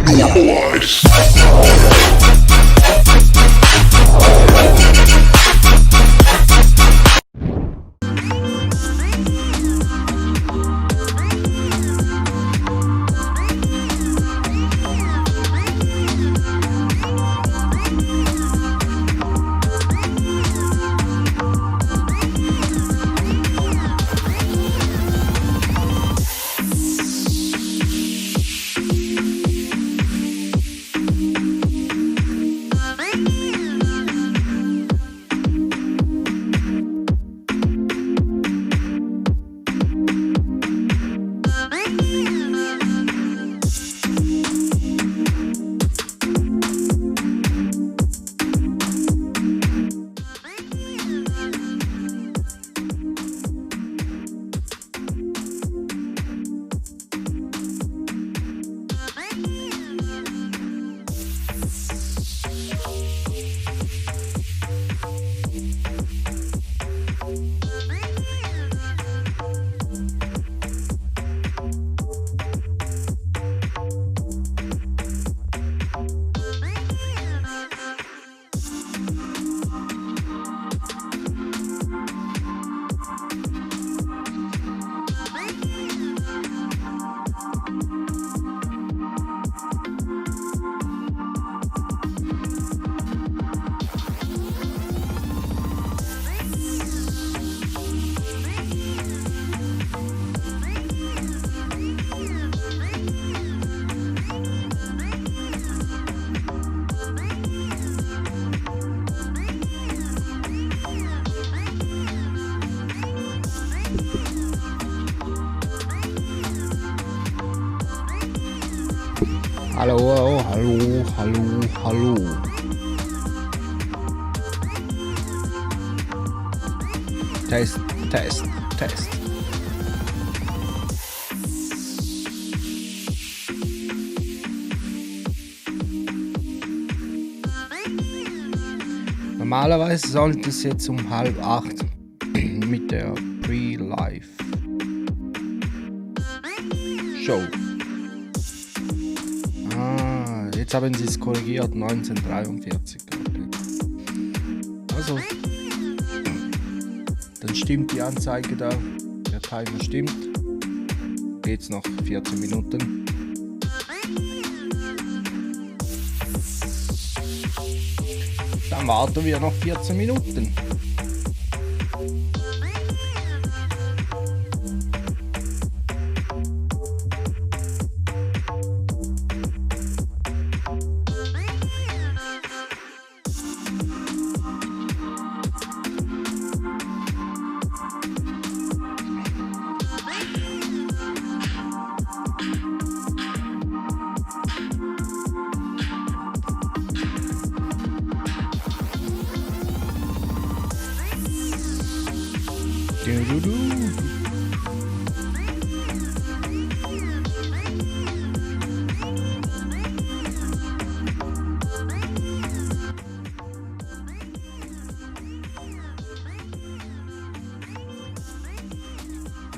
Normalized. Hallo, hallo, hallo, hallo. Test, Test, Test. Normalerweise sollte es jetzt um 7:30 mit der Pre-Live-Show. Jetzt haben sie es korrigiert, 19:43. Also, dann stimmt die Anzeige da, der Timer stimmt. Geht's noch 14 Minuten. Dann warten wir noch 14 Minuten.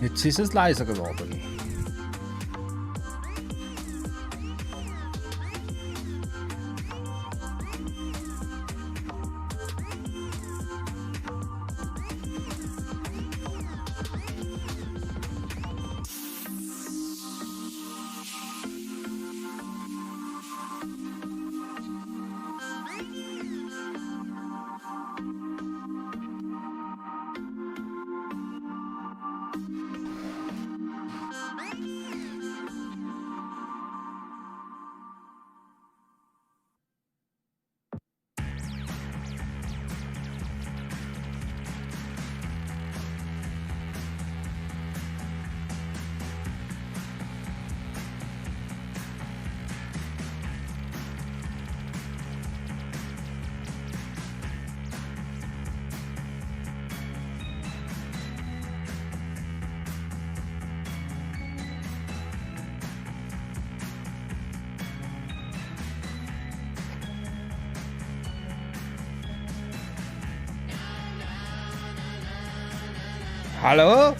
Jetzt ist es leiser geworden. Hallo?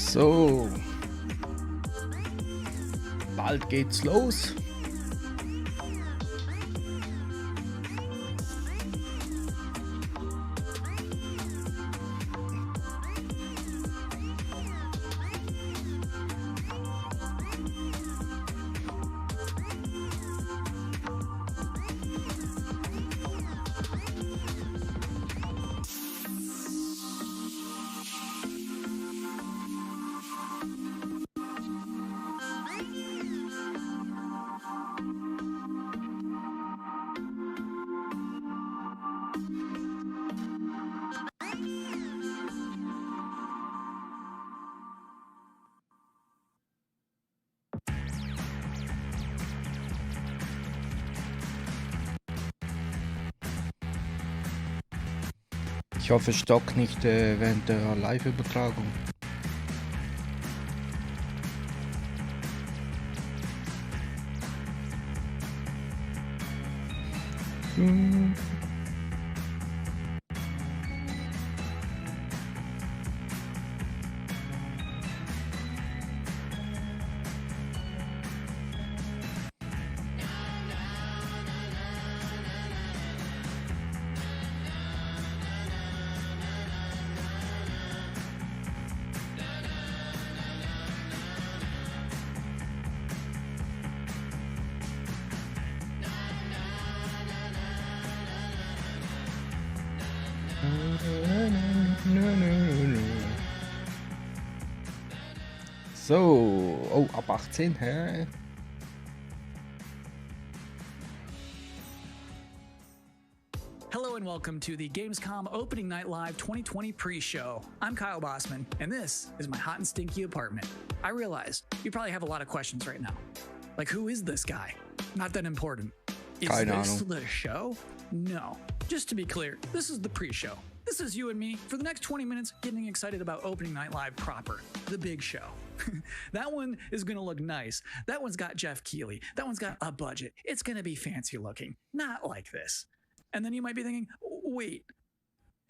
So, bald geht's los. Ich hoffe, es stockt nicht während der Live-Übertragung. So, oh, ab 18, hä? Hello and welcome to the Gamescom Opening Night Live 2020 pre-show. I'm Kyle Bossman, and this is my hot and stinky apartment. I realize you probably have a lot of questions right now. Like, who is this guy? Not that important. Is this the show? No. Just to be clear, this is the pre-show. This is you and me for the next 20 minutes getting excited about Opening Night Live proper, the big show. That one is going to look nice. That one's got Jeff Keighley. That one's got a budget. It's going to be fancy looking, not like this. And then you might be thinking, wait,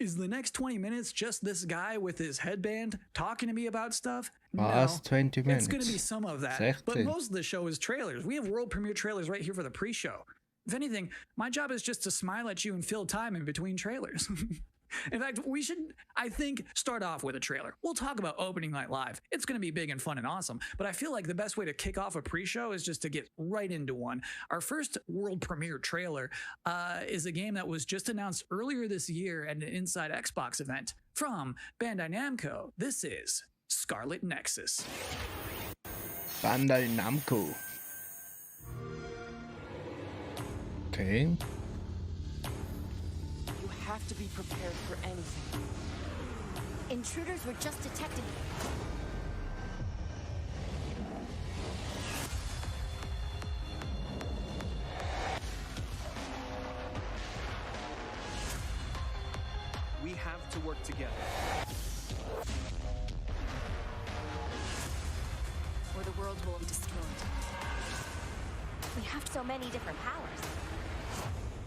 is the next 20 minutes just this guy with his headband talking to me about stuff? No, 20 minutes. It's going to be some of that. 16. But most of the show is trailers. We have world premiere trailers right here for the pre-show. If anything, my job is just to smile at you and fill time in between trailers. In fact, we should, I think, start off with a trailer. We'll talk about Opening Night Live. It's going to be big and fun and awesome, but I feel like the best way to kick off a pre-show is just to get right into one. Our first world premiere trailer is a game that was just announced earlier this year at an Inside Xbox event from Bandai Namco. This is Scarlet Nexus. Bandai Namco. Okay. Have to be prepared for anything. Intruders were just detected. We have to work together. Or the world will be destroyed. We have so many different powers.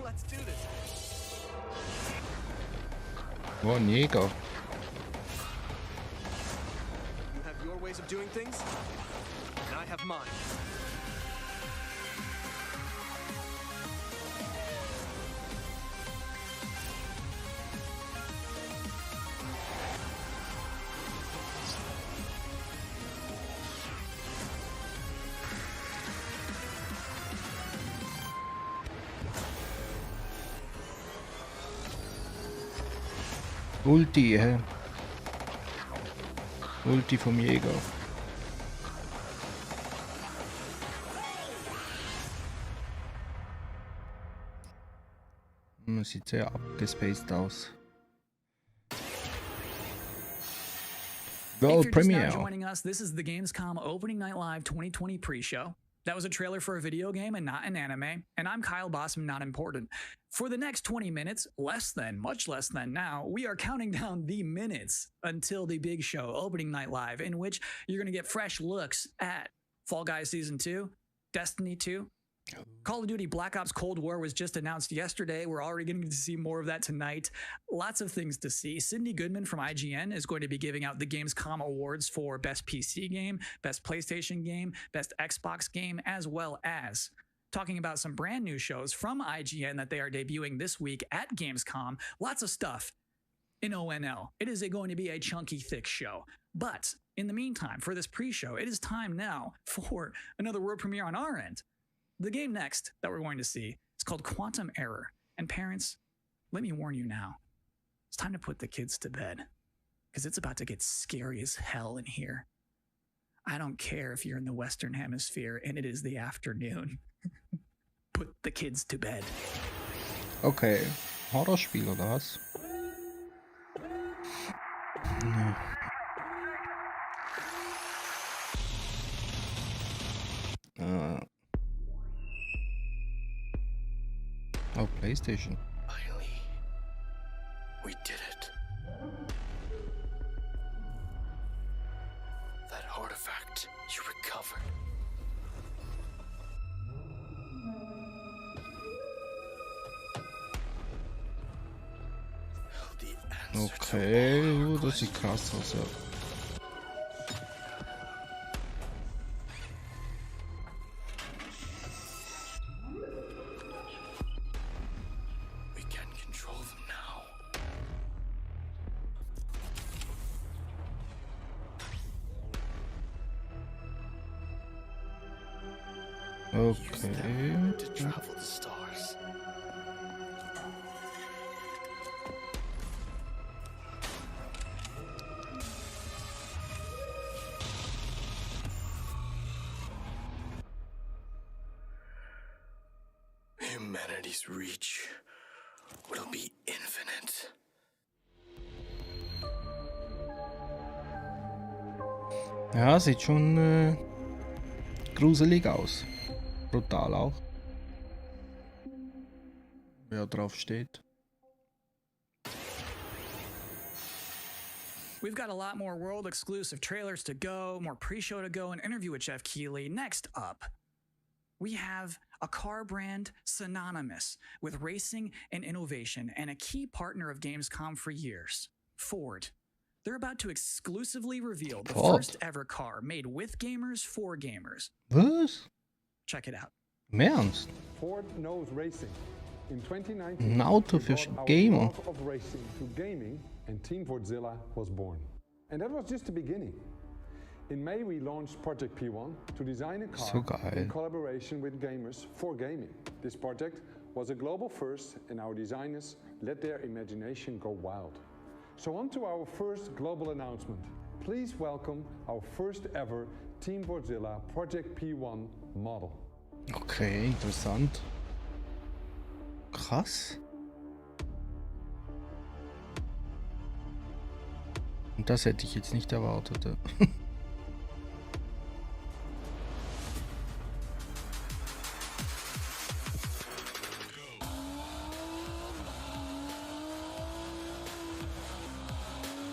Let's do this. Oh, Nico. You have your ways of doing things, and I have mine. Ulti, hä? Ulti vom Jäger. Sieht sehr abgespaced aus. World premiere. If you're just now joining us, this is the Gamescom Opening Night Live 2020 pre-show. That was a trailer for a video game and not an anime, and I'm Kyle Bossman, not important. For the next 20 minutes, much less than now, we are counting down the minutes until the big show, Opening Night Live, in which you're going to get fresh looks at Fall Guys Season 2, Destiny 2, Call of Duty Black Ops Cold War was just announced yesterday. We're already getting to see more of that tonight. Lots of things to see. Cindy Goodman from IGN is going to be giving out the Gamescom awards for Best PC Game, Best PlayStation Game, Best Xbox Game, as well as talking about some brand new shows from IGN that they are debuting this week at Gamescom. Lots of stuff in ONL. It is going to be a chunky, thick show. But in the meantime, for this pre-show, it is time now for another world premiere on our end. The game next that we're going to see is called Quantum Error. And parents, let me warn you now, it's time to put the kids to bed because it's about to get scary as hell in here. I don't care if you're in the Western Hemisphere and it is the afternoon. Put the kids to bed. Okay, Horrorspiel oder was? Nee. Oh, PlayStation. Finally, we did it. That artifact you recovered. The answer Okay, das sieht krass aus, ja. We can control them now. Use them to Okay. travel the stars. Humanity's reach will be infinite. Ja, sieht schon gruselig aus. Brutal auch. Wer drauf steht. We've got a lot more world exclusive trailers to go, more pre-show to go, an interview with Jeff Keighley. Next up, we have a car brand synonymous with racing and innovation and a key partner of Gamescom for years, Ford. They're about to exclusively reveal the Ford? first ever car made with gamers for gamers. Was? Check it out. Im Ernst? Ford knows racing. In 2019, Ein Auto we für brought our Gamer. love of racing to gaming, and Team Fordzilla was born. And that was just the beginning. In May, we launched Project P1 to design a car So geil. in collaboration with gamers for gaming. This project was a global first, and our designers let their imagination go wild. So on to our first global announcement. Please welcome our first ever Team Fordzilla Project P1 model. Okay, interessant. Krass. Und das hätte ich jetzt nicht erwartet.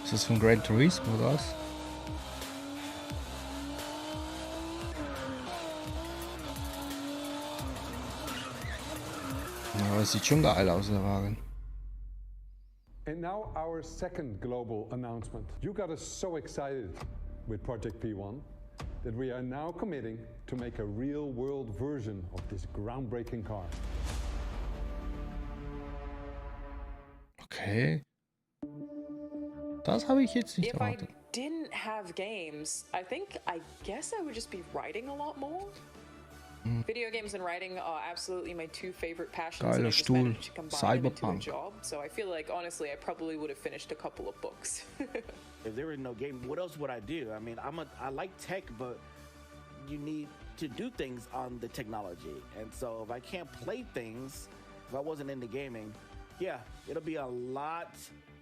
Ist das von Gran Turismo oder was? Aber es sieht schon geil aus, der Wagen. And now our second global announcement. You got us so excited with Project P1 that we are now committing to make a real-world version of this groundbreaking car. Okay. Das habe ich jetzt nicht If I erwartet. didn't have games, I guess I would just be writing a lot more. Video games and writing are absolutely my two favorite passions, and Geiler I just Stuhl. managed to combine them into a Cyberpunk. job. So I feel like, honestly, I probably would have finished a couple of books. If there was no game, what else would I do? I mean, I like tech, but you need to do things on the technology. And so if I can't play things, if I wasn't into gaming, yeah, it'll be a lot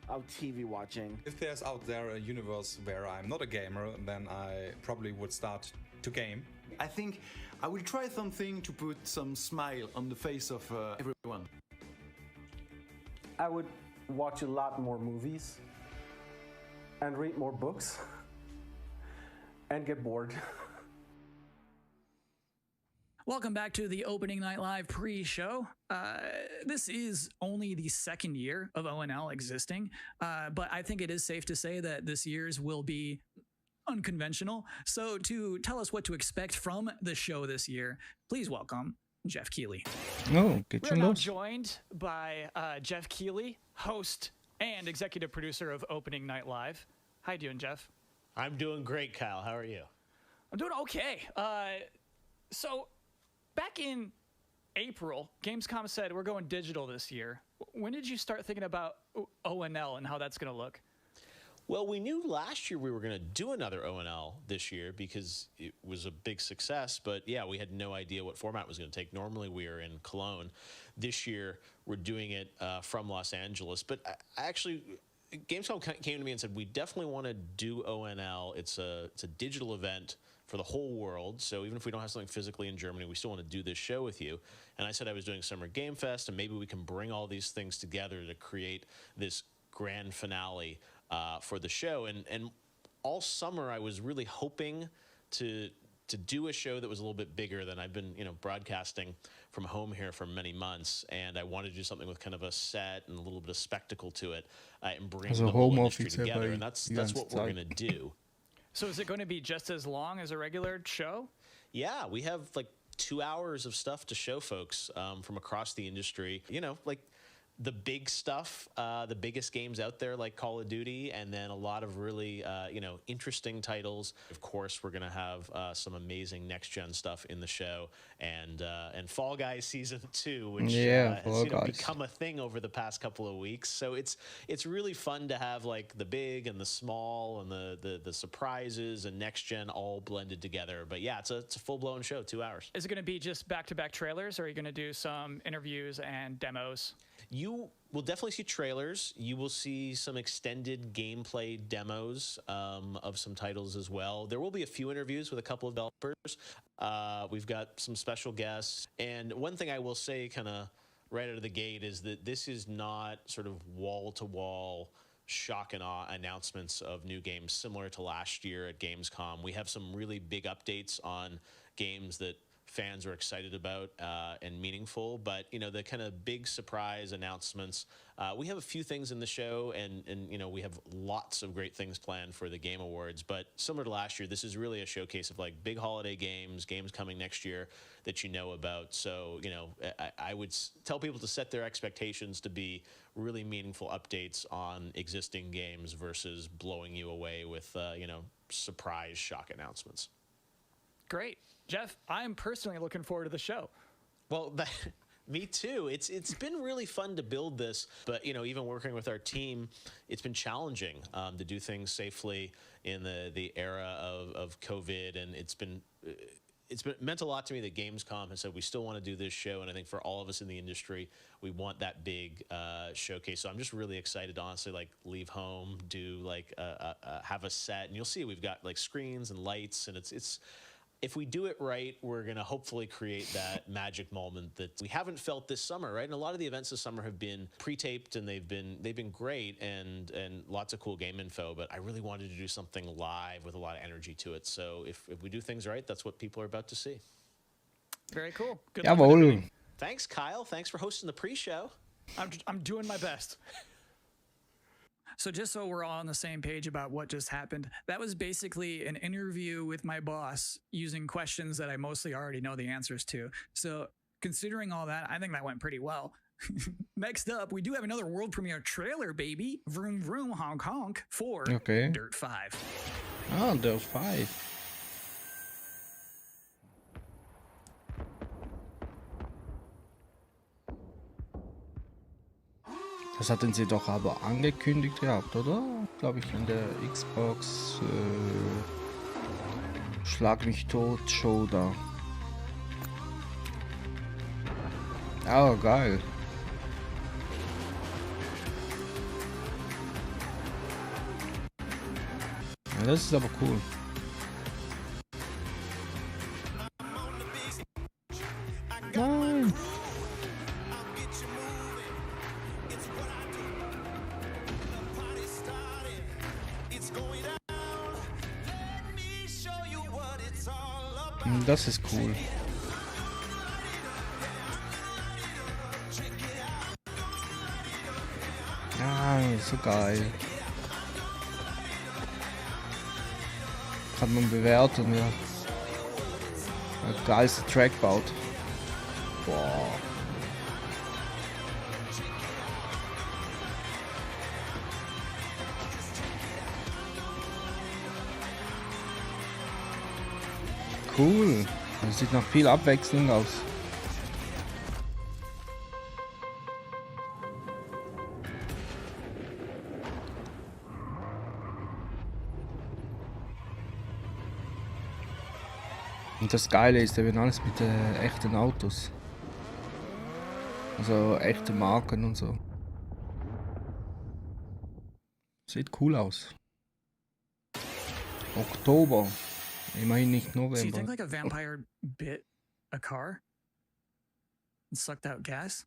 of TV watching. If there's out there a universe where I'm not a gamer, then I probably would start to game. I think I will try something to put some smile on the face of everyone. I would watch a lot more movies and read more books and get bored. Welcome back to the Opening Night Live pre-show. This is only the second year of ONL existing, but I think it is safe to say that this year's will be unconventional. So to tell us what to expect from the show this year, please welcome Jeff Keighley. Oh, We're now joined by Jeff Keighley, host and executive producer of Opening Night Live. How you doing, Jeff? I'm doing great, Kyle. How are you? I'm doing okay. So back in April, Gamescom said we're going digital this year. When did you start thinking about ONL and how that's going to look? Well, we knew last year we were going to do another ONL this year because it was a big success. But yeah, we had no idea what format it was going to take. Normally we are in Cologne. This year we're doing it from Los Angeles. But actually, Gamescom came to me and said, we definitely want to do ONL. It's a digital event for the whole world. So even if we don't have something physically in Germany, we still want to do this show with you. And I said I was doing Summer Game Fest, and maybe we can bring all these things together to create this grand finale for the show. And all summer I was really hoping to do a show that was a little bit bigger than I've been, broadcasting from home here for many months. And I wanted to do something with kind of a set and a little bit of spectacle to it, and bring the whole industry together. And that's what we're going to do. So is it going to be just as long as a regular show? Yeah, we have like 2 hours of stuff to show folks from across the industry. Like the big stuff, the biggest games out there like Call of Duty, and then a lot of really, interesting titles. Of course, we're going to have some amazing next-gen stuff in the show, and Fall Guys Season 2, which has become a thing over the past couple of weeks. So it's really fun to have like the big and the small and the surprises and next-gen all blended together. But yeah, it's a full-blown show, 2 hours. Is it going to be just back-to-back trailers, or are you going to do some interviews and demos? You will definitely see trailers. You will see some extended gameplay demos of some titles as well. There will be a few interviews with a couple of developers. We've got some special guests. And one thing I will say kind of right out of the gate is that this is not sort of wall-to-wall shock and awe announcements of new games similar to last year at Gamescom. We have some really big updates on games that fans are excited about and meaningful, but the kind of big surprise announcements, we have a few things in the show, and we have lots of great things planned for the Game Awards. But similar to last year, this is really a showcase of like big holiday games coming next year that about. So I would tell people to set their expectations to be really meaningful updates on existing games versus blowing you away with surprise shock announcements. Great. Jeff, I'm personally looking forward to the show. Well, me too. It's been really fun to build this, but even working with our team, it's been challenging to do things safely in the era of COVID, and it's meant a lot to me that Gamescom has said we still want to do this show, and I think for all of us in the industry, we want that big showcase. So I'm just really excited to honestly like leave home, do like have a set, and you'll see we've got like screens and lights, and it's. If we do it right, we're going to hopefully create that magic moment that we haven't felt this summer, right? And a lot of the events this summer have been pre-taped, and they've been great and lots of cool game info, but I really wanted to do something live with a lot of energy to it. So if we do things right, that's what people are about to see. Very cool. Good luck with everything. Thanks, Kyle. Thanks for hosting the pre-show. I'm doing my best. So just so we're all on the same page about what just happened, that was basically an interview with my boss using questions that I mostly already know the answers to. So considering all that, I think that went pretty well. Next up, we do have another world premiere trailer, baby. Vroom, vroom, honk, honk for Dirt 5. Ah, Dirt 5. Das hatten sie doch aber angekündigt gehabt, oder? Glaube ich in der Xbox Schlag mich tot Show da. Oh, geil. Ja, das ist aber cool. Nein. Das ist cool. So geil. Kann man bewerten, ja. Der geilste Track baut. Boah. Cool. Das sieht nach viel Abwechslung aus. Und das Geile ist eben alles mit echten Autos. Also echte Marken und so. Sieht cool aus. Oktober. Immerhin nicht November. So you think like a vampire bit a car and sucked out gas?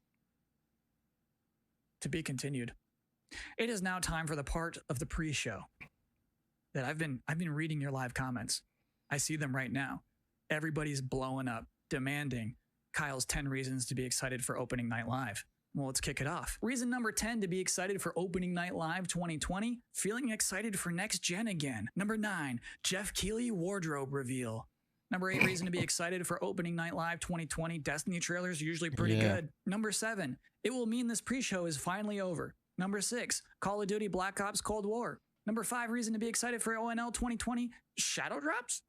To be continued. It is now time for the part of the pre-show that I've been reading your live comments. I see them right now. Everybody's blowing up, demanding Kyle's 10 reasons to be excited for opening night live. Well, let's kick it off. Reason number 10 to be excited for opening night live 2020, feeling excited for next gen again. Number 9, Jeff Keighley wardrobe reveal. Number 8 reason to be excited for opening night live 2020, Destiny trailers are usually pretty good. Number 7, it will mean this pre-show is finally over. Number 6, Call of Duty Black Ops Cold War. Number 5 reason to be excited for ONL 2020, Shadow Drops.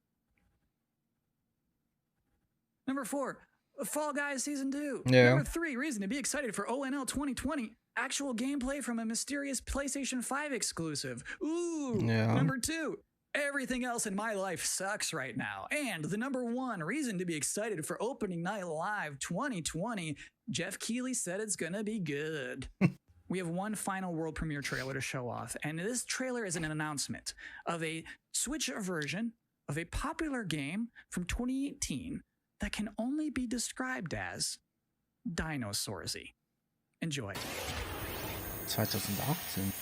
Number 4, Fall Guys Season 2. Number 3, reason to be excited for ONL 2020. Actual gameplay from a mysterious PlayStation 5 exclusive. Ooh. Number 2, everything else in my life sucks right now. And the number 1 reason to be excited for opening night live 2020, Jeff Keighley said it's gonna be good. We have one final world premiere trailer to show off. And this trailer is an announcement of a Switch version of a popular game from 2018 that can only be described as Dinosaursy. Enjoy. 2018.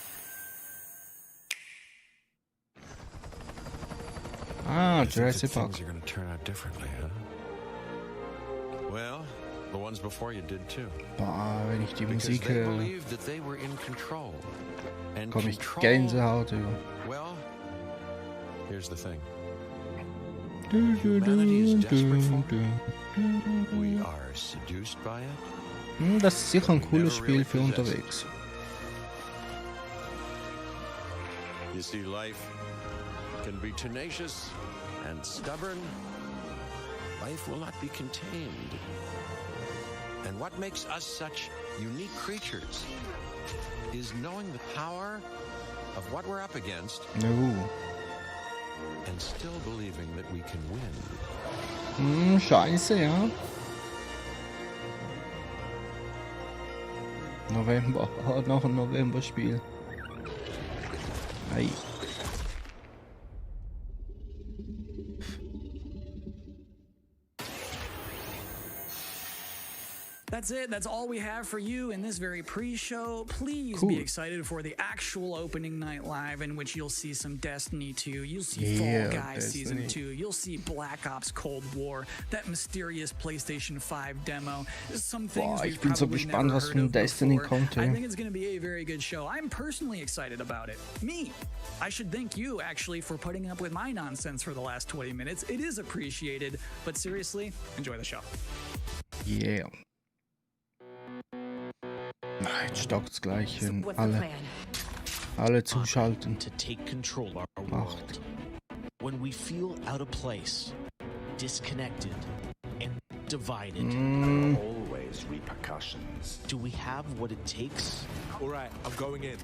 Ah, Jurassic Park. Things are going to turn out differently, huh? Well, the ones before you did too. Boah, wenn ich die Musik They höre, believed that they were in control. And komme ich control, Gänsehaut über. well, here's the thing. Humanity is desperate for it. We are seduced by it. Das ist sicher ein cooles Spiel für unterwegs. You see, life can be tenacious and stubborn. Life will not be contained. And what makes us such unique creatures is knowing the power of what we're up against and still believing that we can win. Scheiße, ja. November, noch ein November-Spiel. Ei. That's it. That's all we have for you in this very pre-show. Please be excited for the actual opening night live, in which you'll see some Destiny 2. You'll see Fall Guys Season 2. You'll see Black Ops Cold War. That mysterious PlayStation 5 demo. Some things we've probably never heard of before. I think it's going to be a very good show. I'm personally excited about it. Me. I should thank you, actually, for putting up with my nonsense for the last 20 minutes. It is appreciated. But seriously, enjoy the show. Yeah. Jetzt stockt's gleich, wenn alle zuschalten. To take control of our world. When we feel out of place, disconnected, and divided. There are always repercussions. Do we have what it takes? All right, I'm going in.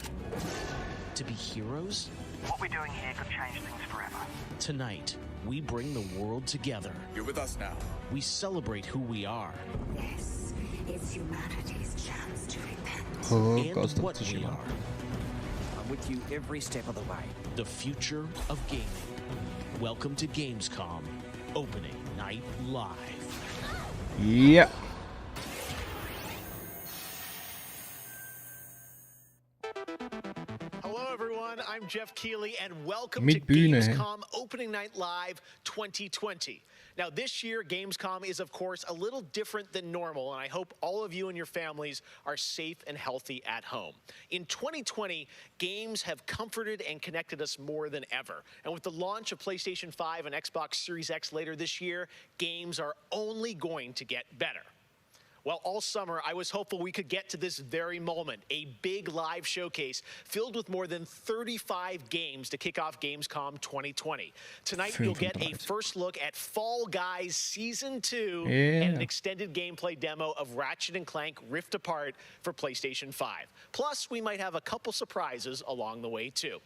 To be heroes? What we're doing here could change things forever. Tonight, we bring the world together. You're with us now. We celebrate who we are. Yes, it's humanity's chance to repent. And what we are. I'm with you every step of the way. The future of gaming. Welcome to Gamescom, opening night live. Yeah. Hello, everyone. I'm I'm Jeff Keighley, and welcome Mit to Bühne, hä? Gamescom Opening Night Live 2020. Now, this year, Gamescom is, of course, a little different than normal, and I hope all of you and your families are safe and healthy at home. In 2020, games have comforted and connected us more than ever. And with the launch of PlayStation 5 and Xbox Series X later this year, games are only going to get better. Well, all summer, I was hopeful we could get to this very moment, a big live showcase filled with more than 35 games to kick off Gamescom 2020. Tonight, you'll get a first look at Fall Guys Season 2 and an extended gameplay demo of Ratchet & Clank Rift Apart for PlayStation 5. Plus, we might have a couple surprises along the way, too.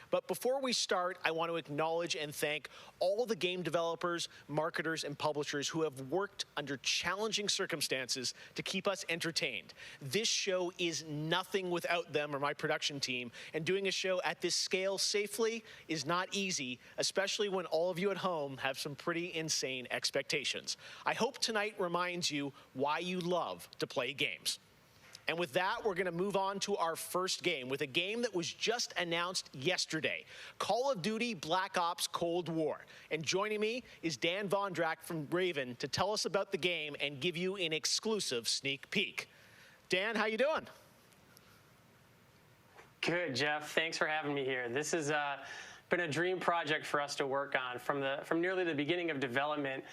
But before we start, I want to acknowledge and thank all the game developers, marketers, and publishers who have worked under challenging circumstances to keep us entertained. This show is nothing without them or my production team, and doing a show at this scale safely is not easy, especially when all of you at home have some pretty insane expectations. I hope tonight reminds you why you love to play games. And with that, we're going to move on to our first game with a game that was just announced yesterday, Call of Duty Black Ops Cold War. And joining me is Dan Vondrack from Raven to tell us about the game and give you an exclusive sneak peek. Dan, how you doing? Good, Jeff. Thanks for having me here. This has been a dream project for us to work on from nearly the beginning of development.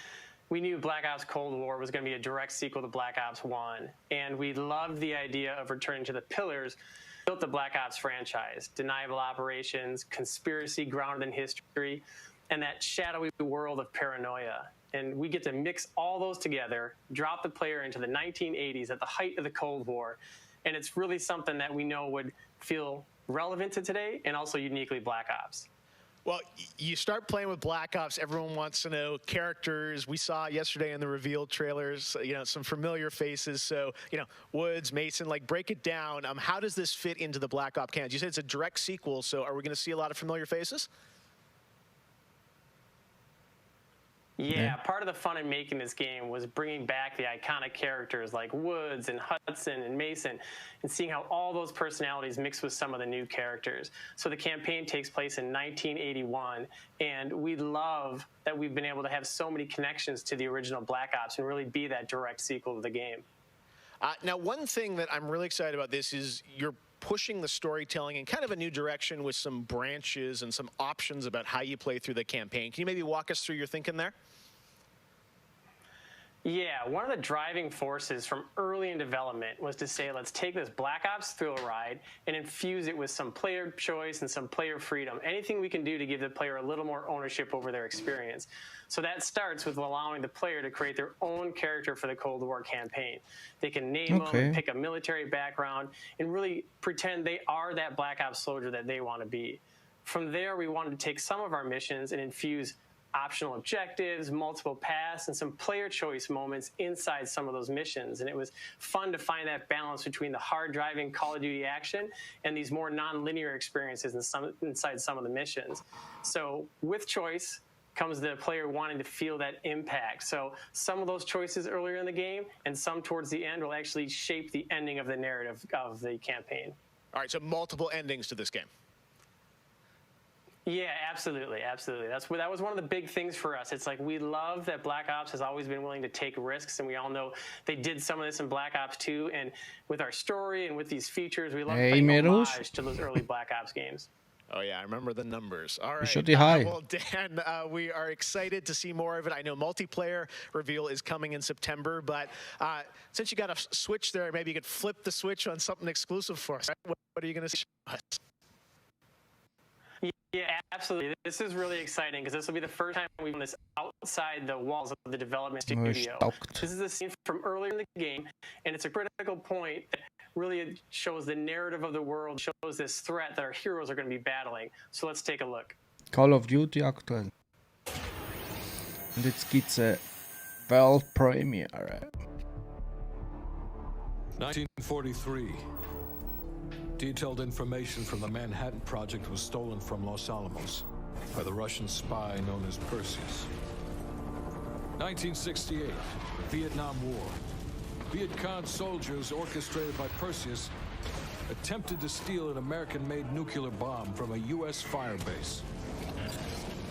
We knew Black Ops Cold War was going to be a direct sequel to Black Ops 1, and we loved the idea of returning to the pillars that built the Black Ops franchise: deniable operations, conspiracy grounded in history, and that shadowy world of paranoia. And we get to mix all those together, drop the player into the 1980s at the height of the Cold War, and it's really something that we know would feel relevant to today and also uniquely Black Ops. Well, you start playing with Black Ops, everyone wants to know characters. We saw yesterday in the reveal trailers, some familiar faces. So, Woods, Mason, break it down. How does this fit into the Black Ops canon? You said it's a direct sequel, so are we going to see a lot of familiar faces? Yeah, part of the fun in making this game was bringing back the iconic characters like Woods and Hudson and Mason and seeing how all those personalities mix with some of the new characters. So the campaign takes place in 1981, and we love that we've been able to have so many connections to the original Black Ops and really be that direct sequel to the game. Now, one thing that I'm really excited about this is you're pushing the storytelling in kind of a new direction with some branches and some options about how you play through the campaign. Can you maybe walk us through your thinking there? Yeah, one of the driving forces from early in development was to say, let's take this Black Ops thrill ride and infuse it with some player choice and some player freedom. Anything we can do to give the player a little more ownership over their experience. So that starts with allowing the player to create their own character for the Cold War campaign. They can name them, pick a military background, and really pretend they are that Black Ops soldier that they want to be. From there, we wanted to take some of our missions and infuse optional objectives, multiple paths, and some player choice moments inside some of those missions. And it was fun to find that balance between the hard-driving Call of Duty action and these more non-linear experiences inside some of the missions. So with choice comes the player wanting to feel that impact. So some of those choices earlier in the game and some towards the end will actually shape the ending of the narrative of the campaign. All right, so multiple endings to this game. Yeah, absolutely. That was one of the big things for us. It's like we love that Black Ops has always been willing to take risks, and we all know they did some of this in Black Ops 2. And with our story and with these features, we love playing homage to those early Black Ops games. Oh, yeah, I remember the numbers. All right. Well, Dan, we are excited to see more of it. I know multiplayer reveal is coming in September, but since you got a switch there, maybe you could flip the switch on something exclusive for us. What are you going to show us? Yeah, absolutely. This is really exciting because this will be the first time we've done this outside the walls of the development studio. This is a scene from earlier in the game, and it's a critical point that really shows the narrative of the world, shows this threat that our heroes are going to be battling. So let's take a look. Call of Duty aktuell. Und jetzt gibt's eine World Premiere. 1943. Detailed information from the Manhattan Project was stolen from Los Alamos by the Russian spy known as Perseus. 1968, Vietnam War. Viet Cong soldiers orchestrated by Perseus attempted to steal an American-made nuclear bomb from a U.S. firebase.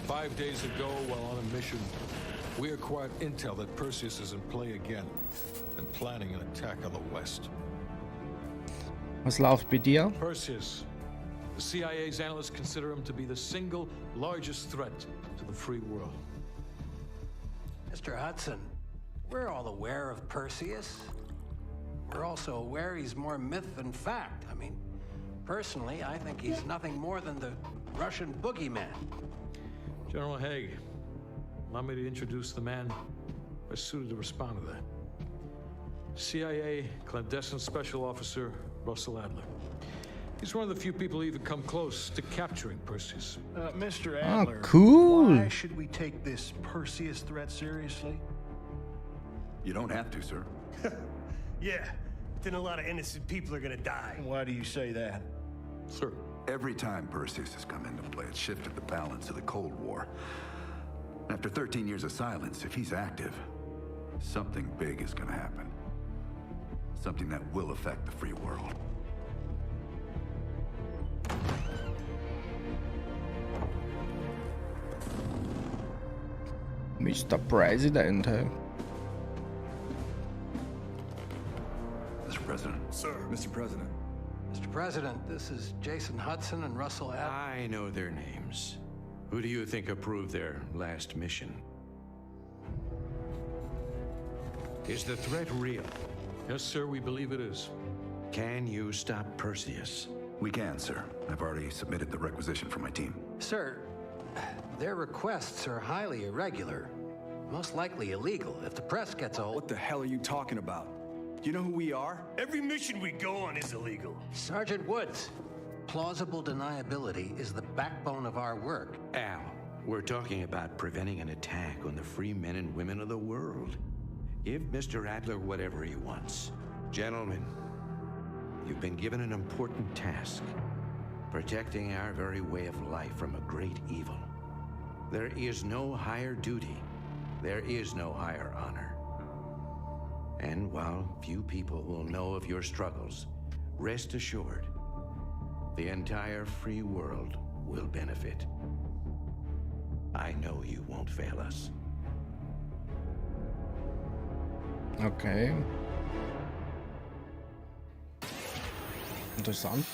5 days ago, while on a mission, we acquired intel that Perseus is in play again and planning an attack on the West. Was läuft bei dir? Perseus. The CIA's analysts consider him to be the single largest threat to the free world. Mr. Hudson, we're all aware of Perseus. We're also aware he's more myth than fact. I mean, personally, I think he's nothing more than the Russian boogeyman. General Haig, allow me to introduce the man best suited to respond to that. CIA clandestine special officer Russell Adler. He's one of the few people who even come close to capturing Perseus. Mr. Adler, cool. why should we take this Perseus threat seriously? You don't have to, sir. Yeah, then a lot of innocent people are gonna die. Why do you say that? Sir. Every time Perseus has come into play, it's shifted the balance of the Cold War. After 13 years of silence, if he's active, something big is gonna happen. Something that will affect the free world. Mr. President. Mr. President. Sir. Mr. President. Mr. President, this is Jason Hudson and Russell Adler. I know their names. Who do you think approved their last mission? Is the threat real? Yes, sir, we believe it is. Can you stop Perseus? We can, sir. I've already submitted the requisition for my team. Sir, their requests are highly irregular. Most likely illegal if the press gets a hold. What the hell are you talking about? Do you know who we are? Every mission we go on is illegal. Sergeant Woods, plausible deniability is the backbone of our work. Al, we're talking about preventing an attack on the free men and women of the world. Give Mr. Adler whatever he wants. Gentlemen, you've been given an important task. Protecting our very way of life from a great evil. There is no higher duty. There is no higher honor. And while few people will know of your struggles, rest assured, the entire free world will benefit. I know you won't fail us. Okay. Interessant.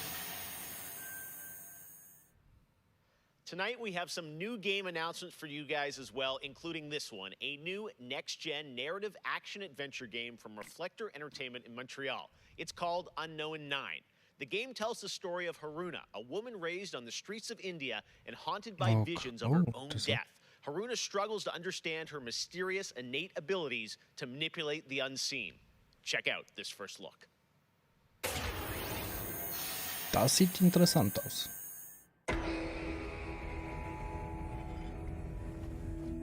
Tonight, we have some new game announcements for you guys as well, including this one, a new next-gen narrative action-adventure game from Reflector Entertainment in Montreal. It's called Unknown 9. The game tells the story of Haruna, a woman raised on the streets of India and haunted by visions of her own death. Haruna struggles to understand her mysterious innate abilities to manipulate the unseen. Check out this first look. Das sieht interessant aus.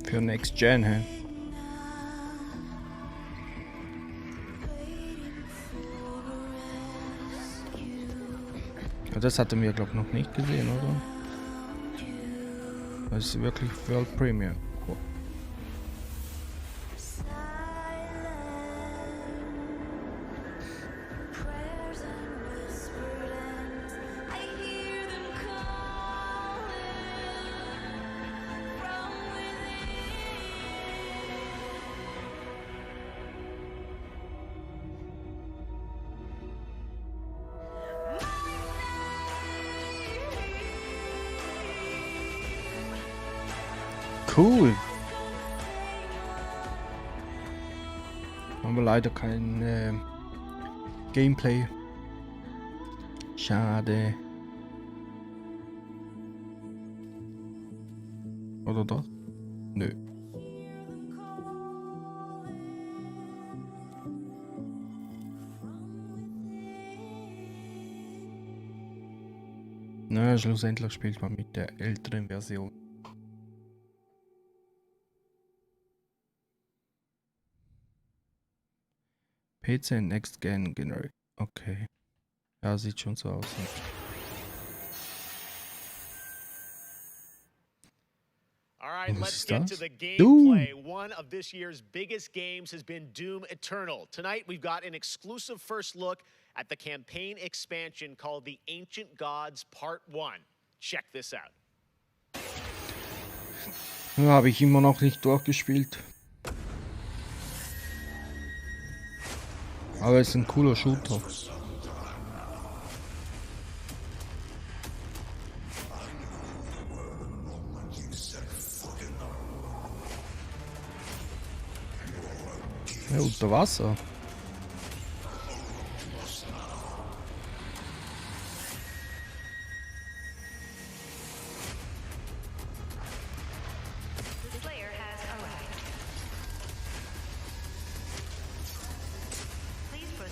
Für Next Gen, hä? Ja, das hatten wir, glaube ich, noch nicht gesehen, oder? Das ist wirklich World Premiere. Cool. Cool. Aber leider kein Gameplay. Schade. Oder doch? Nö. Na, schlussendlich spielt man mit der älteren Version. PC Next Gen General. Okay. Ja, sieht schon so aus. All right, let's get to the gameplay. One of this year's biggest games has been Doom Eternal. Tonight, we've got an exclusive first look at the campaign expansion called The Ancient Gods Part 1. Check this out. Ja, habe ich immer noch nicht durchgespielt. Aber es ist ein cooler Shooter. Ja, unter Wasser.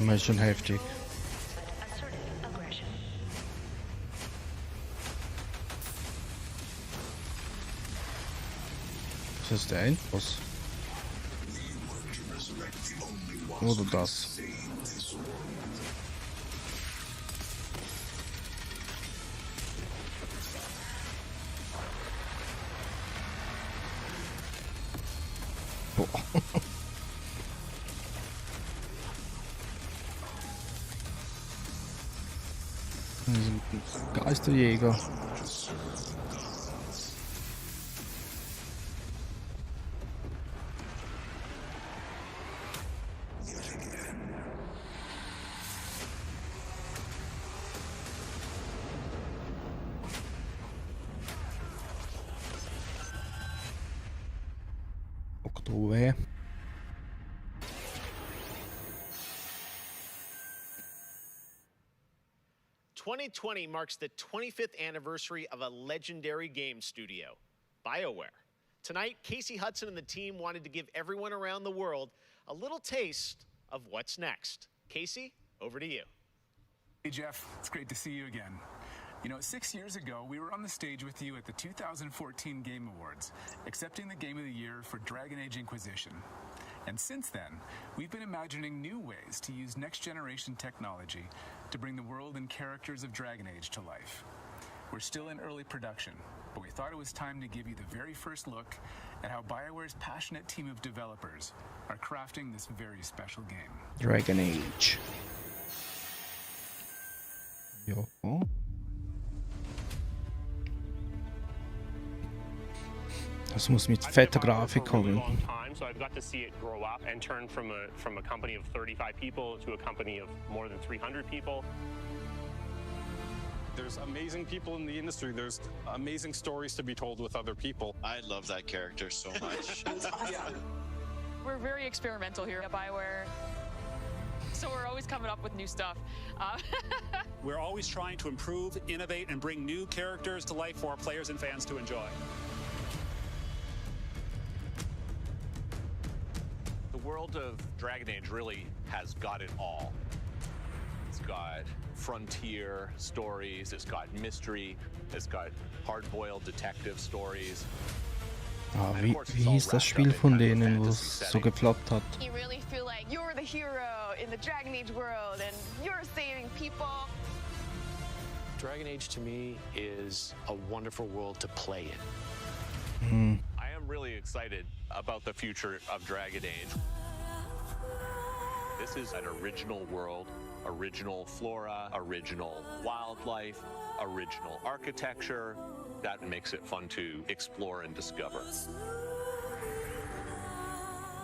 Das ist schon heftig. Das ist der Endboss. Oder das. Boah. Geisterjäger. Oktober. 2020 marks the 25th anniversary of a legendary game studio, BioWare. Tonight, Casey Hudson and the team wanted to give everyone around the world a little taste of what's next. Casey, over to you. Hey, Jeff. It's great to see you again. You know, 6 years ago, we were on the stage with you at the 2014 Game Awards, accepting the Game of the Year for Dragon Age Inquisition. And since then, we've been imagining new ways to use next-generation technology to bring the world and characters of Dragon Age to life. We're still in early production, but we thought it was time to give you the very first look at how BioWare's passionate team of developers are crafting this very special game. Dragon Age. Jo. Das muss mit fetter Grafik kommen. So I've got to see it grow up and turn from a company of 35 people to a company of more than 300 people. There's amazing people in the industry. There's amazing stories to be told with other people. I love that character so much. It's awesome. We're very experimental here at BioWare, so we're always coming up with new stuff. We're always trying to improve, innovate, and bring new characters to life for our players and fans to enjoy. The world of Dragon Age really has got it all. It's got frontier stories, it's got mystery, it's got hard-boiled detective stories. Ah, wie hieß das Spiel von denen, wo es so gefloppt hat? You really feel like you're the hero in the Dragon Age world and you're saving people. Dragon Age to me is a wonderful world to play in. I am really excited about the future of Dragon Age. This is an original world, original flora, original wildlife, original architecture. That makes it fun to explore and discover.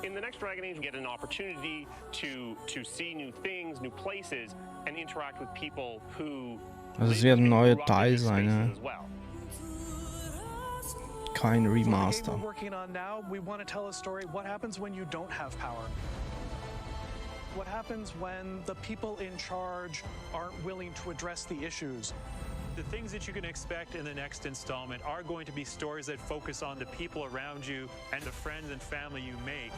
In the next Dragon Age, you get an opportunity to see new things, new places, and interact with people who Also es wird ein neuer Teil sein, ne? Kein Remaster. We're working on now. We want to tell a story. What happens when you don't have power? What happens when the people in charge aren't willing to address the issues? The things that you can expect in the next installment are going to be stories that focus on the people around you and the friends and family you make.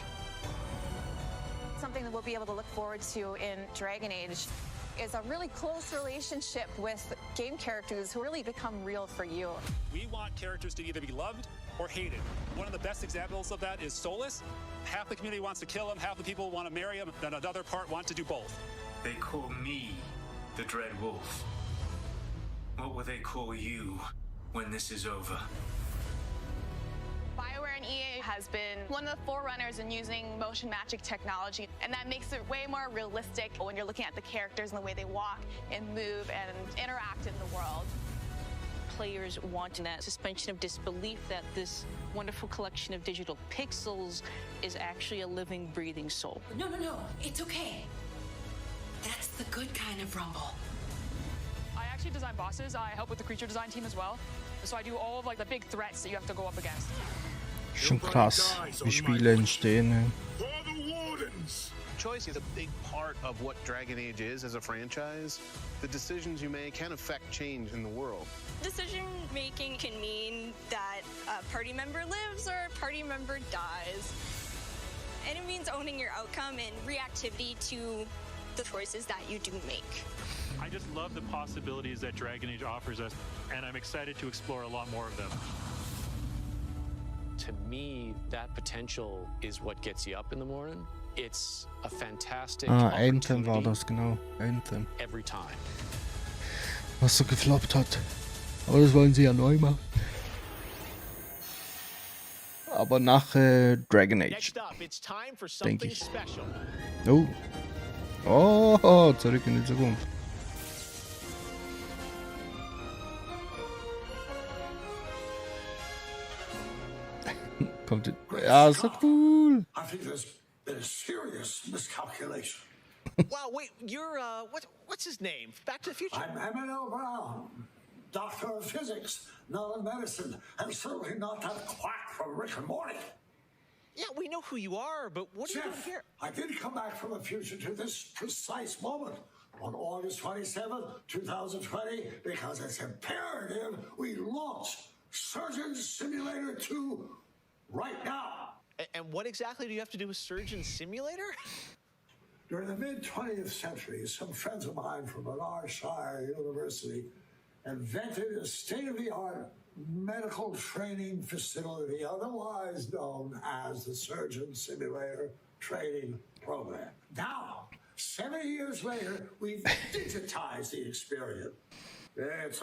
Something that we'll be able to look forward to in Dragon Age is a really close relationship with game characters who really become real for you. We want characters to either be loved or hated. One of the best examples of that is Solus. Half the community wants to kill him, half the people want to marry him, then another part want to do both. They call me the Dread Wolf. What will they call you when this is over? BioWare and EA has been one of the forerunners in using motion magic technology, and that makes it way more realistic when you're looking at the characters and the way they walk and move and interact in the world. Players want that suspension of disbelief that this wonderful collection of digital pixels is actually a living, breathing soul. No, it's okay. That's the good kind of rumble. I actually design bosses. I help with the creature design team as well. So I do all of like the big threats that you have to go up against. Schon krass, wie Spiele entstehen. Choice is a big part of what Dragon Age is as a franchise. The decisions you make can affect change in the world. Decision making can mean that a party member lives or a party member dies. And it means owning your outcome and reactivity to the choices that you do make. I just love the possibilities that Dragon Age offers us, and I'm excited to explore a lot more of them. To me, that potential is what gets you up in the morning. It's a fantastic Anthem war das, genau. Anthem. every time. Was so gefloppt hat. Aber das wollen sie ja neu machen. Aber nach Dragon Age. Next up, it's time for Denk something ich. special. Oh, zurück in die Zukunft. Kommt. Ja, ist doch cool. I think there's been a serious miscalculation. Wow, wait, you're what's his name? Back to the Future. I'm Emmanuel Brown, doctor of physics, not of medicine, and certainly not that quack from Rick and Morty. Yeah, we know who you are, but what are you doing Jeff, here? I did come back from the future to this precise moment on August 27th, 2020, because it's imperative we launch Surgeon Simulator 2 right now. And what exactly do you have to do with Surgeon Simulator? During the mid-20th century, some friends of mine from Bernardshire University invented a state-of-the-art medical training facility, otherwise known as the Surgeon Simulator Training Program. Now, 70 years later, we've digitized the experience. It's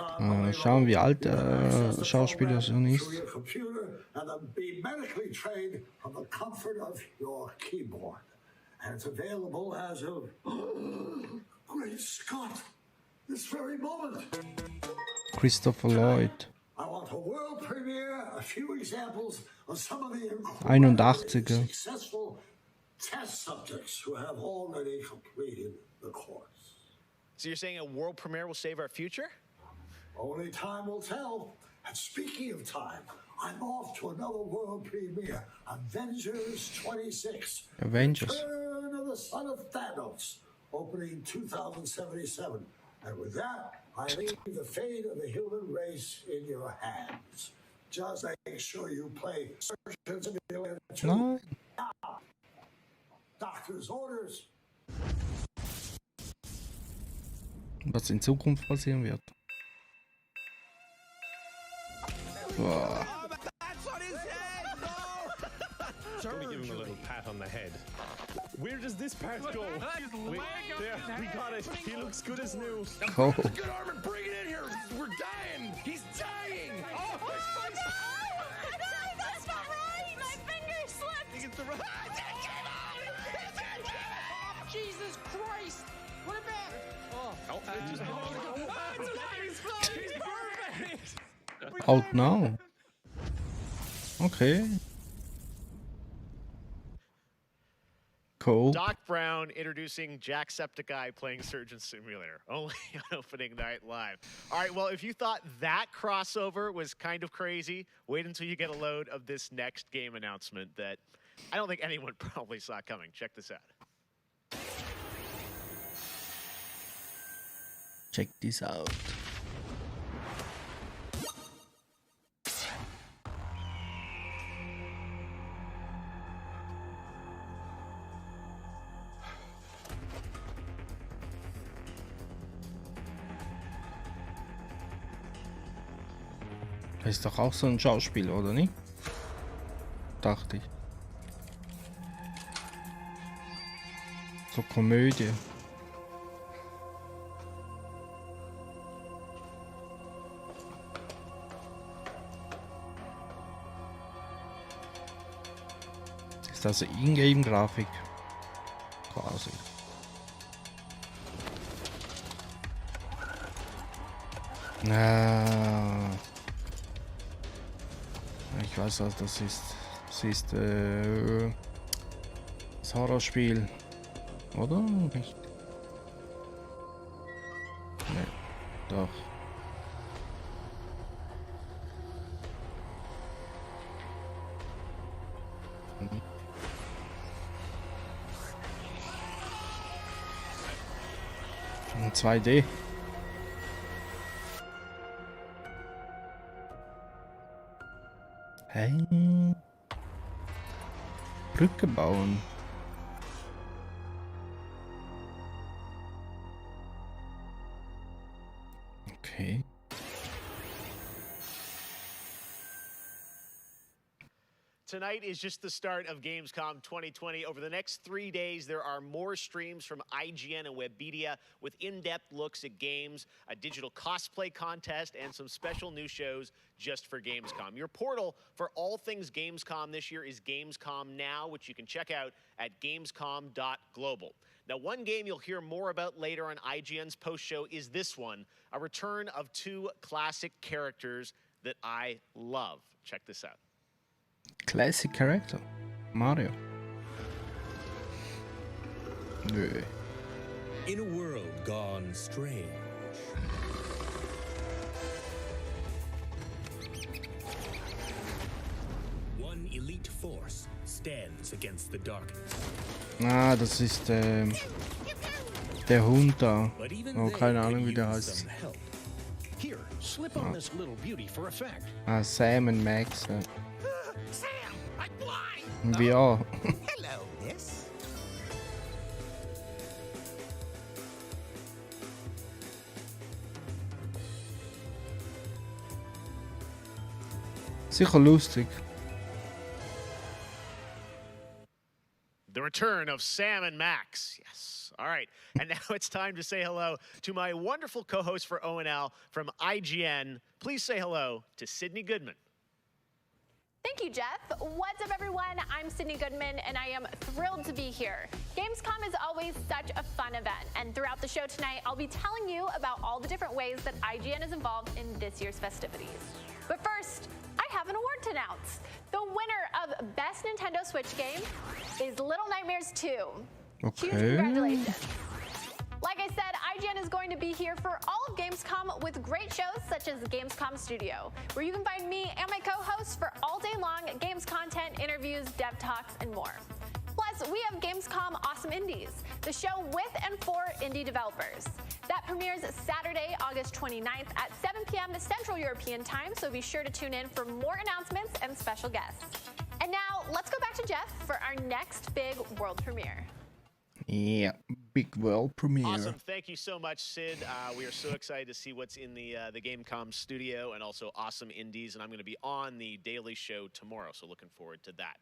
Schauen, wie alt der Schauspieler schon ist. through your computer and then be medically trained from the comfort of your keyboard. And it's available as of Great Scott, this very moment. Christopher Lloyd. I want a world premiere, a few examples of some of the 81er. successful test subjects who have already completed the course. So you're saying a world premiere will save our future? Only time will tell. And speaking of time, I'm off to another world premiere, Avengers 26. Avengers. Return of the Son of Thanos, opening 2077. And with that, I leave the fate of the human race in your hands. Just make sure you play Surgeon Simulator 2 Nein. now. Doctor's orders. Was in Zukunft passieren wird. Boah. Let me give him a little pat on the head. Where does this part go? Wait, there, we got it. He looks good as new. Oh. Good armor, bring it in here. We're dying. He's dying. Oh, That's not right! My finger slipped! He gets the right. Jesus Christ! Put it back! Out now. Okay. Cool. Doc Brown introducing Jacksepticeye playing Surgeon Simulator, only on opening night live. All right, well, if you thought that crossover was kind of crazy, wait until you get a load of this next game announcement that I don't think anyone probably saw coming. Check this out. Check this out. Das ist doch auch so ein Schauspieler, oder nicht? Dachte ich. So Komödie. Ist das Ingame-Grafik? Quasi. Ich weiß, was das ist. Das ist das Horrorspiel. Oder? Nicht? Nee, doch. In 2D. Hey. Brücke bauen. Okay. Tonight is just the start of Gamescom 2020. Over the next 3 days, there are more streams from IGN and Webedia with in-depth looks at games, a digital cosplay contest, and some special new shows just for Gamescom. Your portal for all things Gamescom this year is Gamescom Now, which you can check out at gamescom.global. Now, one game you'll hear more about later on IGN's post-show is this one, a return of two classic characters that I love. Check this out. Classic character. Mario. Nö. In a world gone strange. One elite force stands against the darkness. Ah, das ist der Hund da. Oh, keine Ahnung, wie der heißt. Here, slip on this little beauty for effect. Ah, Sam und Max. Ja. Sam, I'm blind. VR. Hello, miss. Sicher lustig. The return of Sam and Max. Yes. All right. And now it's time to say hello to my wonderful co-host for ONL from IGN. Please say hello to Sydney Goodman. Thank you, Jeff. What's up, everyone? I'm Sydney Goodman, and I am thrilled to be here. Gamescom is always such a fun event, and throughout the show tonight, I'll be telling you about all the different ways that IGN is involved in this year's festivities. But first, I have an award to announce. The winner of Best Nintendo Switch Game is Little Nightmares 2. Okay. Huge congratulations. Like I said, IGN is going to be here for all of Gamescom with great shows such as Gamescom Studio, where you can find me and my co-hosts for all day long games content, interviews, dev talks, and more. Plus, we have Gamescom Awesome Indies, the show with and for indie developers. That premieres Saturday, August 29th at 7 p.m. Central European Time, so be sure to tune in for more announcements and special guests. And now, let's go back to Jeff for our next big world premiere. Yeah, big world premiere. Awesome. Thank you so much, Sid. We are so excited to see what's in the Gamescom studio and also Awesome Indies. And I'm going to be on the Daily Show tomorrow, so looking forward to that.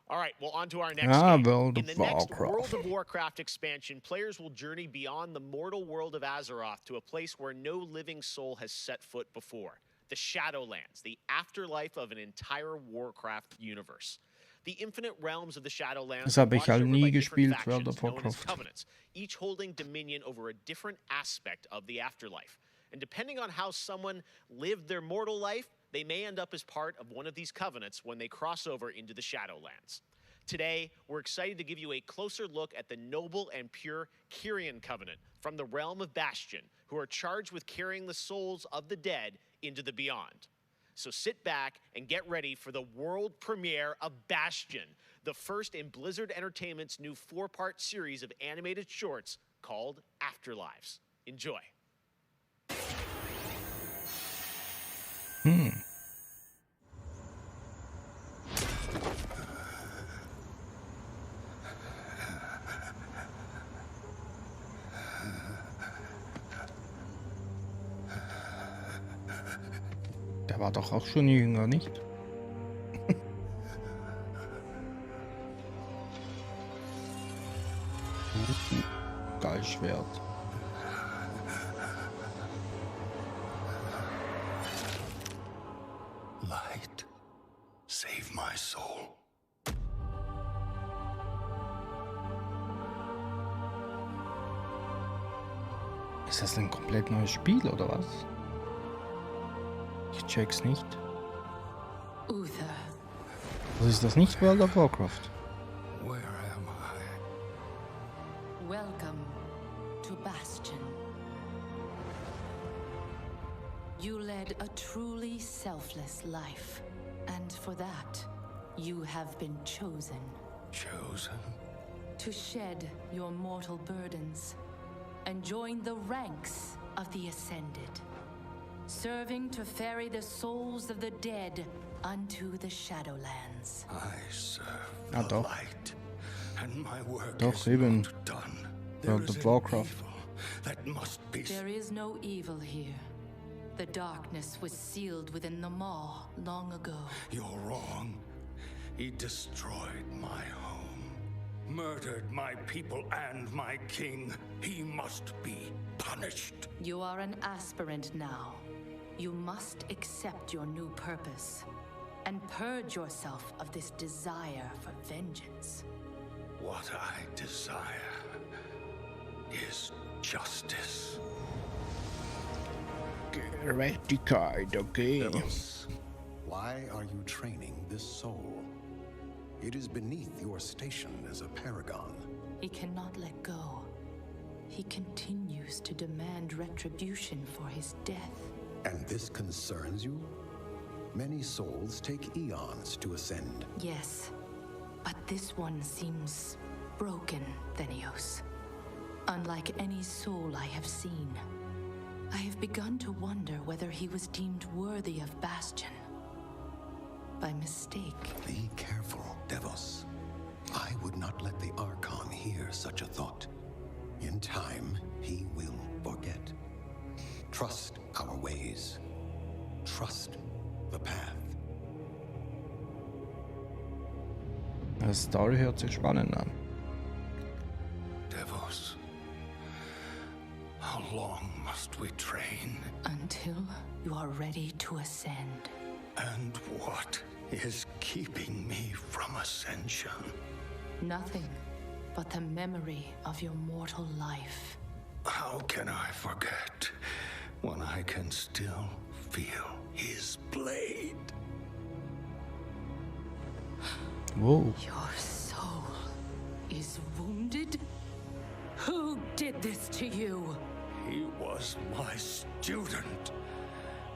All right, well, on to our next game. In the next World of Warcraft expansion, players will journey beyond the mortal world of Azeroth to a place where no living soul has set foot before. The Shadowlands, the afterlife of an entire Warcraft universe. The infinite realms of the Shadowlands Das habe ich halt nie gespielt, World of Warcraft. Covenants, each holding dominion over a different aspect of the afterlife. And depending on how someone lived their mortal life, they may end up as part of one of these covenants when they cross over into the Shadowlands. Today, we're excited to give you a closer look at the noble and pure Kyrian Covenant from the realm of Bastion, who are charged with carrying the souls of the dead into the beyond. So sit back and get ready for the world premiere of Bastion, the first in Blizzard Entertainment's new 4-part series of animated shorts called Afterlives. Enjoy. Der war doch auch schon jünger, nicht? Geil Schwert. Light, save my soul. Ist das ein komplett neues Spiel oder was? Ich check's nicht. Uther. Also ist das nicht World of Warcraft? Where am I? Welcome to Bastion. You led a truly selfless life, and for that, you have been chosen. Chosen? To shed your mortal burdens and join the ranks of the Ascended, serving to ferry the souls of the dead unto the Shadowlands. I serve Ah, the doch. light, and my work Doch, is eben. not done. World of Warcraft. That must be. There is no evil here. The darkness was sealed within the maw long ago. You're wrong. He destroyed my home, murdered my people and my king. He must be punished. You are an aspirant now. You must accept your new purpose and purge yourself of this desire for vengeance. What I desire is justice. Rectified, okay. Devos, why are you training this soul? It is beneath your station as a paragon. He cannot let go. He continues to demand retribution for his death. And this concerns you? Many souls take eons to ascend. Yes, but this one seems broken, Thenios. Unlike any soul I have seen. I have begun to wonder whether he was deemed worthy of Bastion. By mistake. Be careful, Devos. I would not let the Archon hear such a thought. In time, he will forget. Trust our ways. Trust the path. Die Story hört sich spannend an. Devos, how long must we train? Until you are ready to ascend. And what is keeping me from ascension? Nothing but the memory of your mortal life. How can I forget when I can still feel his blade? Whoa. Your soul is wounded? Who did this to you? He was my student.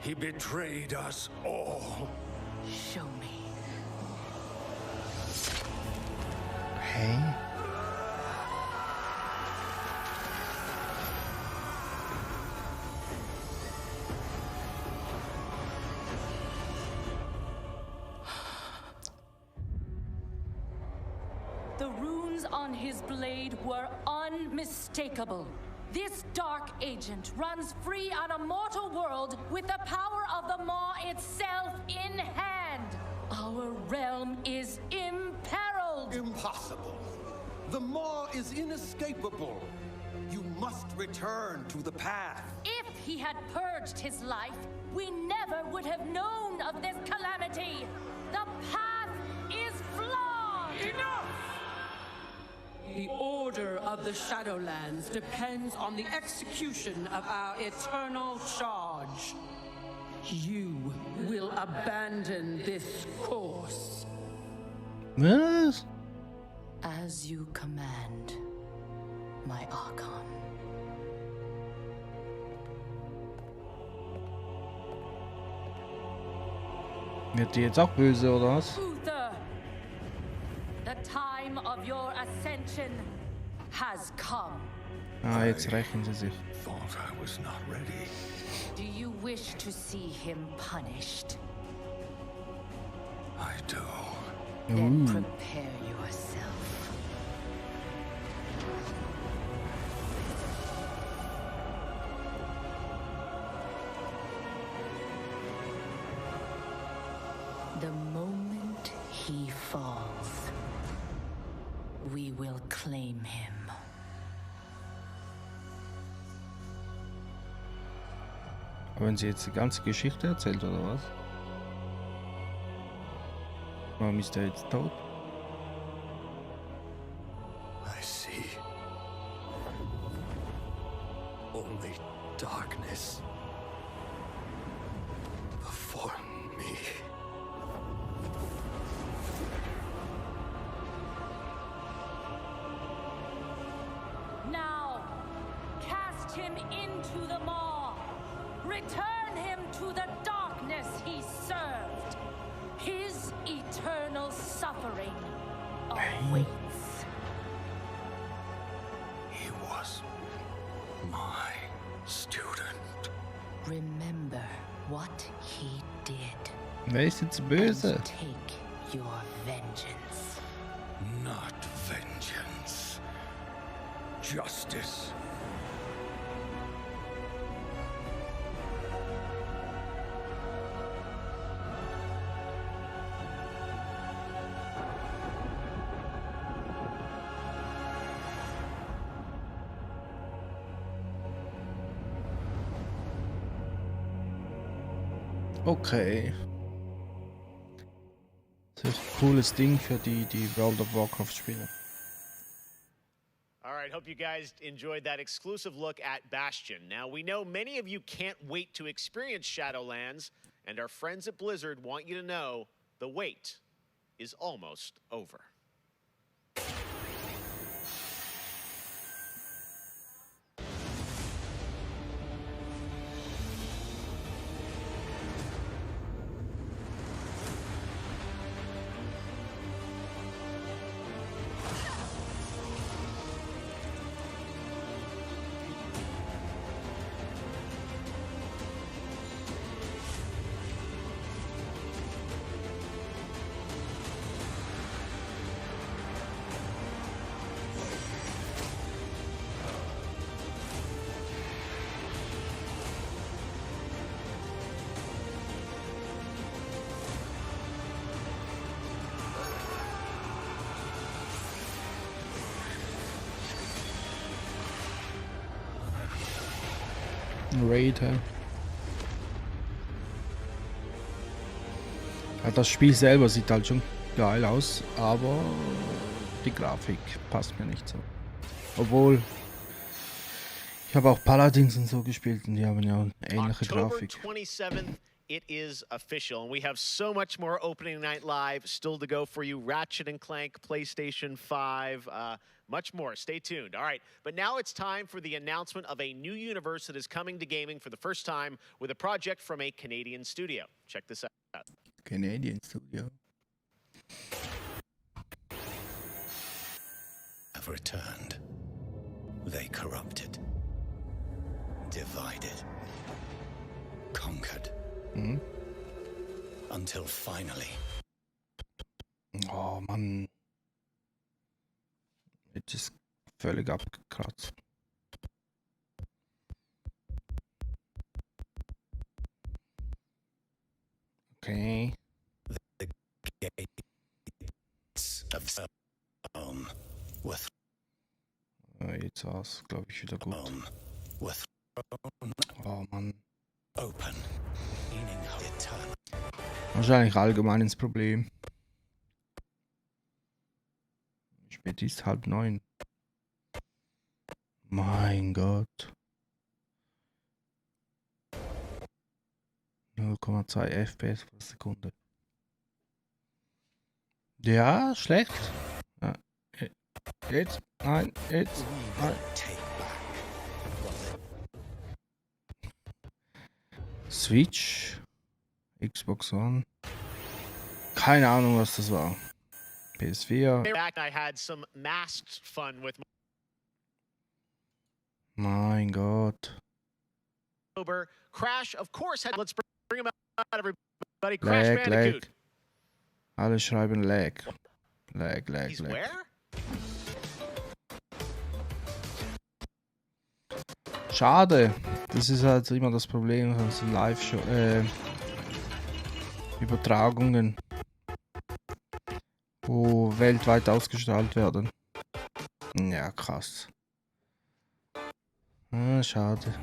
He betrayed us all. Show me. Hey. The runes on his blade were unmistakable. This dark agent runs free on a mortal world with the power of the Maw itself in hand. Our realm is imperiled. Impossible. The Maw is inescapable. You must return to the path. If he had purged his life, we never would have known of this calamity. The path is flawed. Enough! The order of the Shadowlands depends on the execution of our eternal charge. You will abandon this course. Was? As you command, my Archon. Wird die jetzt auch böse oder was? Uther, the time of your ascension has come. Ah, jetzt rächen sie sich. Thought I was not ready. Do you wish to see him punished? I do. Then prepare yourself. The moment he falls, we will claim him. Haben sie jetzt die ganze Geschichte erzählt oder was? Warum ist er jetzt tot? I see. Only to the Maw. Return him to the darkness he served. His eternal suffering awaits. He was my student. Remember what he did. Wer ist jetzt böse? And take your vengeance. Not vengeance. Justice. Okay. Das ist ein cooles Ding für die World of Warcraft Spieler. All right, hope you guys enjoyed that exclusive look at Bastion. Now, we know many of you can't wait to experience Shadowlands, and our friends at Blizzard want you to know the wait is almost over. Raid, hä? Ja, das Spiel selber sieht halt schon geil aus, aber die Grafik passt mir nicht so. Obwohl, ich habe auch Paladins und so gespielt und die haben ja ähnliche Grafik. 27th, it is official, and we have so much more opening night live still to go for you. Ratchet & Clank, PlayStation 5, much more. Stay tuned. All right, but now it's time for the announcement of a new universe that is coming to gaming for the first time with a project from a Canadian studio. Check this out. Canadian studio. Have returned. They corrupted, divided, conquered. Until finally. Oh Mann. Jetzt ist völlig abgekratzt. Okay. The gates of Rome with jetzt war es, glaube ich, wieder gut. with Oh Mann. open, meaning eternal. Wahrscheinlich allgemein ins Problem. Spät ist 8:30. Mein Gott. 0,2 FPS pro Sekunde. Ja, schlecht. Ja. Jetzt, nein, jetzt, nein. Switch, Xbox One. Keine Ahnung, was das war. PS4. I had some masked fun with Mein Gott. Crash, of course, let's bring him out, everybody. Crash Bandicoot. Alle schreiben lag. Lag. Where? Schade. Das ist halt immer das Problem von so Live-Show, Übertragungen, wo weltweit ausgestrahlt werden. Ja, krass. Schade.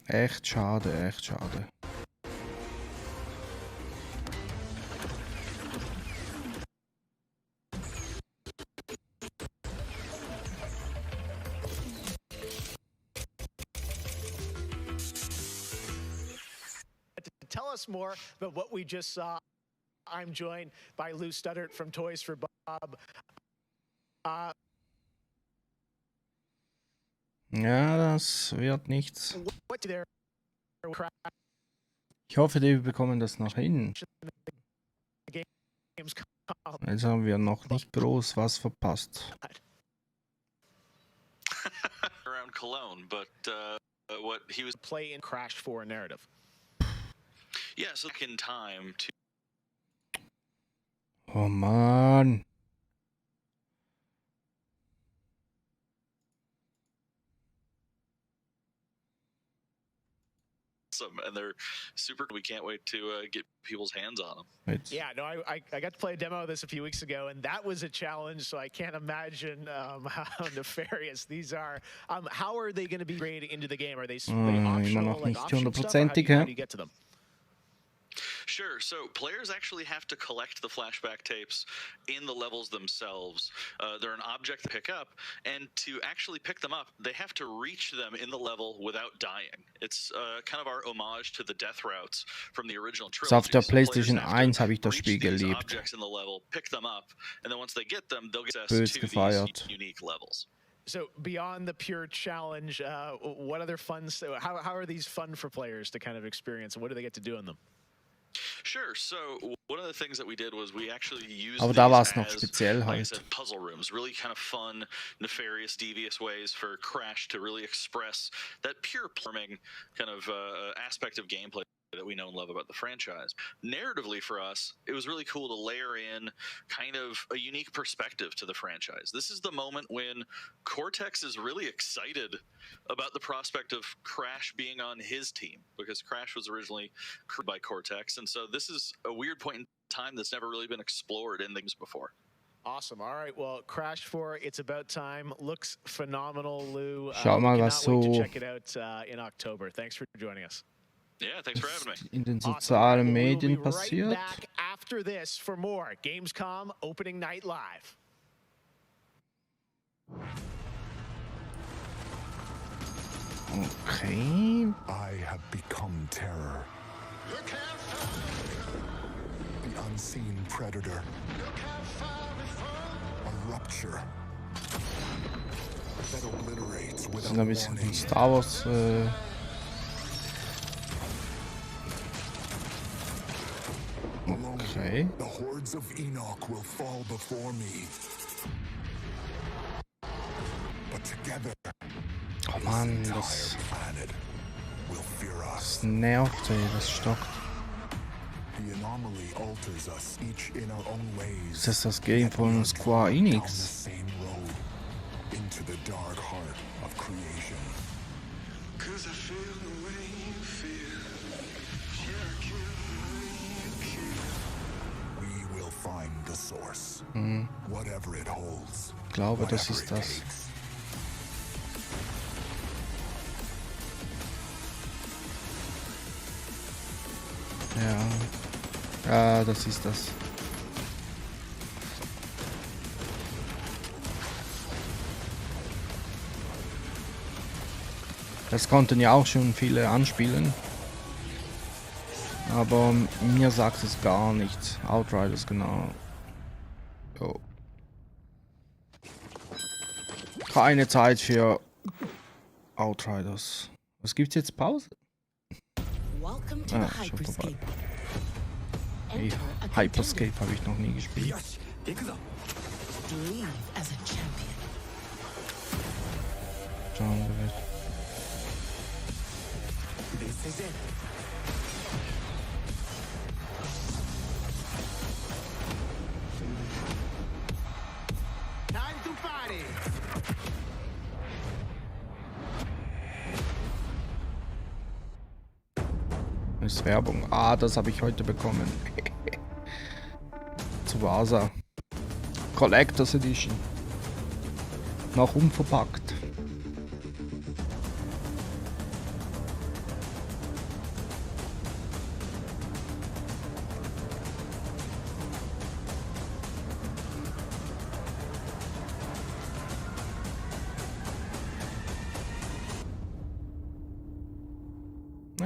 Echt schade, echt schade. To tell us more about what we just saw I'm joined by Lou Studdert from Toys for Bob. Ja, das wird nichts. Ich hoffe, die bekommen das noch hin. Jetzt haben wir noch nicht groß was verpasst. Around Cologne, but what he was play in Crash 4 narrative. Yeah, so in time to. Oh Mann. And they're super. We can't wait to get people's hands on them. Yeah, no, I got to play a demo of this a few weeks ago, and that was a challenge. So I can't imagine how nefarious these are. How are they going to be integrated into the game? Are they Immer optional, noch like nicht option stuff, or hundertprozentig, how do you get to them? Sure. So players actually have to collect the flashback tapes in the levels themselves. They're an object to pick up, and to actually pick them up, they have to reach them in the level without dying. It's kind of our homage to the death routes from the original trilogy. Auf der PlayStation 1 habe ich das Spiel geliebt. Objects in the level, pick them up, and then once they get them, they'll get Bös access to gefeiert. these unique levels. So beyond the pure challenge, what other fun? How are these fun for players to kind of experience, and what do they get to do in them? Sure. So one of the things that we did was we actually used Aber da war es these noch as, speziell like I halt. said, puzzle rooms. Really kind of fun, nefarious, devious ways for Crash to really express that pure plumbing kind of aspect of gameplay that we know and love about the franchise. Narratively for us, it was really cool to layer in kind of a unique perspective to the franchise. This is the moment when Cortex is really excited about the prospect of Crash being on his team, because Crash was originally created by Cortex, and so this is a weird point in time that's never really been explored in things before. Awesome. All right. Well, Crash 4, it's about time. Looks phenomenal, Lou. Schau mal, was Cannot wait so to check it out in October. Thanks for joining us. Yeah, thanks for having me. in den sozialen Medien We'll be passiert. right back after this for more Gamescom Opening Night Live. Okay. I have become terror. The unseen predator. A rupture that obliterates without Ein bisschen warning. Star Wars. Okay. The hordes of Enoch will fall before me. But together, Oh Mann, das nervt, ey, das stockt. the anomaly alters us each in our own ways. Ist das Game von Square Down the Enix? same road into the dark heart of creation. 'Cause I feel the way you feel. We will find the source. Whatever it holds. Ich glaube, das whatever ist it das. takes. Ja. Ja, das ist das. Das konnten ja auch schon viele anspielen. Aber mir sagt es gar nichts. Outriders, genau. Jo. Keine Zeit für Outriders. Was gibt's jetzt? Pause? Welcome to Ah, the schon vorbei. Hyperscape. Hey, Hyperscape habe ich noch nie gespielt. Leave as a champion. Schauen wir mal. This is it. Time to party. Ist Werbung. Ah, das habe ich heute bekommen. Zu Vasa. Collectors Edition. Noch unverpackt.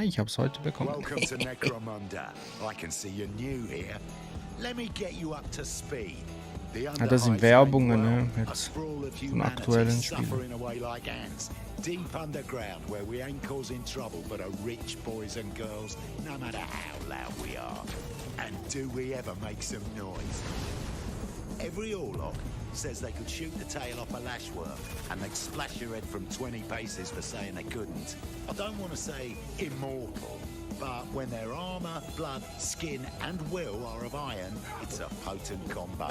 Ich hab's heute bekommen. Welcome to Necromunda. I can see you're new here. Let me get you up to speed. Ja, das sind Werbungen, ne? Jetzt von aktuellen Spielen. Deep underground, where we ain't causing trouble, but are rich boys and girls, no matter how loud we are. And do we ever make some noise? Every Orlok says they could shoot the tail off a lashworm, and they'd splash your head from 20 paces for saying they couldn't. I don't want to say immortal, but when their armor, blood, skin, and will are of iron, it's a potent combo.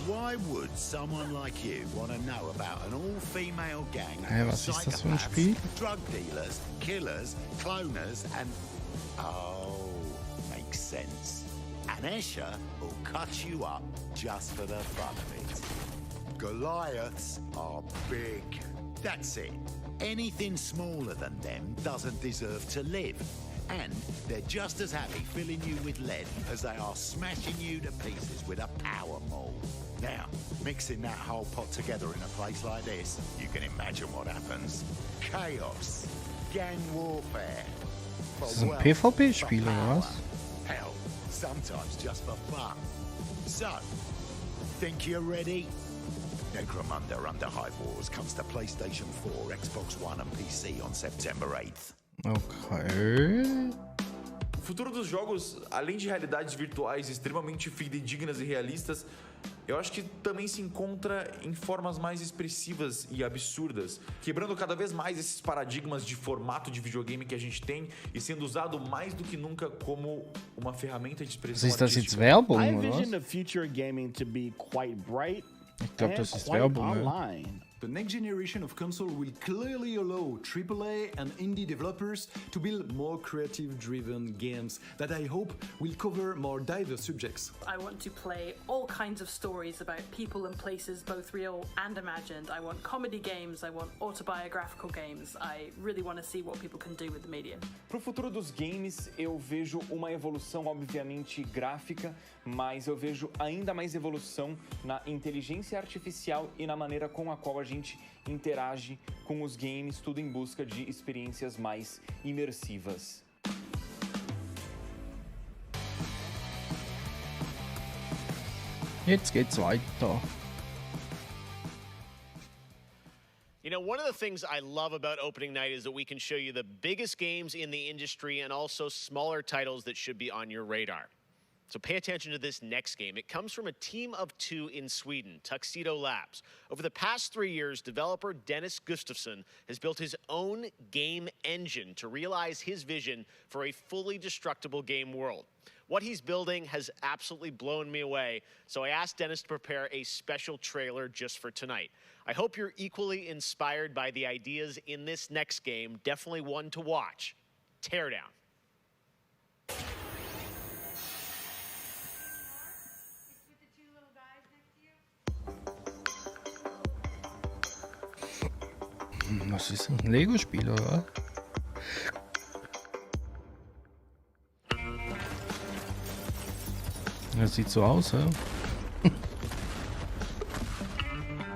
Why would someone like you want to know about an all-female gang of was ist das für ein Spiel? drug dealers, killers, cloners, and... Oh, makes sense. And Escher will cut you up just for the fun of it. Goliaths are big. That's it. Anything smaller than them doesn't deserve to live. And they're just as happy filling you with lead as they are smashing you to pieces with a power maul. Now, mixing that whole pot together in a place like this, you can imagine what happens. Chaos. Gang warfare. Ist das ein PvP-Spiel oder was? Hell, sometimes just for fun. So, think you're ready? Necromunda Under Hive Wars comes to PlayStation 4, Xbox One and PC on September 8th. Ok. O futuro dos jogos, além de realidades virtuais extremamente fidedignas e realistas, eu acho que também se encontra em formas mais expressivas e absurdas, quebrando cada vez mais esses paradigmas de formato de videogame que a gente tem e sendo usado mais do que nunca como uma ferramenta de expressão Ist das artística. jetzt Werbung I oder envision was? the future gaming to be quite bright Ich glaube, and das ist quite Werbung. Ne? online. The next generation of console will clearly allow AAA and indie developers to build more creative-driven games that I hope will cover more diverse subjects. I want to play all kinds of stories about people and places, both real and imagined. I want comedy games, I want autobiographical games. I really want to see what people can do with the medium. Pro futuro dos games, eu vejo uma evolução obviamente gráfica, mas eu vejo ainda mais evolução na inteligência artificial e na maneira com a qual a gente interage com os games, tudo em busca de experiências mais imersivas. Jetzt geht's weiter. You know, one of the things I love about opening night is that we can show you the biggest games in the industry and also smaller titles that should be on your radar. So pay attention to this next game. It comes from a team of two in Sweden, Tuxedo Labs. Over the past 3 years, developer Dennis Gustafsson has built his own game engine to realize his vision for a fully destructible game world. What he's building has absolutely blown me away, so I asked Dennis to prepare a special trailer just for tonight. I hope you're equally inspired by the ideas in this next game. Definitely one to watch. Teardown. Was ist das? Ein Lego-Spiel, oder? Das sieht so aus, ja?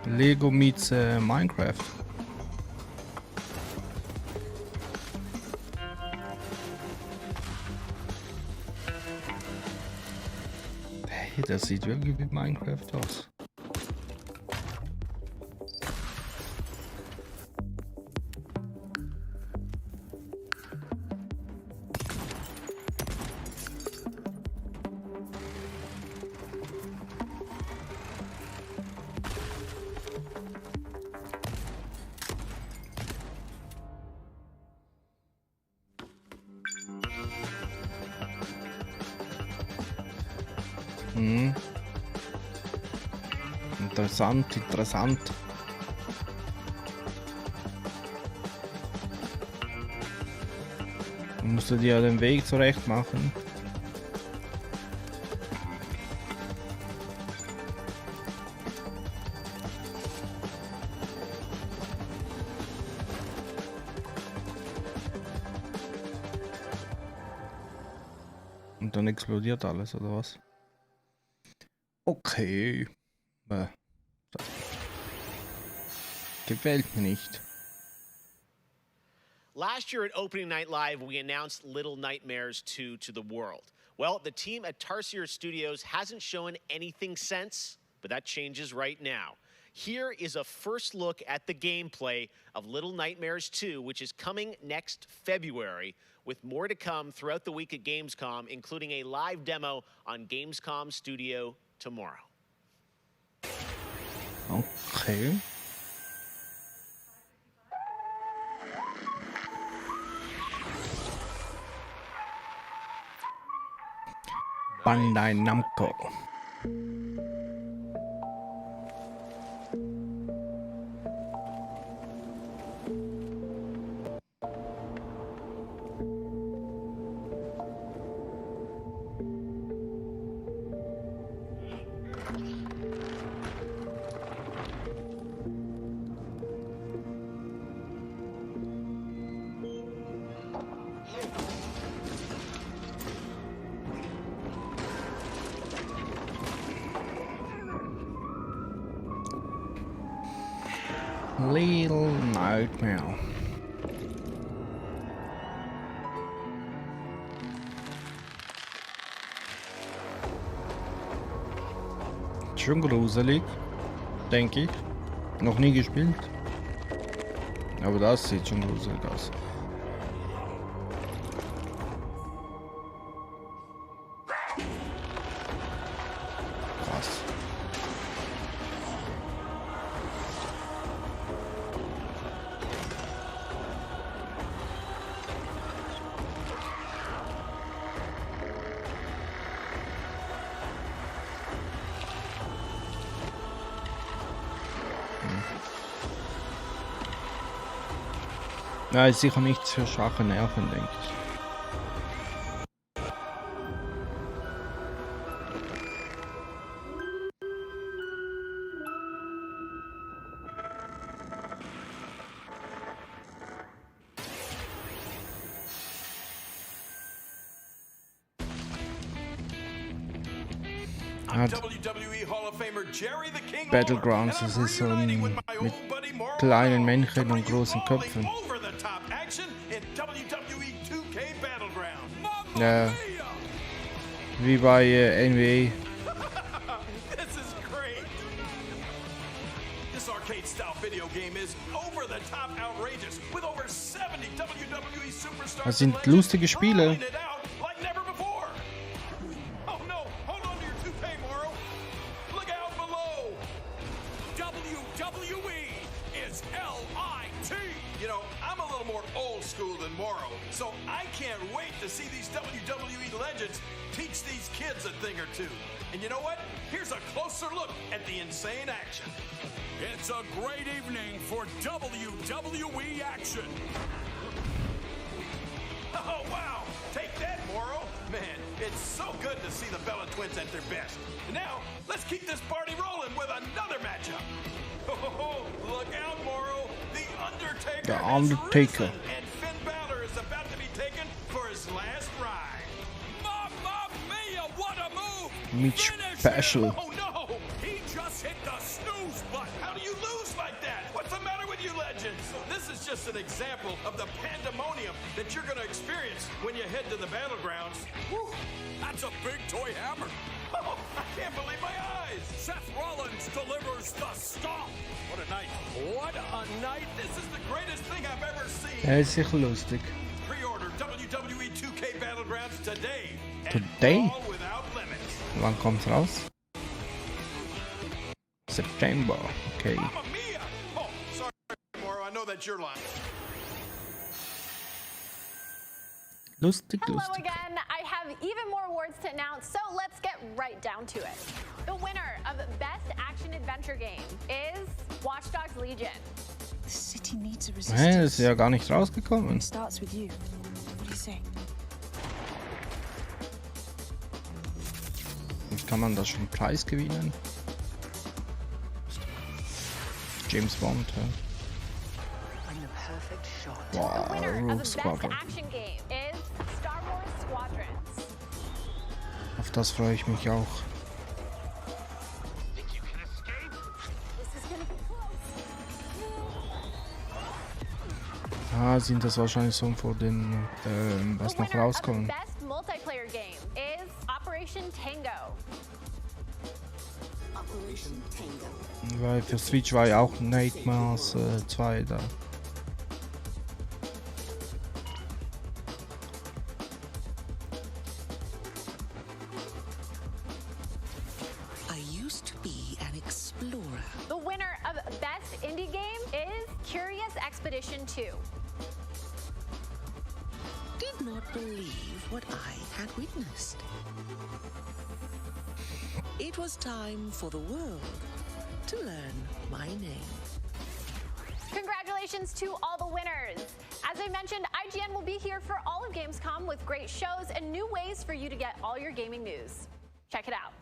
Lego meets Minecraft. Hey, das sieht wirklich wie Minecraft aus. Interessant, interessant. Dann musst du dir den Weg zurecht machen. Und dann explodiert alles, oder was? Okay. Gefällt mir nicht. Last year at Opening Night Live, we announced Little Nightmares 2 to the world. Well, the team at Tarsier Studios hasn't shown anything since, but that changes right now. Here is a first look at the gameplay of Little Nightmares 2, which is coming next February, with more to come throughout the week at Gamescom, including a live demo on Gamescom Studio tomorrow. Okay. Bandai Namco. Little Nightmare. Schon gruselig, denke ich. Noch nie gespielt. Aber das sieht schon gruselig aus. Krass. Ja, ist sicher nichts für schwache Nerven, denke ich. Battlegrounds, das ist so mit kleinen Männchen und großen Köpfen. Ja, wie bei NBA. Das sind lustige Spiele. So I can't wait to see these WWE legends teach these kids a thing or two. And you know what? Here's a closer look at the insane action. It's a great evening for WWE action. Oh, wow. Take that, Moro. Man, it's so good to see the Bella Twins at their best. And now, let's keep this party rolling with another matchup. Oh, look out, Moro. The Undertaker. The Undertaker. And Finn Balor is about to be taken for his last ride. Mamma mia, what a move! Meet special. Oh no! He just hit the snooze button. How do you lose like that? What's the matter with you legends? This is just an example of the pandemonium that you're going to experience when you head to the battlegrounds. Whew, that's a big toy hammer. Oh, I can't believe my eyes. Seth Rollins delivers the stomp. What a night. What a night. This is the greatest thing I've ever seen. Ist sicher lustig. Pre-order WWE 2K Battlegrounds today. Today? All without limits. Wann kommt's raus? September. Okay. Mamma mia! Oh, sorry, Moro. I know that's your line. Lustig, Hello lustig. again. I have even more awards to announce, so let's get right down to it. The winner of Best Action Adventure Game is Watch Dogs Legion. The city needs a Hä, resistance. ist ja gar nicht rausgekommen. It starts with you. What do you say? Und kann man da schon einen Preis gewinnen? James Bond, ja. Wow, The winner of Rogue the Best Squadron. Action Game is Star Wars Squadrons. Auf das freue ich mich auch. This is gonna be close. Sind das wahrscheinlich so vor den, was noch The winner of the rauskommt. Best Multiplayer Game is Operation Tango. Operation Tango. Weil für Switch war ja auch Nightmares 2 da. I used to be an explorer. The winner of Best Indie Game is Curious Expedition 2. Did not believe what I had witnessed. It was time for the world to learn my name. Congratulations to all the winners. As I mentioned, IGN will be here for all of Gamescom with great shows and new ways for you to get all your gaming news. Check it out.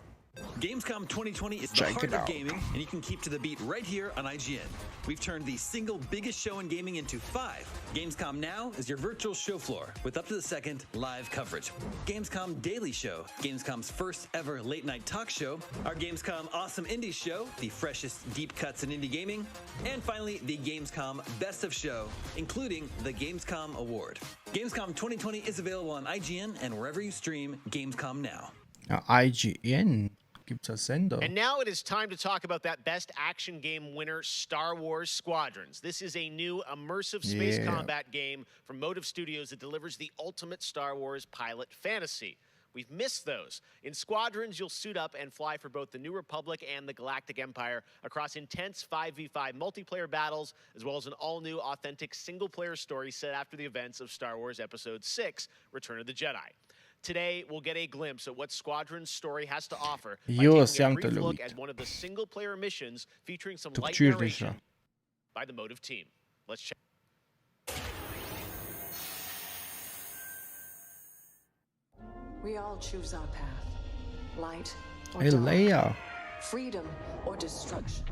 Gamescom 2020 is the heart of gaming, and you can keep to the beat right here on IGN. We've turned the single biggest show in gaming into 5. Gamescom Now is your virtual show floor with up-to-the-second live coverage. Gamescom Daily Show, Gamescom's first ever late-night talk show, our Gamescom Awesome Indies Show, the freshest deep cuts in indie gaming, and finally the Gamescom Best of Show, including the Gamescom Award. Gamescom 2020 is available on IGN and wherever you stream Gamescom Now. Ja, IGN. Gibt's als Sender. And now it is time to talk about that best action game winner, Star Wars Squadrons. This is a new immersive space combat game from Motive Studios that delivers the ultimate Star Wars pilot fantasy. We've missed those. In Squadrons, you'll suit up and fly for both the New Republic and the Galactic Empire across intense 5v5 multiplayer battles, as well as an all-new, authentic single-player story set after the events of Star Wars Episode 6, Return of the Jedi. Today, we'll get a glimpse at what Squadron's story has to offer by taking a brief look at one of the single-player missions featuring some light narration by the Motive team. Let's check. We all choose our path. Light or Hey, dark. Leia. Freedom or destruction.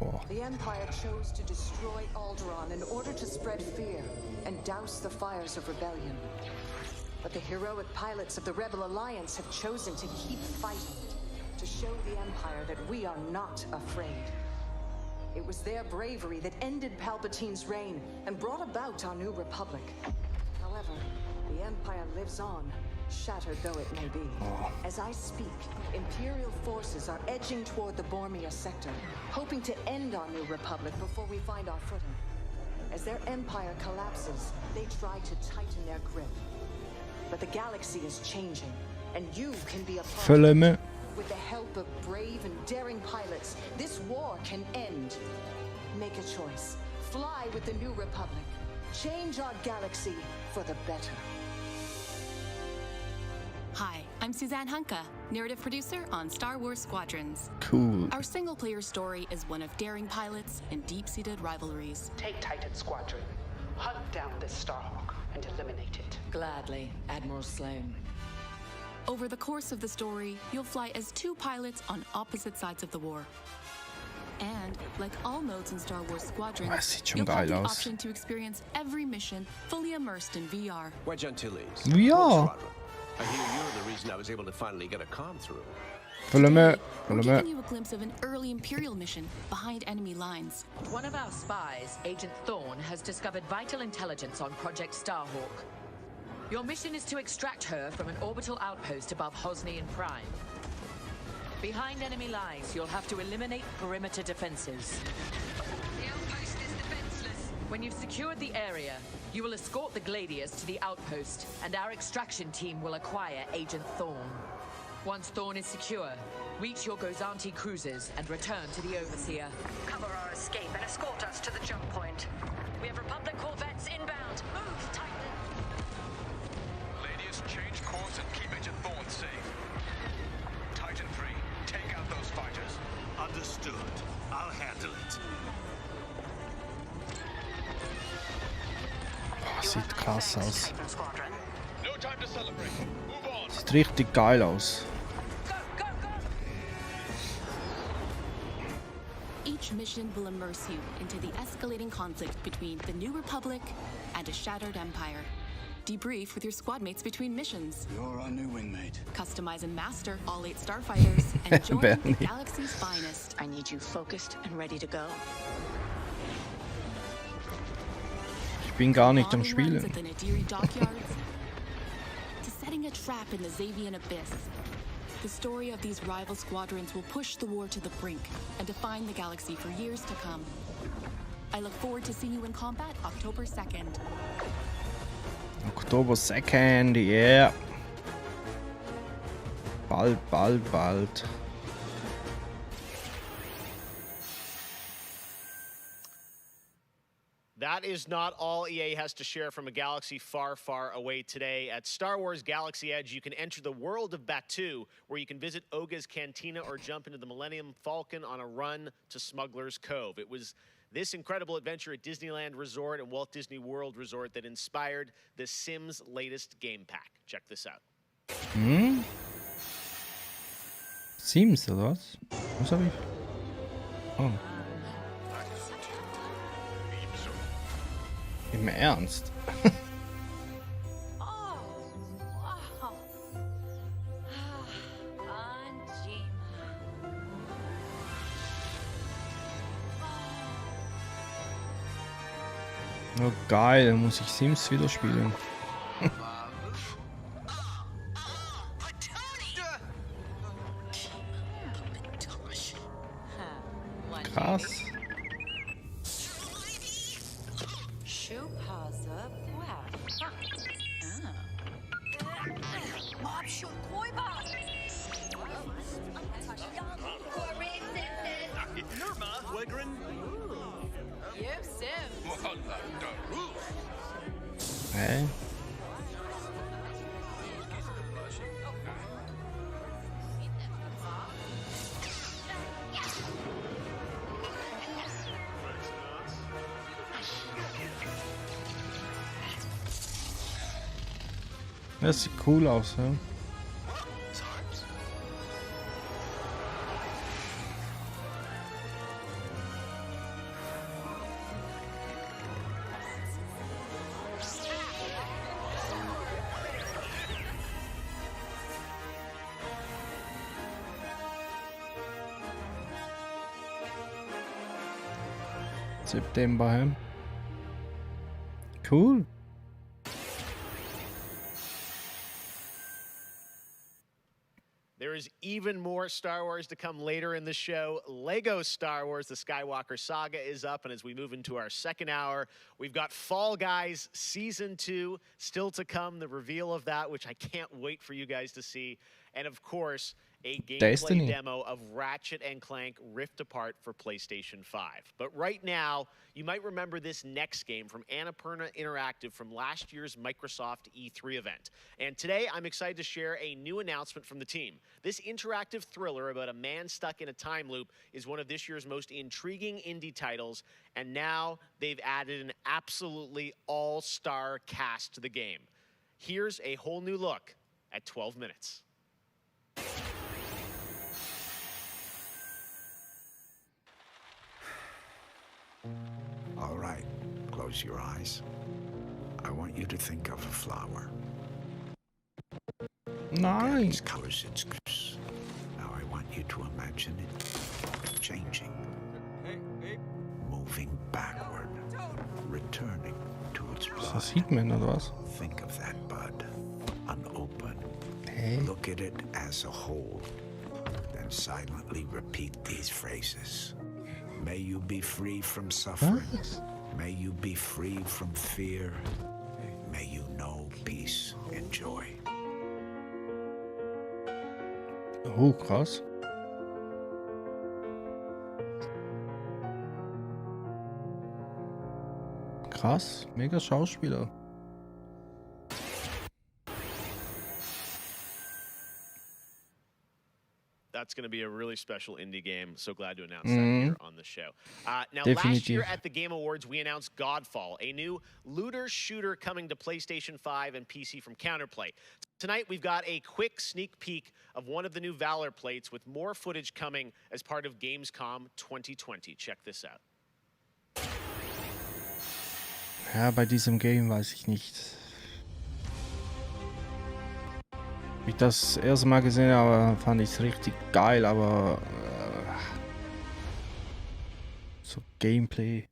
Oh. The Empire chose to destroy Alderaan in order to spread fear and douse the fires of rebellion. But the heroic pilots of the Rebel Alliance have chosen to keep fighting, to show the Empire that we are not afraid. It was their bravery that ended Palpatine's reign and brought about our new Republic. However, the Empire lives on, shattered though it may be. As I speak, Imperial forces are edging toward the Bormia sector, hoping to end our new Republic before we find our footing. As their empire collapses, they try to tighten their grip. But the galaxy is changing, and you can be a part of it. With the help of brave and daring pilots, this war can end. Make a choice. Fly with the New Republic. Change our galaxy for the better. Hi, I'm Suzanne Hunka, narrative producer on Star Wars Squadrons. Cool. Our single-player story is one of daring pilots and deep-seated rivalries. Take Titan Squadron. Hunt down this Starhawk and eliminate it. Gladly, Admiral Sloan. Over the course of the story, you'll fly as 2 pilots on opposite sides of the war. And, like all modes in Star Wars Squadrons, you'll have the option to experience every mission fully immersed in VR. Wedge Antilles. VR. I hear you're the reason I was able to finally get a comm through. We're giving you a glimpse of an early Imperial mission behind enemy lines. One of our spies, Agent Thorne, has discovered vital intelligence on Project Starhawk. Your mission is to extract her from an orbital outpost above Hosnian Prime. Behind enemy lines, you'll have to eliminate perimeter defenses. The outpost is defenseless. When you've secured the area, you will escort the Gladius to the outpost, and our extraction team will acquire Agent Thorne. Once Thorne is secure, reach your Gozanti cruisers and return to the Overseer. Cover our escape and escort us to the jump point. We have Republic corvettes inbound. Move, Titan! Ladies, change course and keep Agent Thorne safe. Titan 3, take out those fighters. Understood. I'll handle it. Oh, sieht krass aus. No time to celebrate. Move on. Sieht richtig geil aus. Each mission will immerse you into the escalating conflict between the New Republic and a shattered empire. Debrief with your squad mates between missions. You're our new wingmate. Customize and master all 8 starfighters and join the galaxy's finest. I need you focused and ready to go. Ich bin gar nicht am Spielen. At the Nadiri dockyards, to setting setting a trap in the Xavian Abyss. The story of these rival squadrons will push the war to the brink and define the galaxy for years to come. I look forward to seeing you in combat October 2nd. October 2nd, yeah. Bald. That is not all EA has to share from a galaxy far, far away today. At Star Wars Galaxy Edge, you can enter the world of Batuu, where you can visit Oga's Cantina or jump into the Millennium Falcon on a run to Smuggler's Cove. It was this incredible adventure at Disneyland Resort and Walt Disney World Resort that inspired The Sims' latest game pack. Check this out. Sims, oder was? Was hab ich? Oh. Im Ernst? Oh geil, dann muss ich Sims wieder spielen. Krass. Hä? Das sieht cool aus, ja. September, hä? Cool. There is even more Star Wars to come later in the show. Lego Star Wars, the Skywalker Saga is up, and as we move into our second hour, we've got Fall Guys Season 2 still to come, the reveal of that, which I can't wait for you guys to see. And of course, a gameplay demo of Ratchet & Clank Rift Apart for PlayStation 5. But right now, you might remember this next game from Annapurna Interactive from last year's Microsoft E3 event. And today, I'm excited to share a new announcement from the team. This interactive thriller about a man stuck in a time loop is one of this year's most intriguing indie titles, and now they've added an absolutely all-star cast to the game. Here's a whole new look at 12 minutes. All right, close your eyes. I want you to think of a flower. Nice. Colors its colors. Now I want you to imagine it changing, moving backward, returning to its bud. Das sieht man, oder was? Think of that bud, unopened. Hey. Look at it as a whole, then silently repeat these phrases. May you be free from suffering. May you be free from fear. May you know peace and joy. Oh, krass. Krass, mega Schauspieler. That's going to be a really special indie game. So glad to announce that here on the show. Now, last year at the Game Awards, we announced Godfall, a new looter shooter coming to PlayStation 5 and PC from Counterplay. Tonight, we've got a quick sneak peek of one of the new Valor plates with more footage coming as part of Gamescom 2020. Check this out. Ja, bei diesem Game weiß ich nicht. Wie ich das erste Mal gesehen habe, fand ich es richtig geil, aber so Gameplay.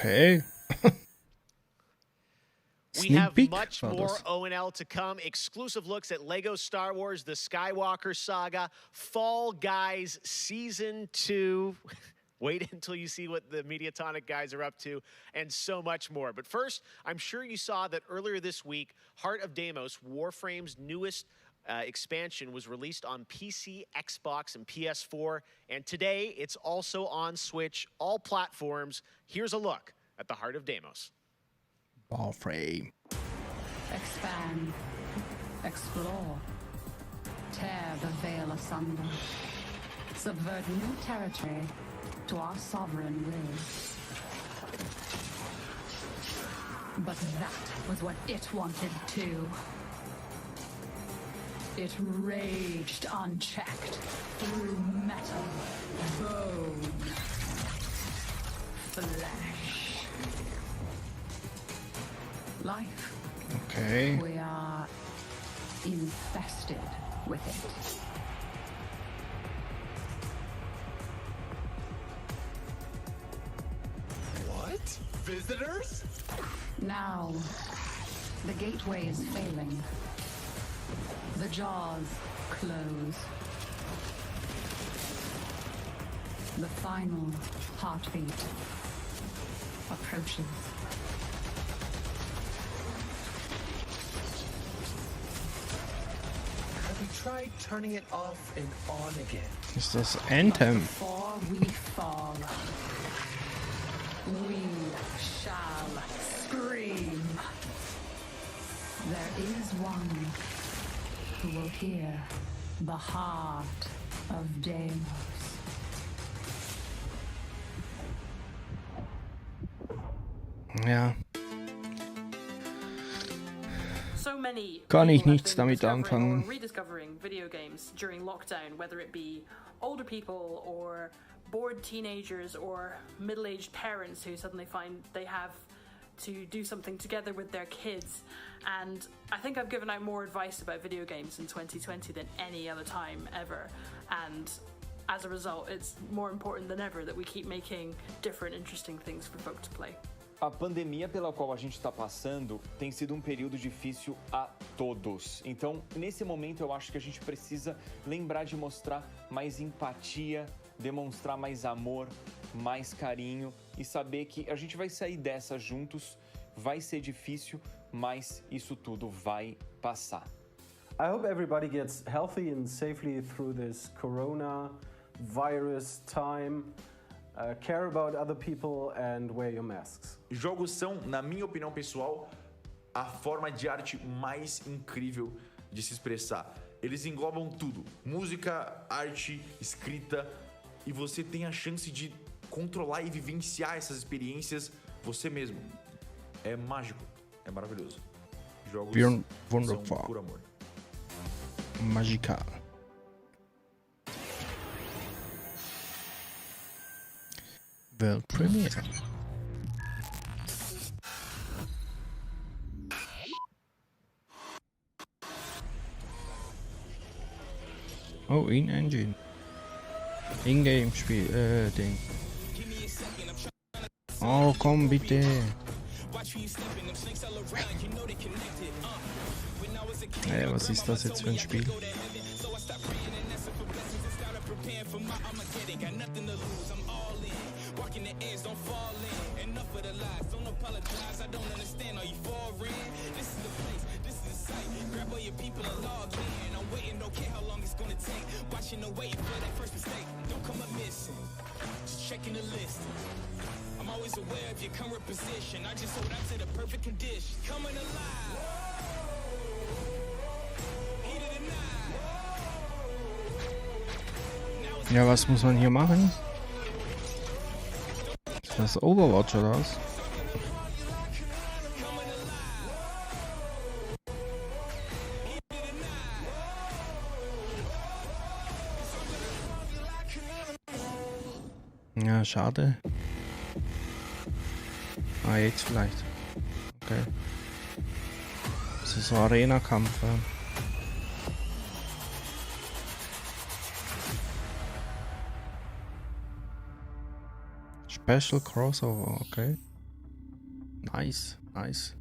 Okay. We have much more O&L to come. Exclusive looks at Lego Star Wars, The Skywalker Saga, Fall Guys Season 2. Wait until you see what the Mediatonic guys are up to, and so much more. But first, I'm sure you saw that earlier this week, Heart of Deimos, Warframe's newest expansion, was released on PC, Xbox, and PS4. And today, it's also on Switch, all platforms. Here's a look at the Heart of Deimos. Warframe. Expand. Explore. Tear the veil asunder. Subvert new territory to our sovereign will. But that was what it wanted too. It raged unchecked through metal, bone, flesh. Life. Okay. We are infested with it. What? Visitors? Now, the gateway is failing. The jaws close. The final heartbeat approaches. Have you tried turning it off and on again? Ist das Anthem? Before we fall, we shall scream. There is one who will hear the heart of Deimos. Ja. So many Kann ich people have nichts been damit discovering anfangen. or rediscovering video games during lockdown, whether it be older people or bored teenagers or middle-aged parents who suddenly find they have to do something together with their kids. And I think I've given out more advice about video games in 2020 than any other time ever. And as a result, it's more important than ever that we keep making different, interesting things for folk to play. A pandemia pela qual a gente está passando tem sido um período difícil a todos. Então, nesse momento, eu acho que a gente precisa lembrar de mostrar mais empatia, demonstrar mais amor, mais carinho e saber que a gente vai sair dessa juntos. Vai ser difícil, mas isso tudo vai passar. I hope everybody gets healthy and safely through this coronavirus time. Care about other people and wear your masks. Jogos são, na minha opinião pessoal, a forma de arte mais incrível de se expressar. Eles englobam tudo: música, arte, escrita, e você tem a chance de controlar e vivenciar essas experiências você mesmo. É mágico, é maravilhoso. Jogos são por amor. Magical. World Premiere. Oh, In-Engine. In-Game-Spiel, Ding. Oh, komm bitte. Hey, was ist das jetzt für ein Spiel? Checking the list. I'm always aware of your current position. I just hold on to the perfect condition. Coming alive. Ja, was muss man hier machen? Ist das Overwatch oder was? Ja, schade. Ah, jetzt vielleicht. Okay. Das ist so Arena-Kampf. Ja. Special Crossover, okay. Nice, nice.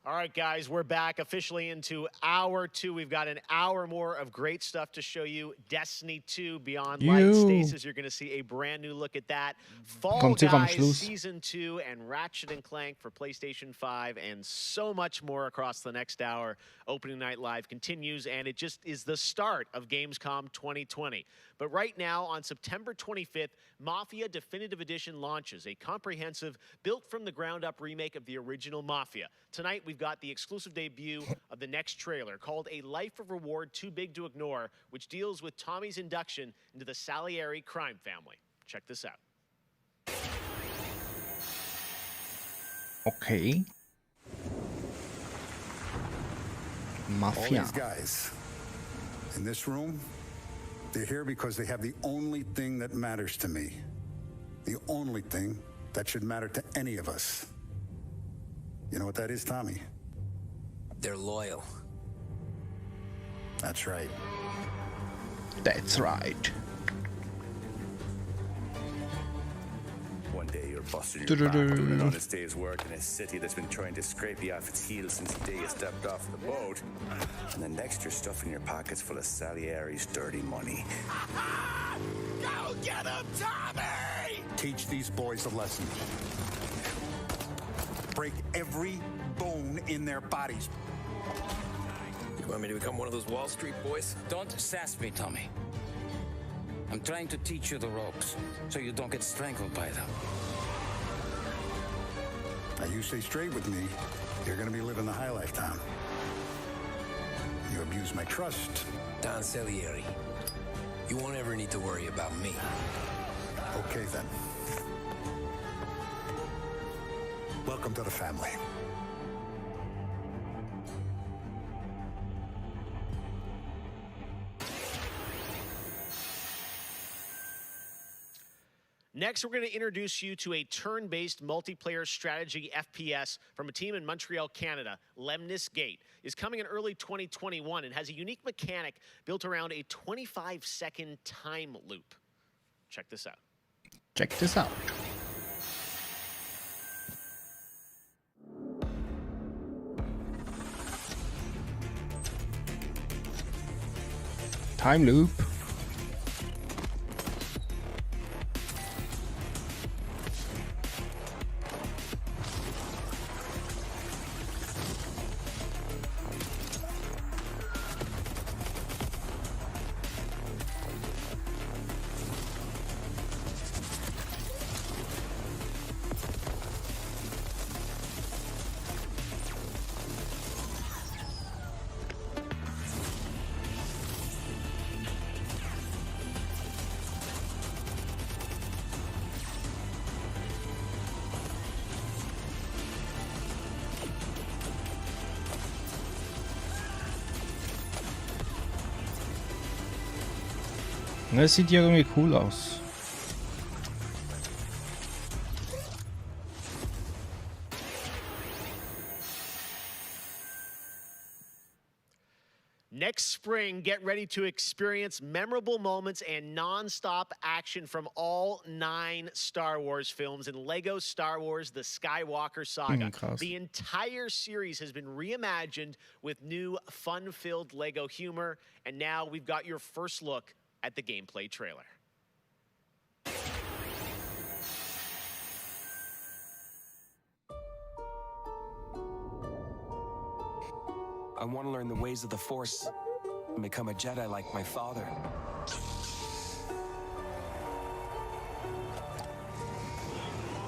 All right, guys, we're back officially into hour 2. We've got an hour more of great stuff to show you. Destiny 2 Beyond Light Stasis. You're going to see a brand new look at that. Fall Guys Season 2 and Ratchet & Clank for PlayStation 5 and so much more across the next hour. Opening Night Live continues, and it just is the start of Gamescom 2020. But right now, on September 25th, Mafia Definitive Edition launches, a comprehensive, built-from-the-ground-up remake of the original Mafia. Tonight, we've got the exclusive debut of the next trailer called A Life of Reward Too Big to Ignore, which deals with Tommy's induction into the Salieri crime family. Check this out. Okay. Mafia. All these guys in this room, they're here because they have the only thing that matters to me. The only thing that should matter to any of us. You know what that is, Tommy? They're loyal. That's right. That's right. One day you're busting your back doing an honest day's work in a city that's been trying to scrape you off its heels since the day you stepped off the boat. And the next you're stuffing your pockets full of Salieri's dirty money. Go get him, Tommy! Teach these boys a lesson. Break every bone in their bodies. You want me to become one of those Wall Street boys? Don't sass me, Tommy. I'm trying to teach you the ropes, so you don't get strangled by them. Now you stay straight with me, you're gonna be living the high life, Tom. You abuse my trust. Don Salieri, you won't ever need to worry about me. Okay, then. Welcome to the family. Next, we're going to introduce you to a turn-based multiplayer strategy FPS from a team in Montreal, Canada. Lemnis Gate is coming in early 2021 and has a unique mechanic built around a 25-second time loop. Check this out. Check this out. Time loop. Das sieht ja irgendwie cool aus. Next spring, get ready to experience memorable moments and non-stop action from all 9 Star Wars films in LEGO Star Wars The Skywalker Saga. The entire series has been reimagined with new fun-filled LEGO humor, and now we've got your first look at the gameplay trailer. I want to learn the ways of the Force and become a Jedi like my father.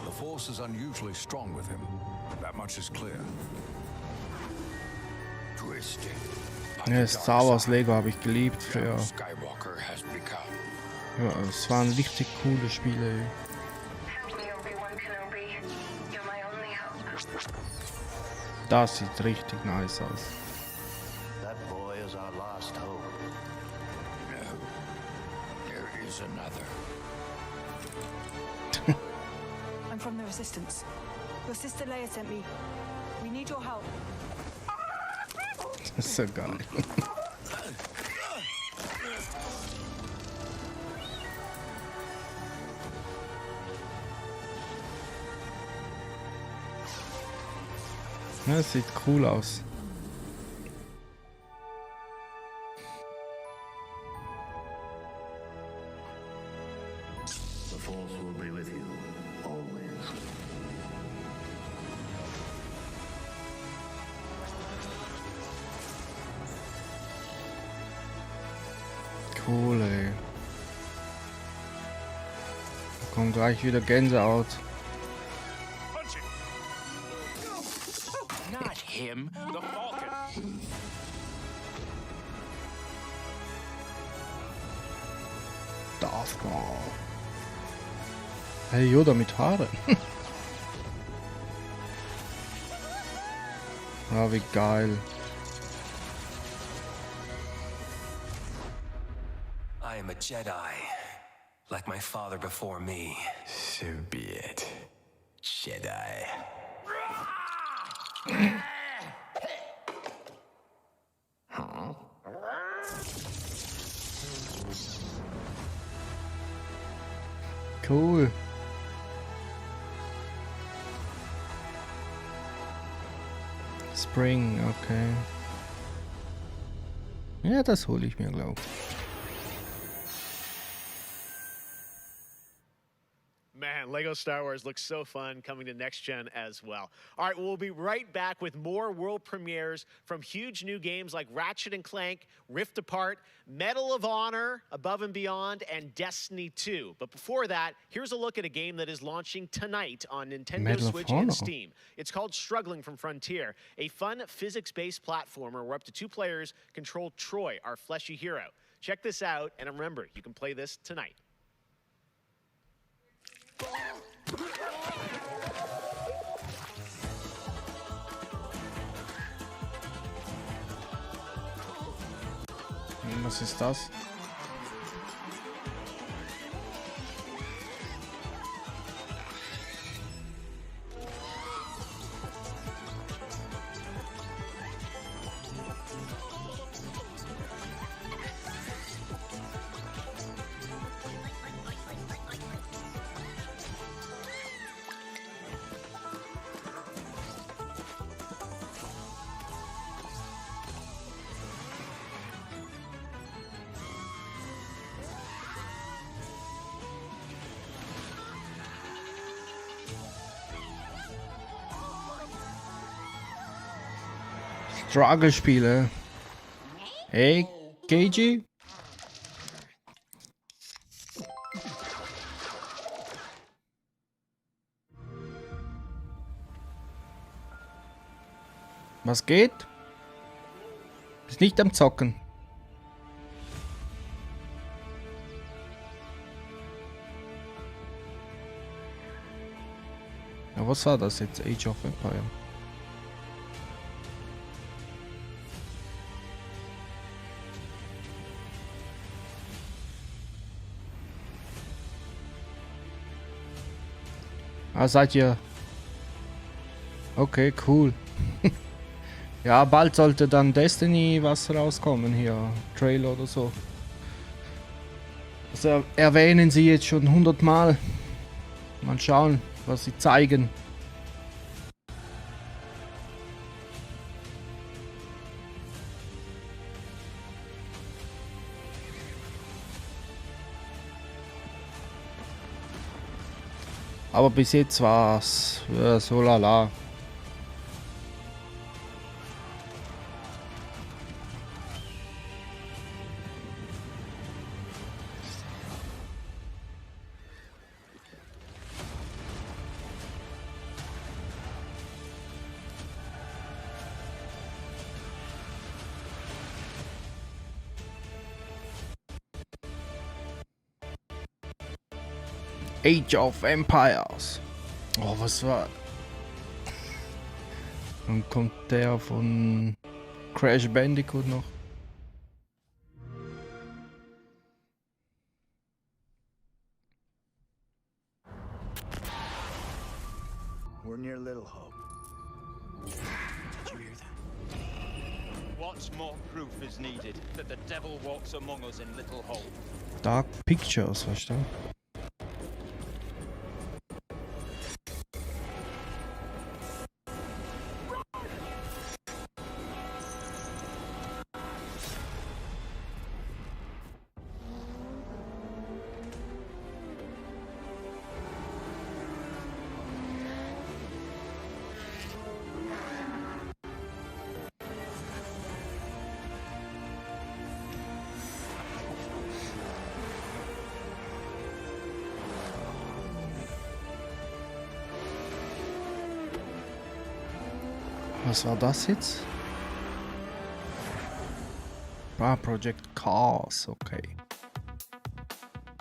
The Force is unusually strong with him. That much is clear. Twisted. Ja, Star Wars Lego habe ich geliebt früher. Ja, es waren richtig coole Spiele. Das sieht richtig nice aus. That boy is our last hope. No, there is another. I'm from the Resistance. Your sister Leia sent me. We need your help. Das ist so geil. Ja, sieht cool aus. The Force will be with you always. Cool, ey. Da kommt gleich wieder Gänsehaut. Not him, the Falcon. Darth Maul. Hey, Yoda mit Haaren. Ah, wie geil. I am a Jedi, like my father before me. So be it, Jedi. Cool. Spring, okay. Ja, das hole ich mir, glaube ich. Man, Lego Star Wars looks so fun coming to next gen as well. All right, we'll be right back with more world premieres from huge new games like Ratchet & Clank, Rift Apart, Medal of Honor, Above and Beyond, and Destiny 2. But before that, here's a look at a game that is launching tonight on Nintendo Medal of Switch Honor. and Steam. It's called Struggling from Frontier, a fun physics-based platformer where up to 2 players control Troy, our fleshy hero. Check this out, and remember, you can play this tonight. Was ist das? Struggle-Spiele. Hey, KG? Was geht? Bist nicht am Zocken. Ja, was war das jetzt? Age of Empire. Ah, seid ihr... Okay, cool. Ja, bald sollte dann Destiny was rauskommen hier. Trailer oder so. Also erwähnen sie jetzt schon 100 Mal. Mal schauen, was sie zeigen. Aber bis jetzt war's so lala. Age of Empires. Oh, was war... Dann kommt der von Crash Bandicoot noch. We're near Little Hope. Did you hear that? What more proof is needed that the devil walks among us in Little Hope? Dark Pictures, weißt du? Was war das jetzt? Ah, Project Cars, okay.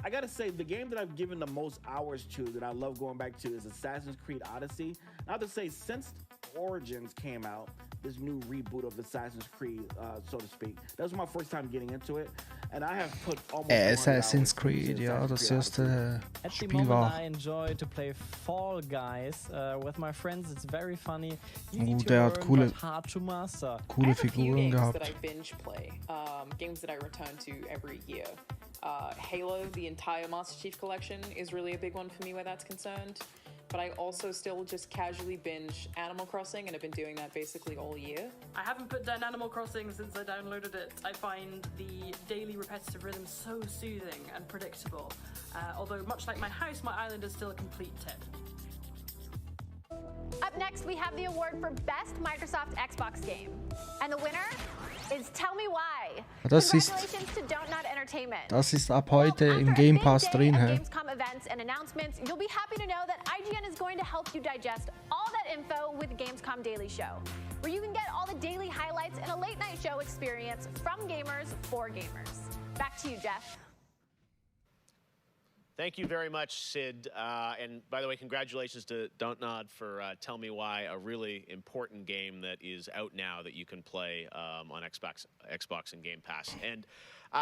I gotta say, the game that I've given the most hours to, that I love going back to, is Assassin's Creed Odyssey. And I have to say, since Origins came out, this new reboot of Assassin's Creed, so to speak, that was my first time getting into it. And I have put almost Assassin's Creed, ja, das erste At the Spiel moment, war. I enjoy to play Fall Guys with my friends. It's very funny. Easy to Der hat learn, but hard to master. coole Figuren That gehabt. I binge play, games that I return to every year. Halo, the entire Master Chief Collection, is really a big one for me where that's concerned. But I also still just casually binge Animal Crossing, and I've been doing that basically all year. I haven't put down Animal Crossing since I downloaded it. I find the daily repetitive rhythm so soothing and predictable. Although, much like my house, my island is still a complete tip. Up next, we have the award for Best Microsoft Xbox Game. And the winner is Tell Me Why. Das ist, Congratulations to Don't Not Entertainment. das ist ab heute im Game Pass drin, hä? Gamescom events and announcements, you'll be happy to know that IGN is going to help you digest all that info with Gamescom Daily Show, where you can get all the daily highlights and a late night show experience from gamers for gamers. Back to you, Jeff. Thank you very much, Sid. And by the way, congratulations to Don't Nod for Tell Me Why, a really important game that is out now that you can play on Xbox and Game Pass. And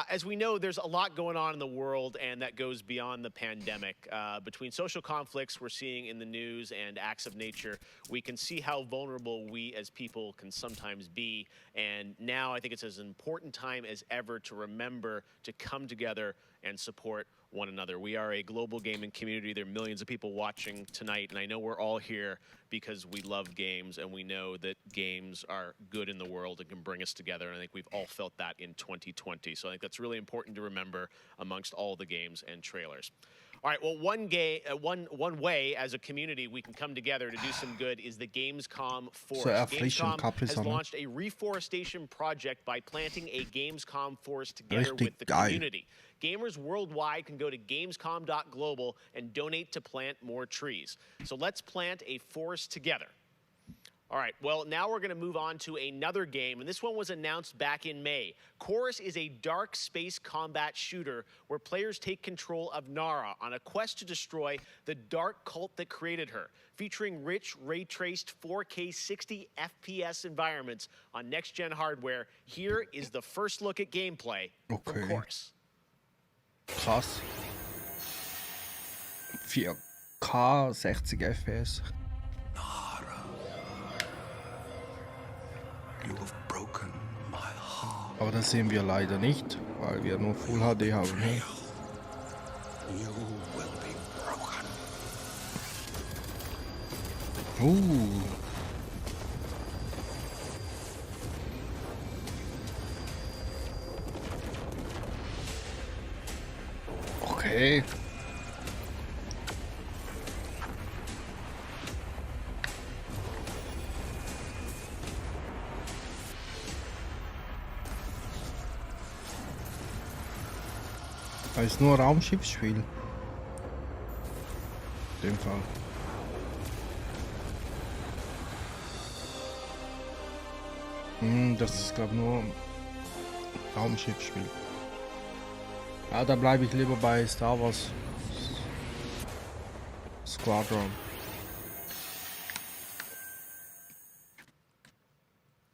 as we know, there's a lot going on in the world, and that goes beyond the pandemic. Between social conflicts we're seeing in the news and acts of nature, we can see how vulnerable we as people can sometimes be. And now I think it's as important time as ever to remember to come together and support one another. We are a global gaming community. There are millions of people watching tonight, and I know we're all here because we love games and we know that games are good in the world and can bring us together. And I think we've all felt that in 2020. So I think that's really important to remember amongst all the games and trailers. All right, well, one way as a community we can come together to do some good is the Gamescom Forest. Gamescom has launched a reforestation project by planting a Gamescom forest together with the community. Gamers worldwide can go to gamescom.global and donate to plant more trees. So let's plant a forest together. All right, well, now we're going to move on to another game, and this one was announced back in May. Chorus is a dark space combat shooter where players take control of Nara on a quest to destroy the dark cult that created her, featuring rich, ray-traced 4K 60 FPS environments on next-gen hardware. Here is the first look at gameplay from Chorus. Krass. 4K, 60 FPS. Aber das sehen wir leider nicht, weil wir nur Full HD haben. Ne? Okay. Das ist nur ein Raumschiffsspiel. In dem Fall. Das ist glaube ich nur ein Raumschiffsspiel. Ja, da bleibe ich lieber bei Star Wars Squadron.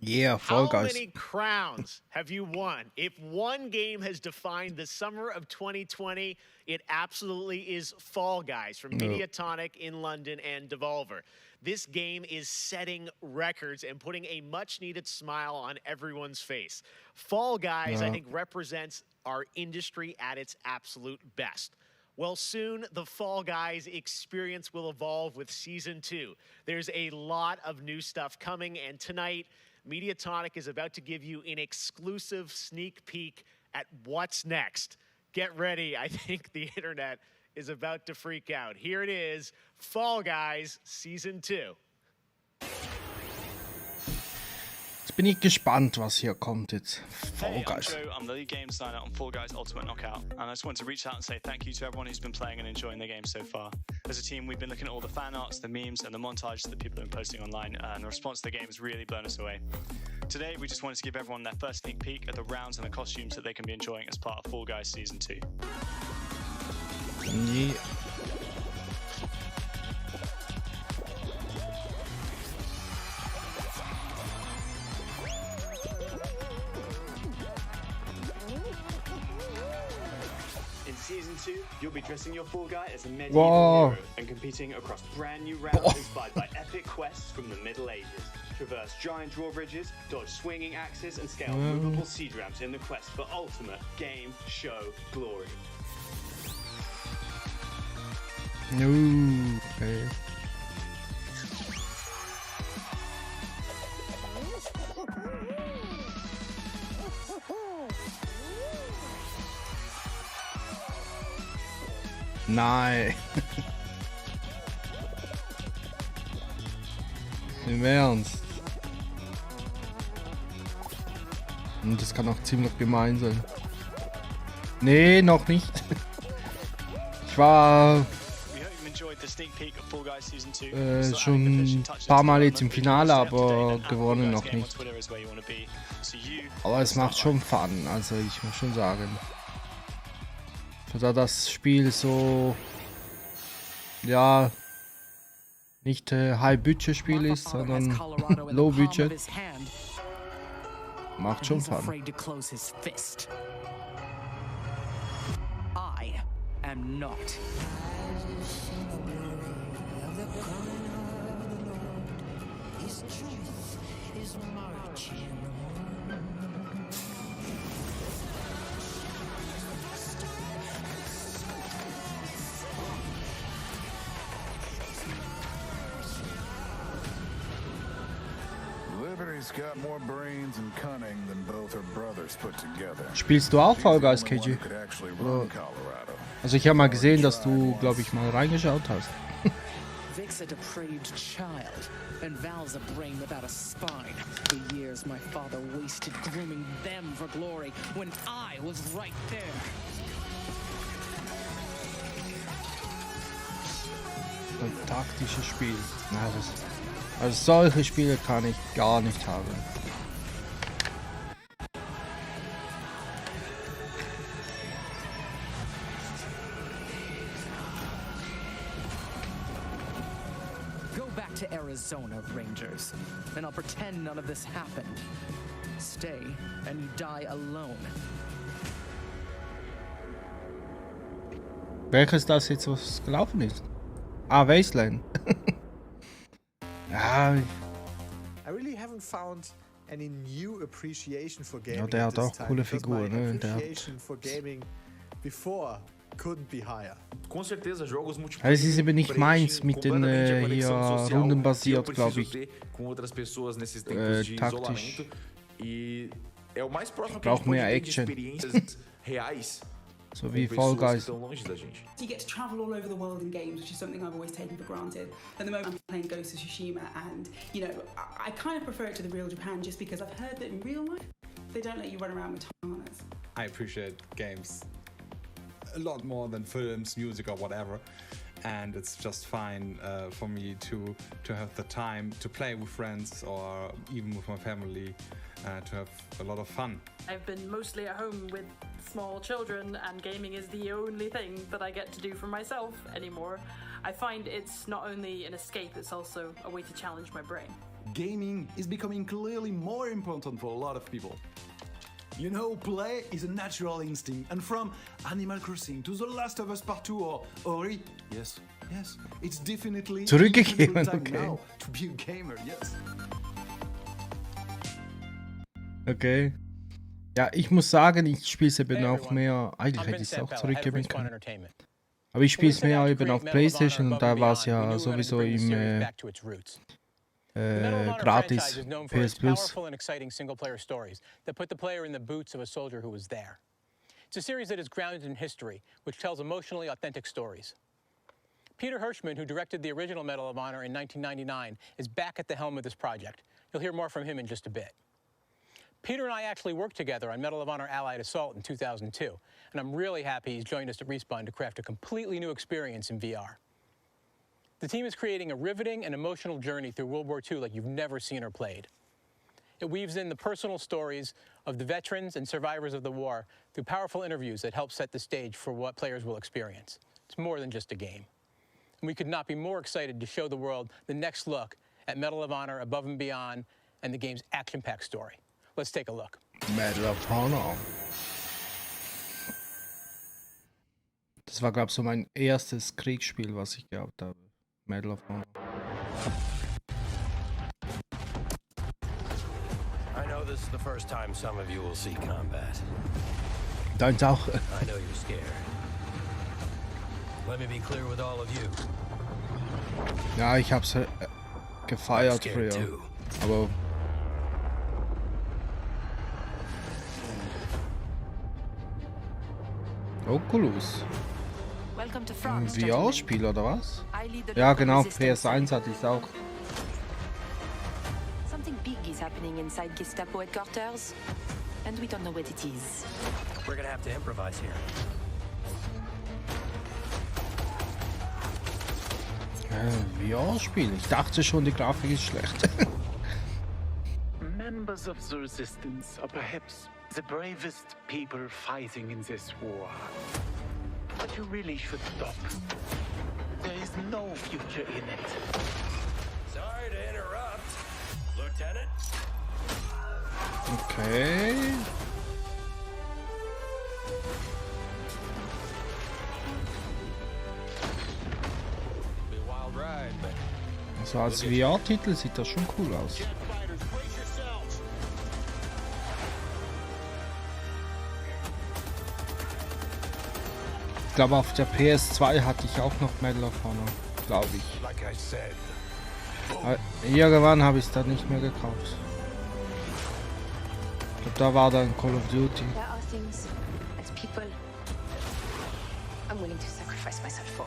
Yeah, Fall Guys. How many crowns have you won? If one game has defined the summer of 2020, it absolutely is Fall Guys from Mediatonic in London and Devolver. This game is setting records and putting a much-needed smile on everyone's face. Fall Guys, I think, represents our industry at its absolute best. Well, soon the Fall Guys experience will evolve with Season 2. There's a lot of new stuff coming, and tonight, Mediatonic is about to give you an exclusive sneak peek at what's next. Get ready. I think the internet is about to freak out. Here it is, Fall Guys Season 2. Jetzt Bin ich gespannt, was hier kommt jetzt. Fall Hey, I'm Guys. Joe. I'm the lead game designer on Fall Guys Ultimate Knockout, and I just want to reach out and say thank you to everyone who's been playing and enjoying the game so far. As a team, we've been looking at all the fan arts, the memes, and the montages that people have been posting online, and the response to the game has really blown us away. Today, we just wanted to give everyone their first sneak peek at the rounds and the costumes that they can be enjoying as part of Fall Guys Season 2. Nee. In Season 2, you'll be dressing your Fall Guy as a medieval hero and competing across brand new rounds inspired by epic quests from the Middle Ages. Traverse giant drawbridges, dodge swinging axes, and scale movable siege ramps in the quest for ultimate game show glory. No. Okay. Nein. Im Ernst. Und das kann auch ziemlich gemein sein. Nee, noch nicht. Ich war schon ein paar Mal jetzt im Finale, aber gewonnen noch nicht. Aber es macht schon Fun, also ich muss schon sagen. Da das Spiel so, ja, nicht High-Budget-Spiel ist, sondern Low-Budget, macht schon Fun. I am not. Liberty's got more brains and cunning than both her brothers put together. Spielst du auch Fall Guys, KG? Also ich habe mal gesehen, dass du, glaube ich, mal reingeschaut hast. Vic's a depraved child, and Val's a brain without a spine. The years my father wasted grooming them for glory when I was right there. Ein taktisches Spiel. Na, also solche Spiele kann ich gar nicht haben. Go back to Arizona, Rangers, and I'll pretend none of this happened. Stay, and you die alone. Welches das jetzt was gelaufen ist? Ah, Wasteland. Ja. I really haven't found any new appreciation for gaming. Ja, der hat auch coole Figuren, ne? Der hat... for gaming before couldn't be higher. Com certeza, jogos multiplayer. Es ist eben nicht meins mit den hier rundenbasiert, glaube ich. Com outras pessoas nesses tempos de isolamento. E é o mais próximo que a gente mehr pode ter de Action. experiências reais. So wie Fall Guys. You get to travel all over the world in games, which is something I've always taken for granted. At the moment I'm playing Ghost of Tsushima, and you know, I kind of prefer it to the real Japan just because I've heard that in real life they don't let you run around with katanas. I appreciate games a lot more than films, music or whatever, and it's just fine for me to have the time to play with friends or even with my family, to have a lot of fun. I've been mostly at home with small children, and gaming is the only thing that I get to do for myself anymore. I find it's not only an escape, it's also a way to challenge my brain. Gaming is becoming clearly more important for a lot of people. You know, play is a natural instinct, and from Animal Crossing to The Last of Us Part 2 or Ori, yes, it's definitely zurückgegeben, time okay. now to be a gamer, yes. Okay. Ja, ich muss sagen, ich spiele es eben auch mehr. Eigentlich hätte ich es auch zurückgeben können. Aber ich spiele es mehr eben auf PlayStation und da war es ja sowieso im gratis PS Plus. And exciting single-player stories that put the player in the boots of a soldier who was there. It's a series that is grounded in history, which tells emotionally authentic stories. Peter Hirschman, who directed the original Medal of Honor in 1999, is back at the helm of this project. You'll hear more from him in just a bit. Peter and I actually worked together on Medal of Honor Allied Assault in 2002, and I'm really happy he's joined us at Respawn to craft a completely new experience in VR. The team is creating a riveting and emotional journey through World War II like you've never seen or played. It weaves in the personal stories of the veterans and survivors of the war through powerful interviews that help set the stage for what players will experience. It's more than just a game. And we could not be more excited to show the world the next look at Medal of Honor Above and Beyond and the game's action-packed story. Let's take a look. Medal of Honor. Das war, glaube ich, so mein erstes Kriegsspiel, was ich gehabt habe. Medal of Honor. I know this is the first time some of you will see combat. Deins auch. I know you're scared. Let me be clear with all of you. Ja, ich hab's gefeiert früher. Aber Oculus. Ein VR-Spiel oder was? Ja, genau, PS1 hatte ich auch. Something big is happening inside Gestapo headquarters, and we don't know what it is. We're gonna have to improvise here. VR-Spiel. Ich dachte schon, die Grafik ist schlecht. Members of the resistance are perhaps the bravest people fighting in this war. But you really should stop. There is no future in it. Sorry to interrupt, Lieutenant. Okay. Also als VR-Titel sieht das schon cool aus. Ich glaube, auf der PS2 hatte ich auch noch Medal of Honor, glaube ich. Irgendwann habe ich es dann nicht mehr gekauft. Ich glaube, da war dann Call of Duty. There are things as people I'm willing to sacrifice myself for.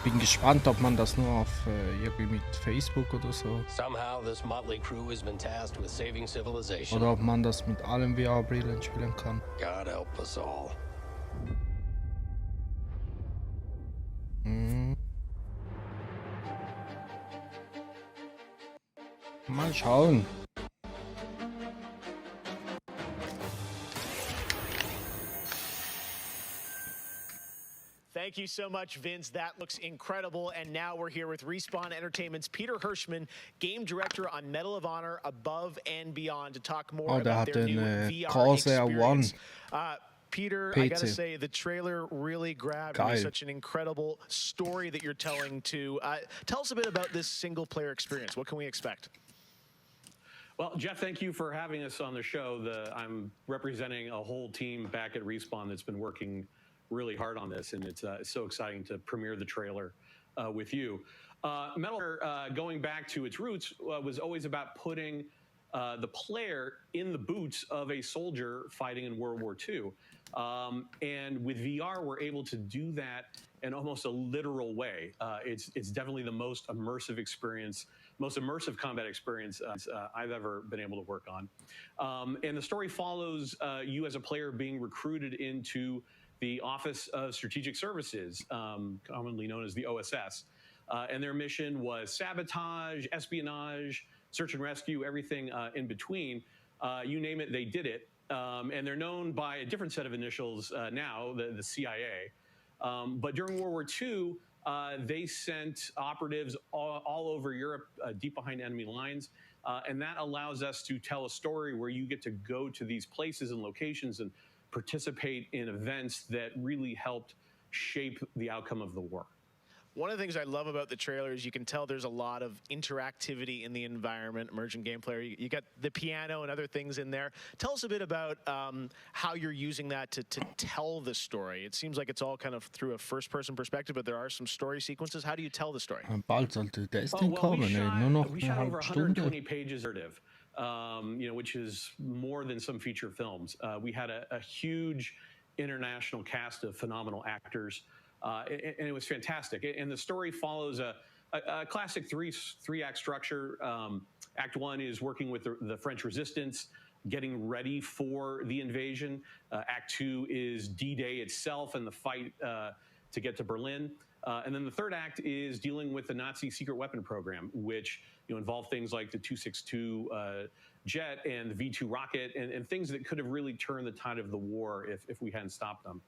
Bin gespannt, ob man das nur auf irgendwie mit Facebook oder so. Somehow this motley crew has been tasked with saving civilization. Oder ob man das mit allen VR-Brillen spielen kann. God help us all. Mal schauen. Thank you so much, Vince. That looks incredible. And now we're here with Respawn Entertainment's Peter Hirschman, game director on Medal of Honor Above and Beyond, to talk more about their new VR experience. Peter, I gotta say, the trailer really grabbed me. Such an incredible story that you're telling too. Tell us a bit about this single-player experience. What can we expect? Well, Jeff, thank you for having us on the show. I'm representing a whole team back at Respawn that's been working really hard on this, and it's so exciting to premiere the trailer with you. Medal of Honor, going back to its roots, was always about putting the player in the boots of a soldier fighting in World War II. And with VR, we're able to do that in almost a literal way. It's definitely the most immersive experience, most immersive combat experience I've ever been able to work on. And the story follows you as a player being recruited into the Office of Strategic Services, commonly known as the OSS. And their mission was sabotage, espionage, search and rescue, everything in between. You name it, they did it. And they're known by a different set of initials now, the CIA. But during World War II, they sent operatives all over Europe, deep behind enemy lines. And that allows us to tell a story where you get to go to these places and locations and participate in events that really helped shape the outcome of the war. One of the things I love about the trailer is you can tell there's a lot of interactivity in the environment, emergent gameplay. You got the piano and other things in there. Tell us a bit about how you're using that to tell the story. It seems like it's all kind of through a first-person perspective, but there are some story sequences. How do you tell the story? Bald sollte Destiny kommen, nur noch we eine shot over halbe Stunde. 120 pages narrative, which is more than some feature films. We had a huge international cast of phenomenal actors. And it was fantastic. And the story follows a a classic three-act structure. Act 1 is working with the French resistance, getting ready for the invasion. Act 2 is D-Day itself and the fight to get to Berlin. And then the third act is dealing with the Nazi secret weapon program, which involved things like the 262 jet and the V2 rocket and things that could have really turned the tide of the war if we hadn't stopped them.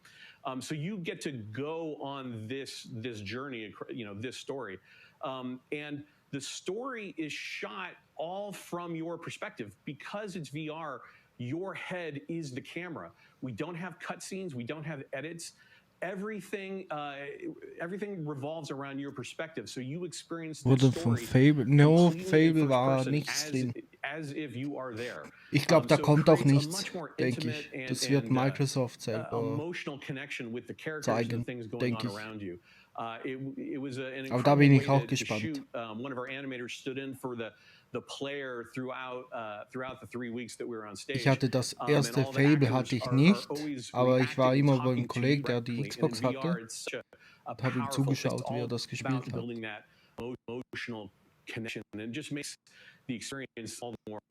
So you get to go on this journey, this story. And the story is shot all from your perspective. Because it's VR, your head is the camera. We don't have cutscenes, we don't have edits. Everything revolves around your perspective. So you experience the Wurde von story Fable. No, Fable war nichts drin. as if you are there. Ich glaube, da So it kommt auch creates a nichts, much more denke intimate ich. Das wird Microsoft selber emotional connection with the characters and zeigen, the things going denke on ich. around you. It was an Aber da bin incredible ich way auch to gespannt. shoot. One of our animators stood in for the player throughout the 3 weeks that we were on stage. Ich hatte das And erste all the Fable actors hatte ich are nicht, always aber ich war reacting and immer beim talking to Kollegen, der directly. die And in Xbox VR, hatte, it's such a und habe ihm powerful, it's zugeschaut, wie er all das about gespielt hat. building that emotional connection, and it just makes the experience all the more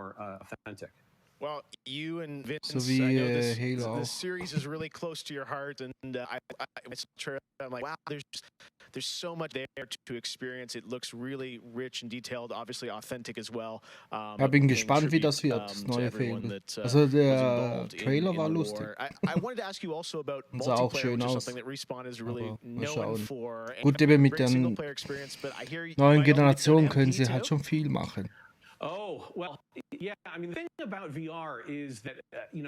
authentic. Well, you and Vince, So wie I know this, Halo auch. this series is really close to your heart, and I'm like, wow, there's so much there to experience. It looks really rich and detailed, obviously authentic as well. Ja, bin gespannt, wie das wird, das neue Fable. Also der Trailer war lustig. I wanted to ask you also about Und sah auch multiplayer, schön which is aus. something that Respawn is really Aber mal known schauen. for. Gut, eben mit Great der single-player experience, but I hear you neuen might also be doing Generation können sie MP halt too? schon viel machen. Oh, well, yeah. I mean, the thing about VR is that,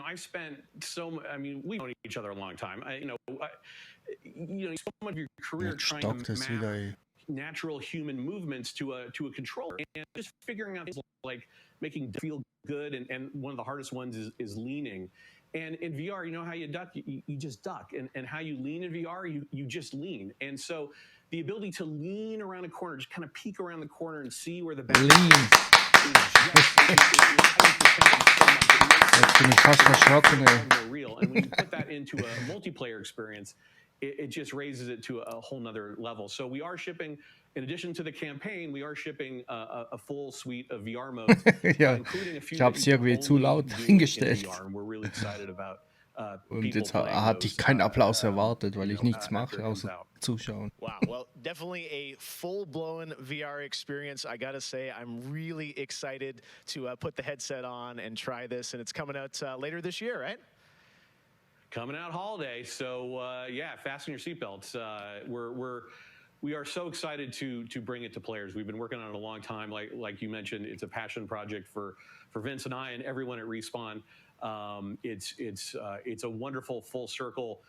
I've spent we've known each other a long time. So much of your career Jetzt trying stockt to es map wieder, ey. natural human movements to a controller and just figuring out things like making feel good. And one of the hardest ones is leaning. And in VR, you know how you duck? You just duck. And how you lean in VR, you just lean. And so the ability to lean around a corner, just kind of peek around the corner and see where the Lean. Jetzt bin ich fast erschrocken, ey. real. And when you put that into a multiplayer experience, it just raises it to a whole nother level. So we are shipping, in addition to the campaign, we are shipping a full suite of VR modes, Ja, including a few ich habe es irgendwie zu laut eingestellt. and we're really excited about Und people jetzt playing hatte ich those, keinen Applaus erwartet, weil ich nichts after mache, it comes außer out. zuschauen. Wow. Well, definitely a full-blown VR experience. I gotta say, I'm really excited to put the headset on and try this, and it's coming out later this year, right? Coming out holiday, so yeah, fasten your seatbelts. We are so excited to bring it to players. We've been working on it a long time. Like you mentioned, it's a passion project for Vince and I and everyone at Respawn. It's a wonderful full circle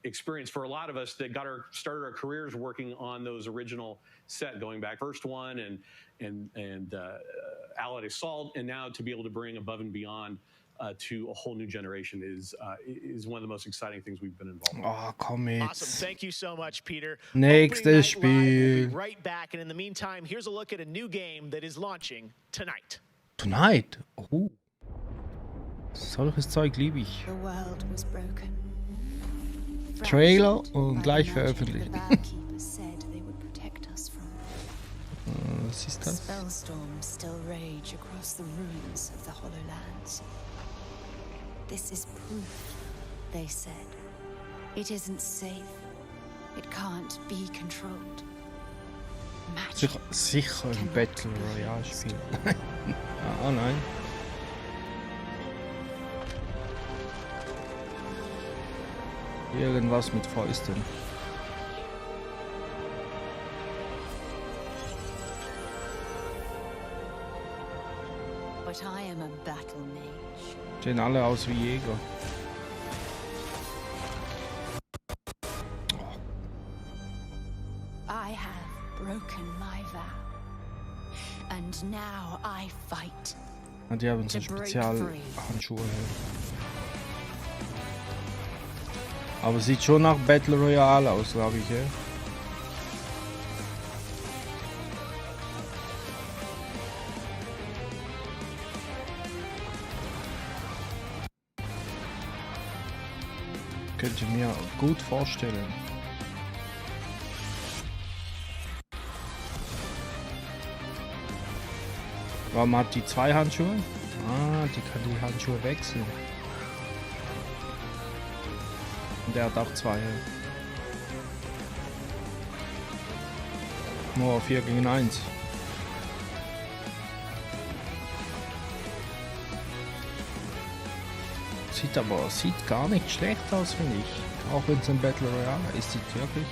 experience for a lot of us that started our careers working on those original set, going back first one and Allied Assault, and now to be able to bring Above and Beyond to a whole new generation is one of the most exciting things we've been involved in. Oh, komm jetzt. Awesome. Thank you so much, Peter. Nächstes Opening night live. We'll Spiel. be right back, and in the meantime, here's a look at a new game that is launching tonight. Tonight? Oh. Solches Zeug liebe ich. The world was broken. Trailer und gleich veröffentlichen. Was ist das? Spellstorms still rage across the ruins of the Hollowlands. This is proof, they said. It isn't safe. It can't be controlled. Sicher ein Battle Royale Spiel. Oh nein. Irgendwas mit Fäusten. But I am a battle mage. Sehen alle aus wie Jäger. I have broken my vow. And now I fight. Und die haben so Spezialhandschuhe. Aber sieht schon nach Battle Royale aus, glaube ich, ja. Könnte ich mir gut vorstellen. Warum hat die 2 Handschuhe? Ah, die kann die Handschuhe wechseln. Und der hat auch 2. Nur 4 gegen 1. Sieht gar nicht schlecht aus, finde ich. Auch wenn es ein Battle Royale ist, sieht wirklich.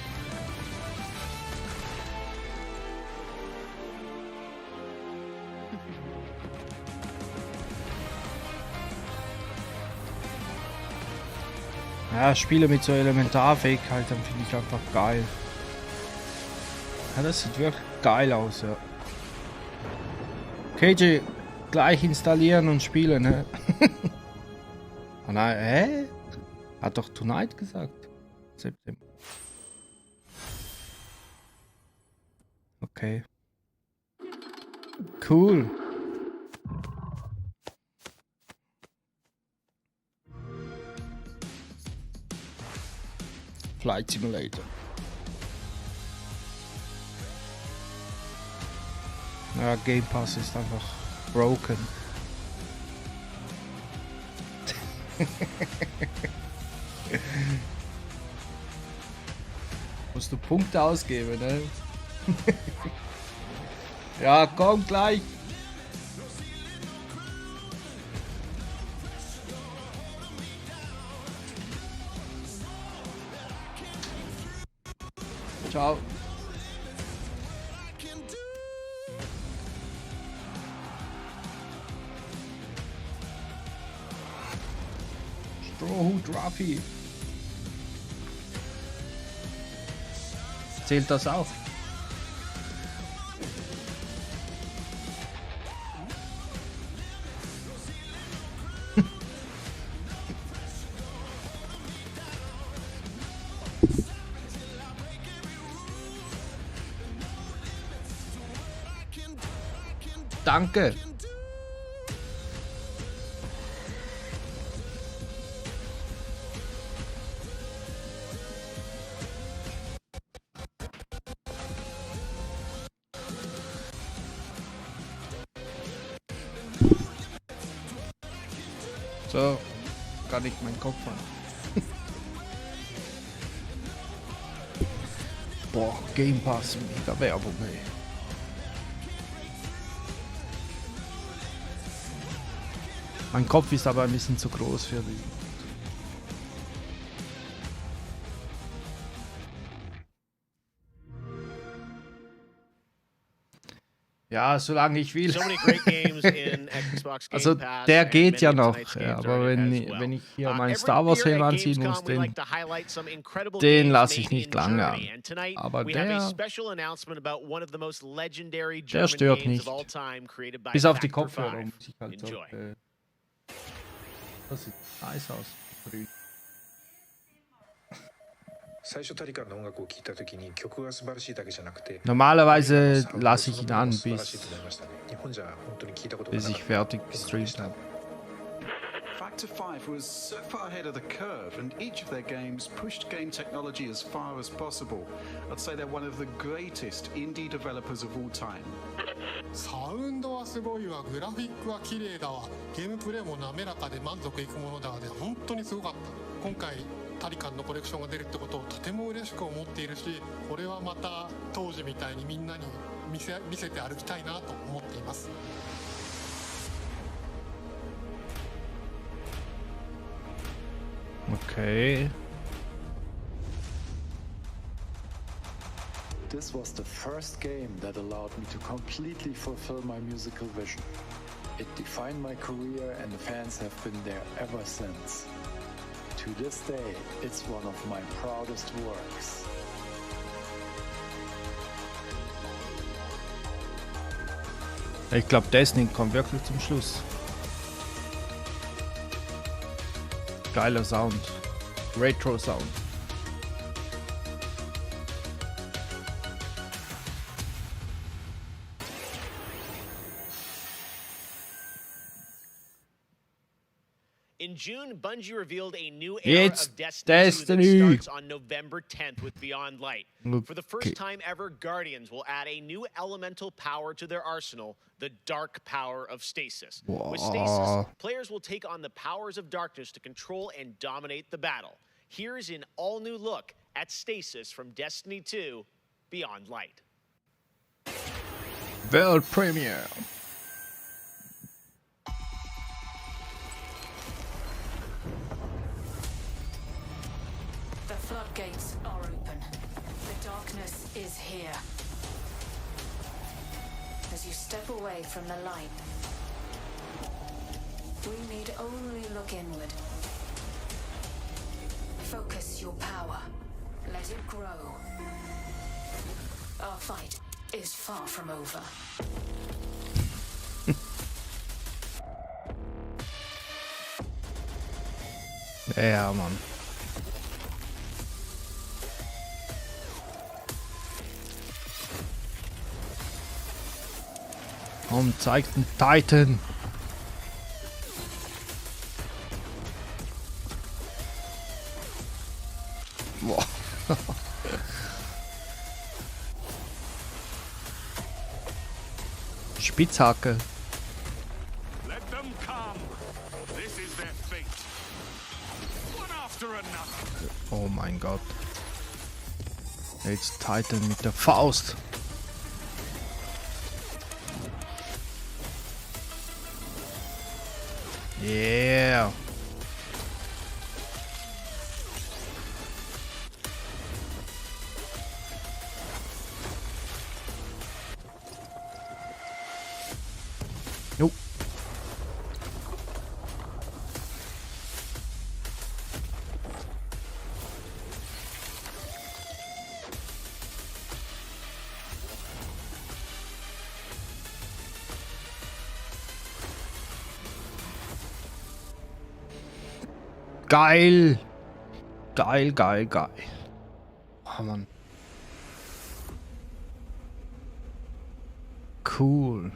Ja, Spiele mit so Elementarfähigkeiten finde ich einfach geil. Ja, das sieht wirklich geil aus, ja. KJ, gleich installieren und spielen, ne? Ah nein, hä? Hat doch Tonight gesagt. September. Okay. Cool. Flight Simulator. Ja, Game Pass ist einfach broken. Musst du Punkte ausgeben, ne? Ja, komm gleich. Ciao. Strohhut Raffi. Zählt das auch? Danke. So, kann ich meinen Kopf an. Boah, Game Pass, mega Werbung, ey. Mein Kopf ist aber ein bisschen zu groß für die. Ja, solange ich will. Also der geht ja noch, ja, aber wenn ich hier meinen Star Wars Helm anziehen muss, den lasse ich nicht lange an. Aber der stört nicht. Bis auf die Kopfhörer muss ich halt so. Das sieht nice aus. Normalerweise lasse ich ihn an, bis ich fertig gestreamt habe. Factor 5 was so far ahead of the curve, and each of their games pushed game technology as far as possible. I'd say they're one of the greatest indie developers of all time. サウンドはすごいわ、グラフィックは綺麗だわ、ゲームプレイも滑らかで満足いくものだわで、本当にすごかった。今回タリカンのコレクションが出るってことをとても嬉しく思っているし、これはまた当時みたいにみんなに見せて歩きたいなと思っています。Okay. This was the first game that allowed me to completely fulfill my musical vision. It defined my career and the fans have been there ever since. To this day, it's one of my proudest works. Ich glaube, Destiny kommt wirklich zum Schluss. Geiler Sound. Retro Sound. In June, Bungie revealed a new era Jetzt of Destiny 2 Destiny. that starts on November 10th with Beyond Light. For the first Okay. time ever, Guardians will add a new elemental power to their arsenal, the dark power of stasis. With stasis, Wow. players will take on the powers of darkness to control and dominate the battle. Here's an all-new look at stasis from Destiny 2 Beyond Light. World Premiere. The floodgates are open. The darkness is here. As you step away from the light, we need only look inward. Focus your power. Let it grow. Our fight is far from over. Ja, Mann. Komm, zeig den Titan. Boah. Spitzhacke. Let them come. This is their fate. One after another. Oh mein Gott. Jetzt Titan mit der Faust. Yeah. Jo. Geil. Geil, geil, geil. Oh Mann. Cool.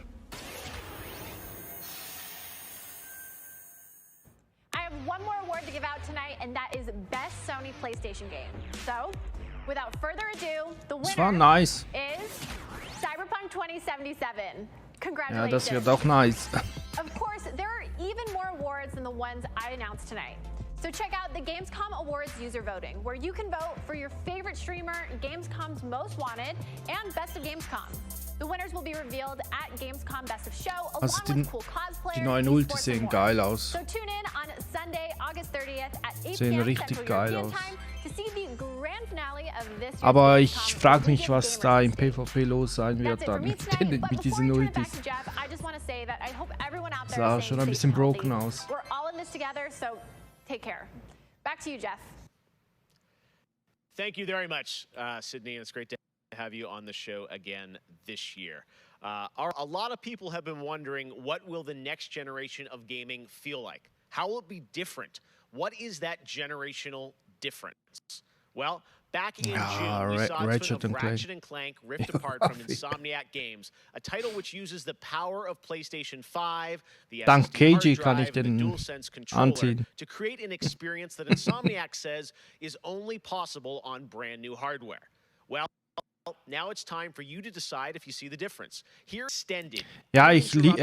I have one more award to give out tonight, and that is Best Sony PlayStation Game. So, without further ado, the Das war winner nice. is Cyberpunk 2077. Ja, Congratulations. das wird auch nice. Of course, there are even more awards than the ones I announced tonight. So check out the Gamescom Awards user voting, where you can vote for your favorite streamer, Gamescom's Most Wanted, and Best of Gamescom. The winners will be revealed at Gamescom Best of Show, along Also with cool cosplay. die neuen Ultis sehen geil aus. So tune in on Sunday, August 30th at 8 Sehen p.m. richtig Central geil European aus. Time to see the grand finale of this year's Aber ich Gamescom frage with mich, League of was Gamers da im Stage. PvP los sein wird That's it for dann me tonight, mit but before diesen I turn it back Ultis. to Jeff, I just want to say that I hope everyone out there Sah is schon staying ein bisschen safe and broken healthy. aus. We're all in this together, so take care. Back to you, Jeff. Thank you very much, Sydney, and it's great to have you on the show again this year. A lot of people have been wondering, what will the next generation of gaming feel like? How will it be different? What is that generational difference? Well, back in June, we saw Ratchet of and Clank. Ratchet and Clank Rift Apart from Insomniac Games, a title which uses the power of PlayStation 5, the Dank SSD hard KG kann ich drive, and the den DualSense controller anziehen. to create an experience that Insomniac says is only possible on brand new hardware. Well, now it's time for you to decide if you see the difference. Here extended. Ja,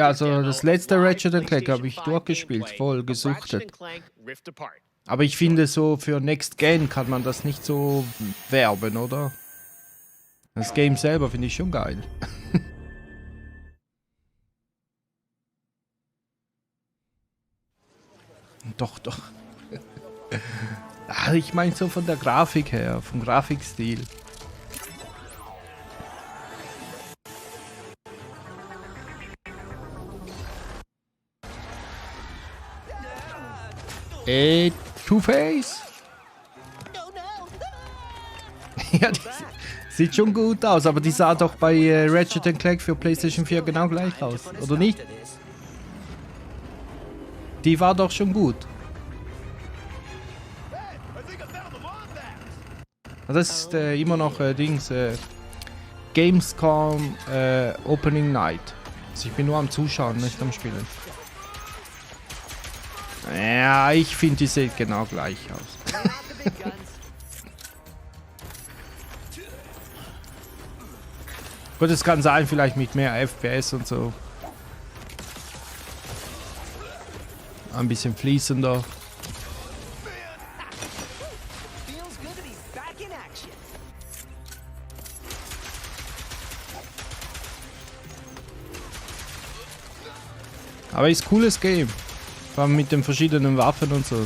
also das letzte Ratchet and Clank habe ich durchgespielt, voll gesuchtet. Rift Apart. Aber ich finde, so für Next Gen kann man das nicht so werben, oder? Das Game selber finde ich schon geil. Doch, doch. Ich meine so von der Grafik her, vom Grafikstil. Two-Face? Ja, die sieht schon gut aus, aber die sah doch bei Ratchet Clank für PlayStation 4 genau gleich aus, oder nicht? Die war doch schon gut. Das ist immer noch Gamescom Opening Night. Also ich bin nur am Zuschauen, nicht am Spielen. Ja, ich finde, die sieht genau gleich aus. Gut, es kann sein, vielleicht mit mehr FPS und so. Ein bisschen fließender. Aber ist cooles Game. Vor allem mit den verschiedenen Waffen und so.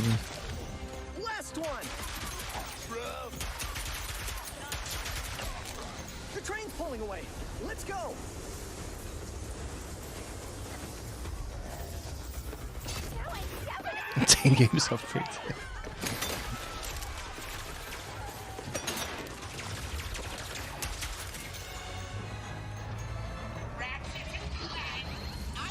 Games of Fate.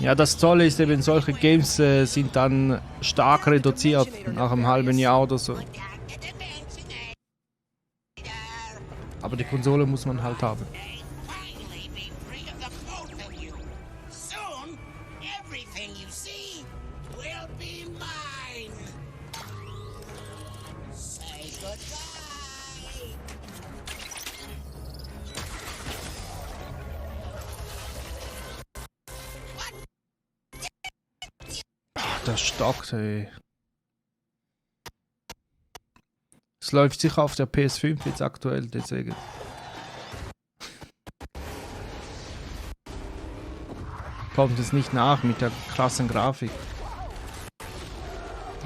Ja, das Tolle ist eben, solche Games sind dann stark reduziert nach einem halben Jahr oder so. Aber die Konsole muss man halt haben. Das stockt, ey. Es läuft sicher auf der PS5 jetzt aktuell, deswegen. Kommt es nicht nach mit der krassen Grafik.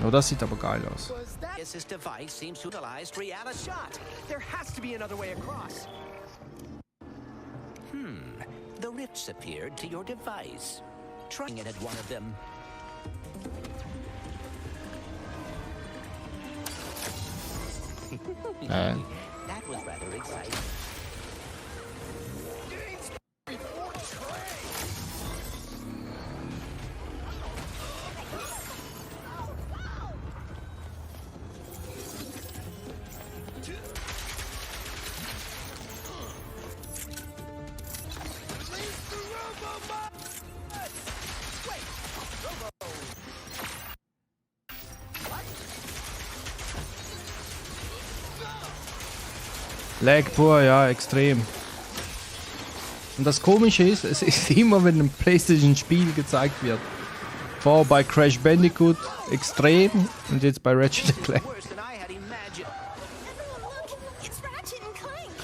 Oh, das sieht aber geil aus. This device seems to utilize reality shot. There has to be another way across. The rifts appeared to your device. Trying it at one of them. That was rather exciting. Lag pur, ja, extrem. Und das Komische ist, es ist immer, wenn ein PlayStation-Spiel gezeigt wird. Vor bei Crash Bandicoot extrem und jetzt bei Ratchet & Clank.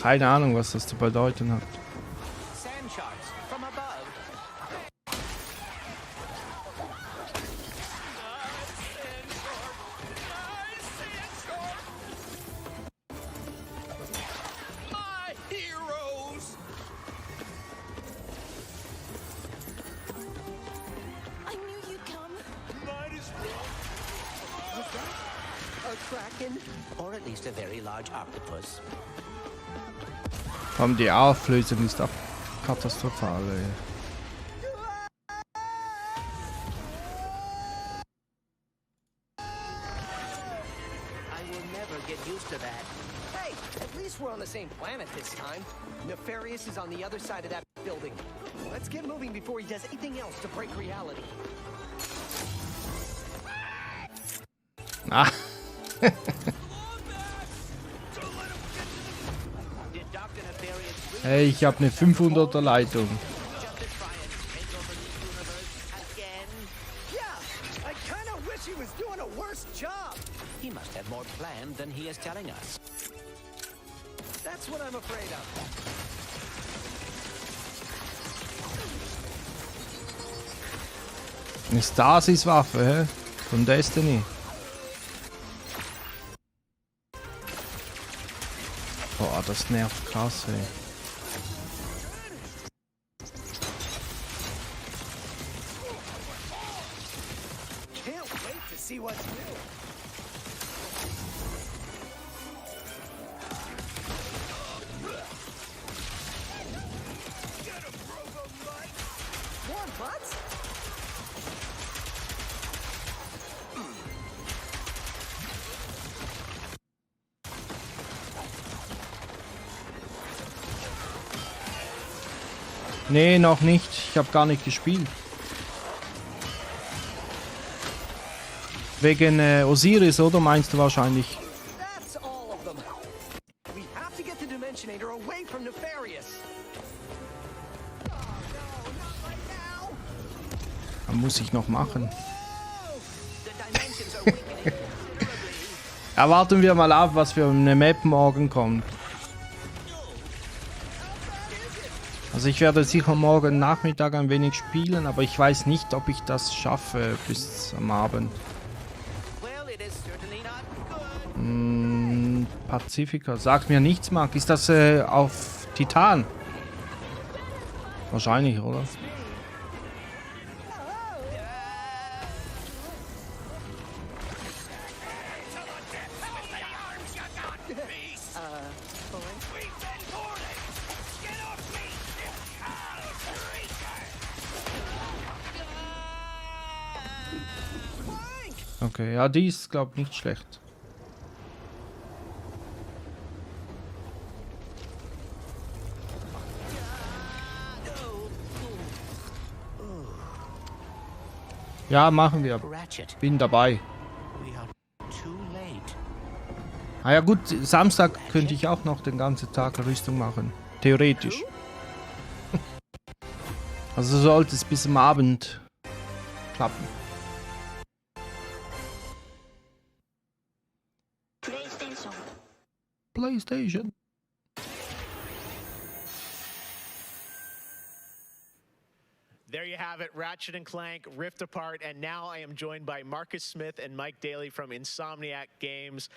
Keine Ahnung, was das zu bedeuten hat. Or at least a very large octopus. Die Auflösung ist auch katastrophal, ey. I will never get used to that. Hey, at least we're on the same planet this time. Nefarious is on the other side of that building. Let's get moving before he does anything else to break reality. Ah. Hey, ich habe eine 500er Leitung. He must have more planned than he is telling us. That's what I'm afraid of. Eine Stasis-Waffe, hä? Von Destiny. Boah, das nervt krass, ey. Can't wait to see what's new. More butts? Nee, noch nicht. Ich habe gar nicht gespielt. Wegen Osiris, oder meinst du wahrscheinlich? That's all of them. We have to get the Dimensionator away from Nefarious. Das muss ich noch machen. Ja, warten wir mal ab, was für eine Map morgen kommt. Also ich werde sicher morgen Nachmittag ein wenig spielen, aber ich weiß nicht, ob ich das schaffe bis am Abend. Pazifika. Sagt mir nichts, Marc. Ist das auf Titan? Wahrscheinlich, oder? Okay, ja, die ist, glaube ich, nicht schlecht. Ja, machen wir. Bin dabei. Ah ja gut, Samstag könnte ich auch noch den ganzen Tag Rüstung machen. Theoretisch. Also sollte es bis zum Abend klappen. PlayStation. There you have it, Ratchet & Clank, Rift Apart, and now I am joined by Marcus Smith and Mike Daly from Insomniac Games.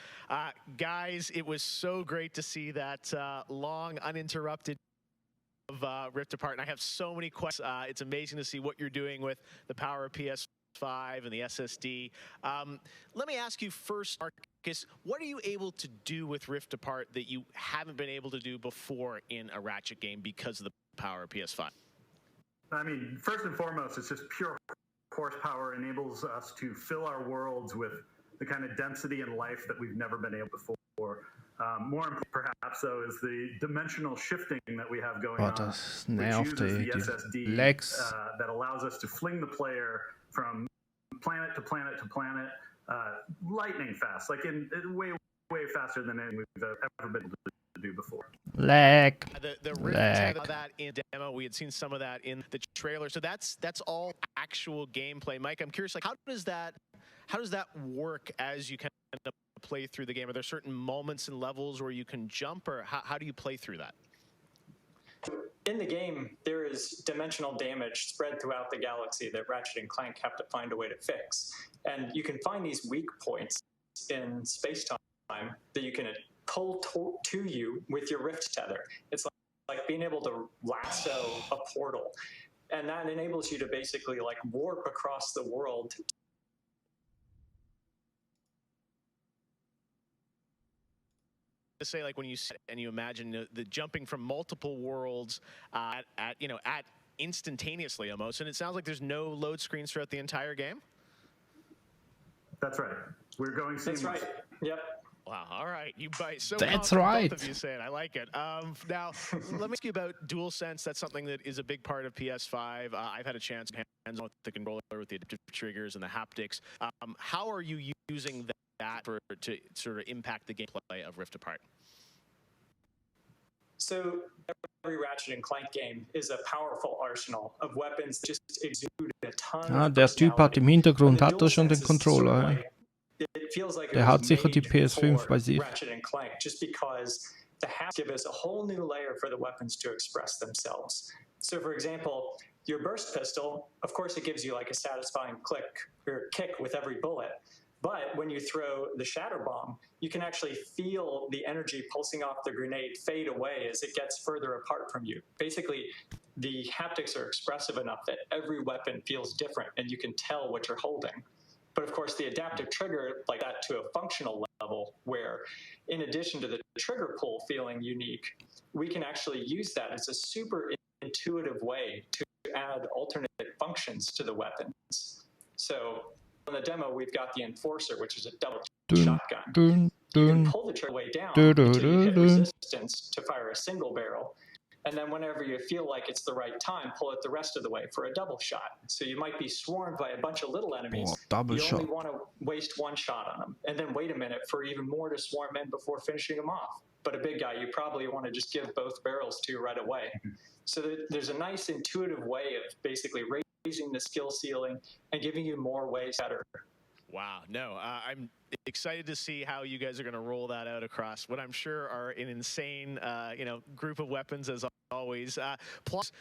Guys, it was so great to see that long, uninterrupted of Rift Apart, and I have so many questions. It's amazing to see what you're doing with the power of PS5 and the SSD. Let me ask you first, Marcus, what are you able to do with Rift Apart that you haven't been able to do before in a Ratchet game because of the power of PS5? I mean, first and foremost, it's just pure horsepower enables us to fill our worlds with the kind of density and life that we've never been able before. More important, perhaps, though, is the dimensional shifting that we have going on, das which nervt, uses ey. the SSD that allows us to fling the player from planet to planet to planet, lightning fast, like in way faster than anything we've ever been able to do before. Lag. The Rift of that in demo, we had seen some of that in the trailer. So that's all actual gameplay. Mike, I'm curious, like how does that work as you kind of play through the game? Are there certain moments and levels where you can jump, or how do you play through that? In the game, there is dimensional damage spread throughout the galaxy that Ratchet and Clank have to find a way to fix. And you can find these weak points in space-time that you can pull to you with your Rift tether. It's like being able to lasso a portal. And that enables you to basically like warp across the world. To say, like when you sit and you imagine the jumping from multiple worlds at instantaneously almost, and it sounds like there's no load screens throughout the entire game. That's right. We're going seamless. That's right. Yep. Wow, all right. You bite so That's well, right. both of you say it. I like it. Now, let me ask you about DualSense. That's something that is a big part of PS5. I've had a chance to hands-on with the controller, with the adaptive triggers and the haptics. How are you using that to sort of impact the gameplay of Rift Apart? So every Ratchet and Clank game is a powerful arsenal of weapons that just exude a ton of der Typ hat im Hintergrund, hat er schon den Controller. It feels like Der hat sicher die PS5 bei sich. Ratchet and Clank, just because the haptics give us a whole new layer for the weapons to express themselves. So, for example, your burst pistol, of course, it gives you like a satisfying kick with every bullet. But when you throw the shatter bomb, you can actually feel the energy pulsing off the grenade fade away as it gets further apart from you. Basically, the haptics are expressive enough that every weapon feels different and you can tell what you're holding. But of course, the adaptive trigger, like that to a functional level, where in addition to the trigger pull feeling unique, we can actually use that as a super intuitive way to add alternate functions to the weapons. So in the demo, we've got the Enforcer, which is a double shotgun. You can pull the trigger way down until you hit resistance to fire a single barrel. And then whenever you feel like it's the right time, pull it the rest of the way for a double shot. So you might be swarmed by a bunch of little enemies. Double you shot. only want to waste one shot on them, and then wait a minute for even more to swarm in before finishing them off. But a big guy, you probably want to just give both barrels to right away. So there's a nice intuitive way of basically raising the skill ceiling and giving you more ways better. Wow, no, I'm excited to see how you guys are going to roll that out across what I'm sure are an insane, group of weapons as always. Plus,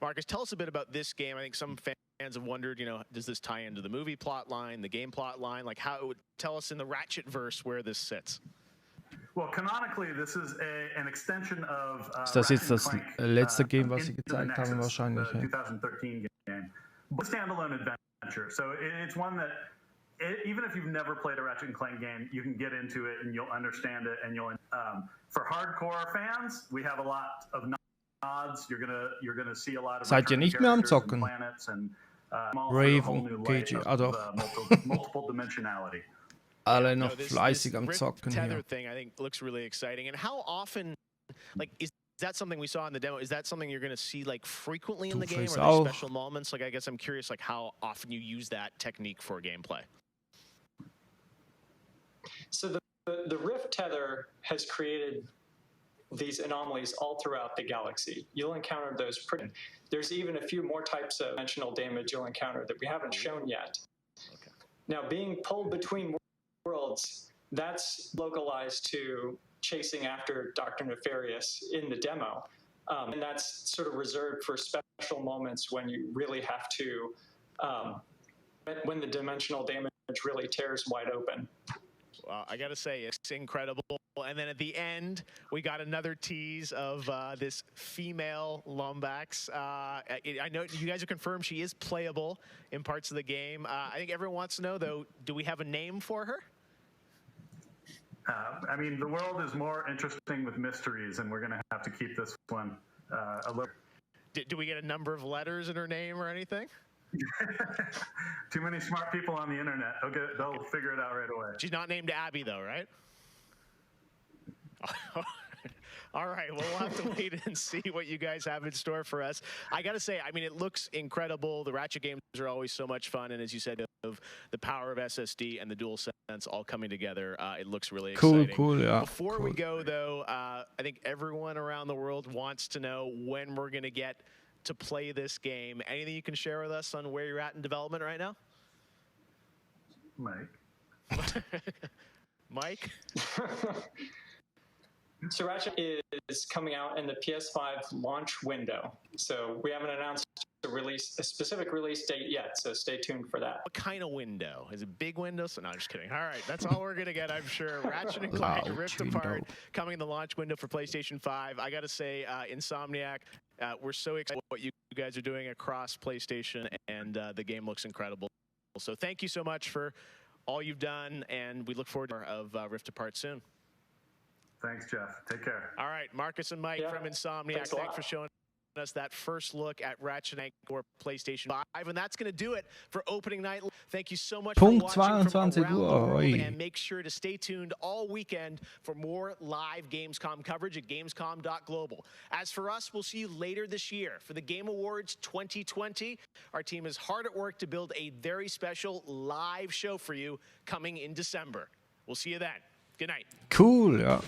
Marcus, tell us a bit about this game. I think some fans have wondered, does this tie into the movie plot line, the game plot line? Like, how it would tell us in the Ratchet verse where this sits. Well, canonically, this is an extension of Ist das jetzt das letzte Game, was sie Into the gezeigt haben, Nexus, wahrscheinlich? the Ja. 2013 game. But standalone adventure. So it's one that, even if you've never played a Ratchet & Clank game, you can get into it and you'll understand it. And for hardcore fans, we have a lot of nods. You're gonna see a lot of Seid ihr nicht mehr am Zocken? planets and Rave und KG, doch. multiple dimensionality. Alle noch fleißig am Rift Zocken tether hier. thing, I think, looks really exciting. And how often, is that something we saw in the demo? Is that something you're going to see frequently in the game, or Two-Face are auch. there special moments? I guess I'm curious, how often you use that technique for gameplay. So the Rift tether has created these anomalies all throughout the galaxy. You'll encounter those. There's even a few more types of dimensional damage you'll encounter that we haven't shown yet. Okay. Now, being pulled between worlds, that's localized to chasing after Dr. Nefarious in the demo. And that's sort of reserved for special moments when you really have to, when the dimensional damage really tears wide open. I got to say, it's incredible. And then at the end, we got another tease of this female Lombax. I know you guys have confirmed she is playable in parts of the game. I think everyone wants to know, though, do we have a name for her? The world is more interesting with mysteries, and we're going to have to keep this one a little. Do we get a number of letters in her name or anything? Too many smart people on the internet. They'll figure it out right away. She's not named Abby, though, right? All right, well, we'll have to wait and see what you guys have in store for us. I got to say, it looks incredible. The Ratchet games are always so much fun. And as you said, of the power of SSD and the DualSense all coming together, it looks really exciting. Cool, yeah. Before we go, though, I think everyone around the world wants to know when we're going to get to play this game. Anything you can share with us on where you're at in development right now? Mike? So Ratchet is coming out in the PS5 launch window. So we haven't announced a specific release date yet, so stay tuned for that. What kind of window? Is it big window? So no, I'm just kidding. All right, that's all we're going to get, I'm sure. Ratchet & Clank Rift Apart coming in the launch window for PlayStation 5. I got to say, Insomniac, we're so excited what you guys are doing across PlayStation, and the game looks incredible. So thank you so much for all you've done, and we look forward to Rift Apart soon. Thanks, Jeff. Take care. All right, Marcus and Mike from Insomniac, thanks for showing us that first look at Ratchet & Clank PlayStation 5, and that's going to do it for opening night. Thank you so much for watching from around the world, and make sure to stay tuned all weekend for more live Gamescom coverage at gamescom.global. As for us, we'll see you later this year for the Game Awards 2020. Our team is hard at work to build a very special live show for you coming in December. We'll see you then. Good night. Cool, ja.